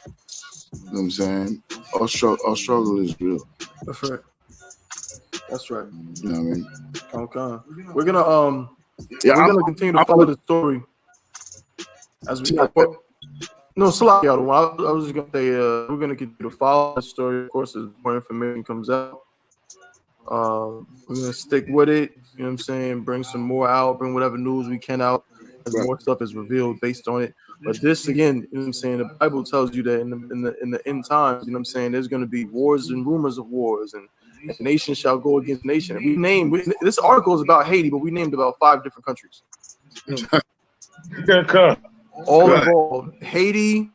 You know what I'm saying? Our struggle is real. That's right. That's right. You know what I mean? Okay. We're gonna continue to follow the story as we No, Slack out. I was just gonna say we're gonna continue to follow the story. Of course, as more information comes out, we're gonna stick with it. You know what I'm saying? Bring some more out. Bring whatever news we can out as more stuff is revealed based on it. But this again, you know what I'm saying? The Bible tells you that in the end times, you know what I'm saying? There's gonna be wars and rumors of wars, and nation shall go against nation. This article is about Haiti, but we named about 5 different countries. All involved: Haiti,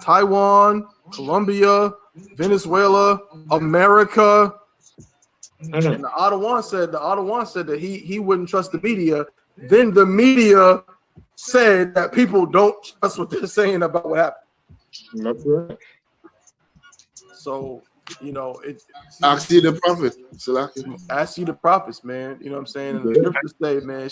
Taiwan, Colombia, Venezuela, America. And the Ottawa said that he wouldn't trust the media. Then the media said that people don't trust what they're saying about what happened. That's right. So, you know, ask you the prophet. Ask you the prophets, man. You know what I'm saying? And the scriptures say, man,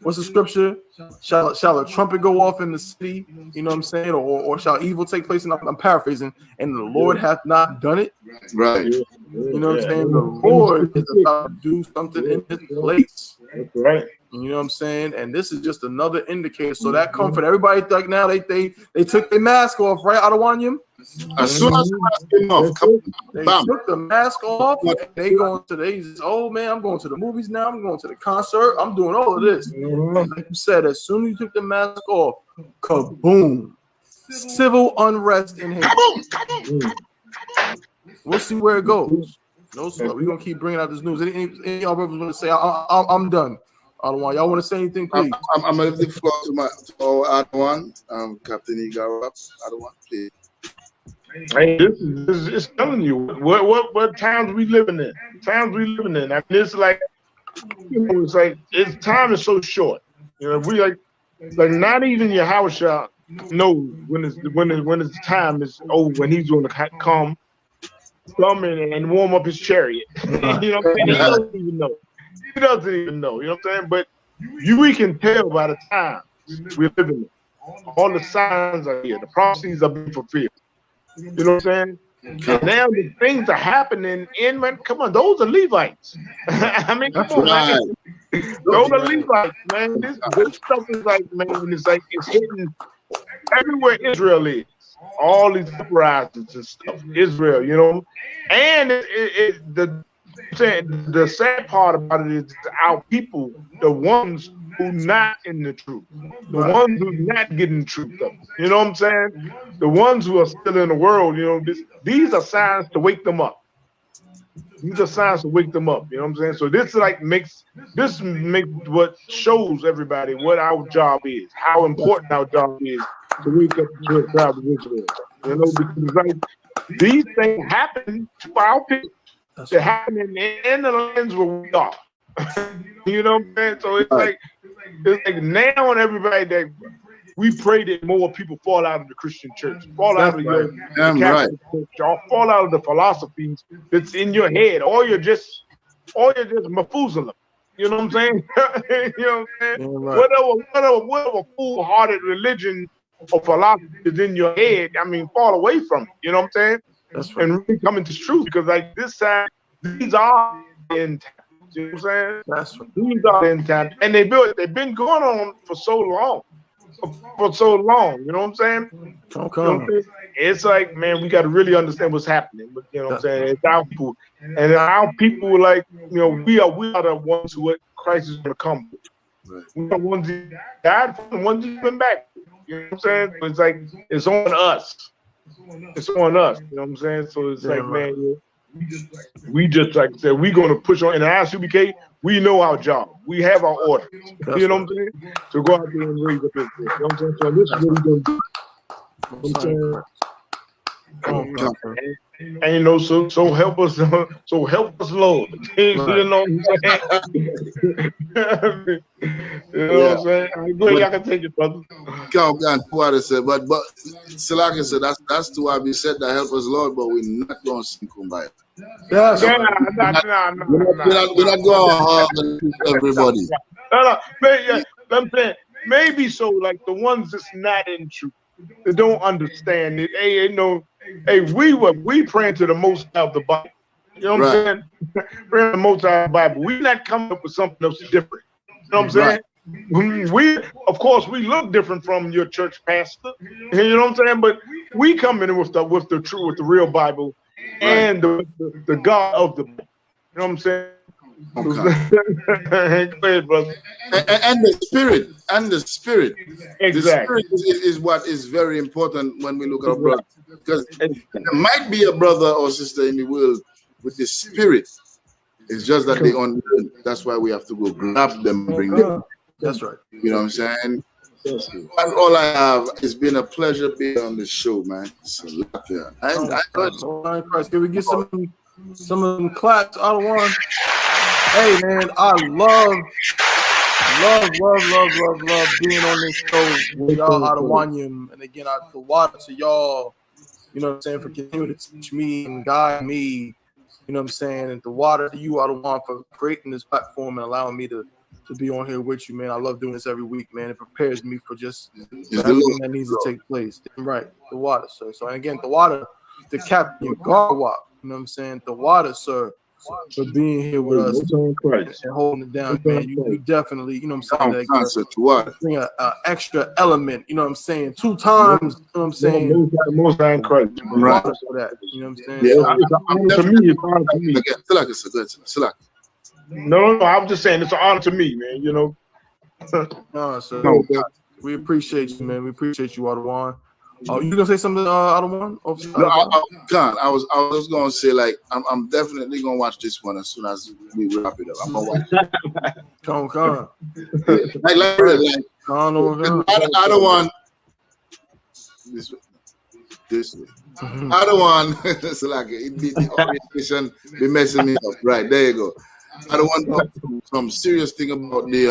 what's the scripture? Shall a trumpet go off in the city? You know what I'm saying? Or shall evil take place? And I'm paraphrasing. And the Lord hath not done it. Right. You know what I'm saying? The Lord is about to do something in his place. That's right. You know what I'm saying? And this is just another indicator. So that comfort, everybody like now they took their mask off, right? Adewanyam? As soon as the mask came off, they bam. took the mask off. And they going to oh man, I'm going to the movies now. I'm going to the concert. I'm doing all of this. Like you said, as soon as you took the mask off, kaboom! Civil unrest in Haiti. We'll see where it goes. No, so we're gonna keep bringing out this news. Any of y'all brothers want to say? I'm done. Adwan, y'all want to say anything, please? I'm gonna leave the floor to Adwan, Captain Igara. Adwan, please. Hey, this is telling you what times we living in. Times we living in. I mean, it's like, you know, it's time is so short. You know, we like not even your house shall know when it's time is over, when he's going to come in and warm up his chariot. You know what I'm saying? He doesn't even know. He doesn't even know. You know what I'm saying? But we can tell by the time we're living in. All the signs are here. The prophecies are being fulfilled. You know what I'm saying? And now the things are happening in, man, come on, those are Levites. I mean, come on, man. Those are Levites, man. This stuff is like, man, it's hitting everywhere Israel is. All these uprisings and stuff, Israel, you know. And the sad part about it is our people, the ones who not in the truth, the ones who not getting the truth of it. You know what I'm saying? The ones who are still in the world, you know, these are signs to wake them up. These are signs to wake them up. You know what I'm saying? So this makes what shows everybody what our job is, how important our job is to wake up to the crowd of Israel. You know, because like these things happen to our people. They're happening in the lands where we are. You know what I'm saying? So it's like now and everybody that we pray that more people fall out of the Christian church, fall out of your Catholic church, or fall out of the philosophies that's in your head, or you're just Methuselah. You know what I'm saying? You know what I'm saying? Whatever foolhardy religion or philosophy is in your head, I mean, fall away from it. You know what I'm saying? That's right. And really come into truth, because like this side, these are in time. You know what I'm saying? That's right. These are in time, and they've been going on for so long. You know what I'm saying? You know what I'm saying? It's like, man, we got to really understand what's happening. But you know what I'm saying? It's our people, and our people, like, you know, we are the ones who Christ is going to come with. Right. We are the ones who died for, the ones who's been back. You know what I'm saying? So it's like it's on us. It's on us. You know what I'm saying? So it's like, man, we just like I said, we're going to push on. And as UBK, we know our job. We have our orders. You know what I'm saying? To go out there and raise up Israel. You know what I'm saying? So this is what we're going to do. You know what I'm saying? And you know, so help us, Lord. You know what I'm saying? You know what I'm saying? Go ahead, y'all can take it, brother. What said, but Salaka said that's to why we said that help us, Lord, but we're not going to sing Kumbaya. Yes. We're not going hard on everybody. I'm saying maybe so, like the ones that's not in truth, that don't understand it. Hey, you know, we praying to the Most High of the Bible. You know what I'm saying? Praying to the Most High of the Bible. We're not coming up with something else different. You know what I'm saying? we, of course, we look different from your church pastor. You know what I'm saying? But we come in with the true, with the real Bible, and the God of the Bible. You know what I'm saying? Okay. Go ahead, brother. And the spirit, Exactly. The spirit is what is very important when we look at our brother, because there might be a brother or sister in the world with the spirit. It's just that they unlearn. That's why we have to go grab them and bring them. That's right. You know what I'm saying? That's all I have. It's been a pleasure being on the show, man. So, yeah. Can we get some of them claps out of one? Hey, man, I love being on this show with y'all out of Wanyam. And again, the water to y'all, you know what I'm saying, for continuing to teach me and guide me, you know what I'm saying, and the water to you out of one for creating this platform and allowing me to be on here with you, man. I love doing this every week, man. It prepares me for just everything that needs to take place. Right, the water, sir. So, and again, the water, the captain, Garwap, you know what I'm saying, the water, sir, for being here with us and holding it down, man. You definitely, you know what I'm saying, bring an extra element, you know what I'm saying, 2 times, you know what I'm saying. Most high in Christ. Right. For that, you know what I'm saying. Yeah, It's an honor to me. It's an honor to me. No, I'm just saying it's an honor to me, man. You know. No, sir. We appreciate you, man. We appreciate you, Adawan. Oh, you gonna say something, Adawan? No, I was gonna say, like, I'm definitely gonna watch this one as soon as we wrap it up. I'm gonna watch it. Come. Adawan. This way. Adawan. It's like the orientation be messing me up. Right there you go. I don't want some serious thing about the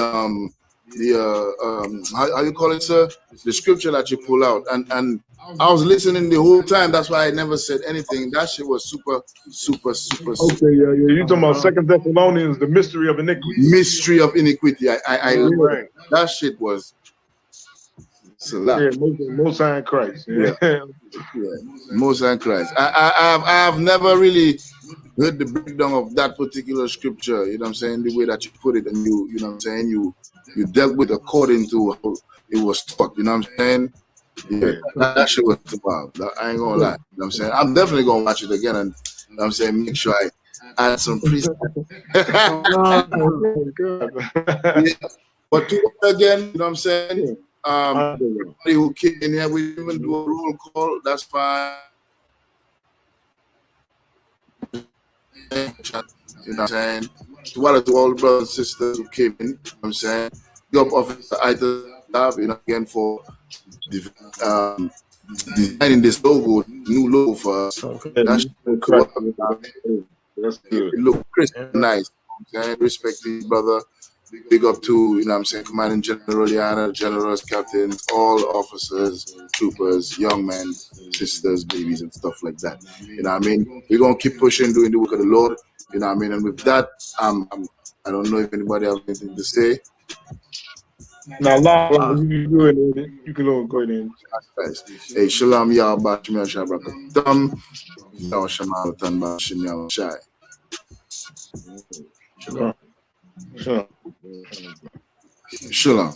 how you call it, sir? The scripture that you pull out, and I was listening the whole time. That's why I never said anything. That shit was super. Okay, yeah. You talking about 2 Thessalonians, the mystery of iniquity? Mystery of iniquity. I that shit was. Yeah, Most High in Christ. Yeah. Most High in Christ. I've never really heard the breakdown of that particular scripture, you know what I'm saying, the way that you put it, and you know what I'm saying, you dealt with according to how it was taught, you know what I'm saying? Yeah, that shit was wild. I ain't gonna lie, you know what I'm saying? I'm definitely gonna watch it again, and you know what I'm saying, make sure I add some precept. But to again, you know what I'm saying? Everybody who came in here, we even do a roll call, that's fine. You know what I'm saying? To all the brothers and sisters who came in, you know what I'm saying? Go up Officer Ita, you know, again for designing this logo, new logo for us. That's cool. It look crisp and nice. You know what I'm saying? Respecting brother. Big up to, you know what I'm saying, Commanding General Liana, generals, captains, all officers, troopers, young men, sisters, babies, and stuff like that. You know what I mean? We're going to keep pushing, doing the work of the Lord. You know what I mean? And with that, I don't know if anybody has anything to say. Now, you can go ahead and. Hey, shalom, y'all, Bashim Yashai Brakatam. Y'all, Shamal Tan Bashim Yashai. Shalom. Shalom. Shalom.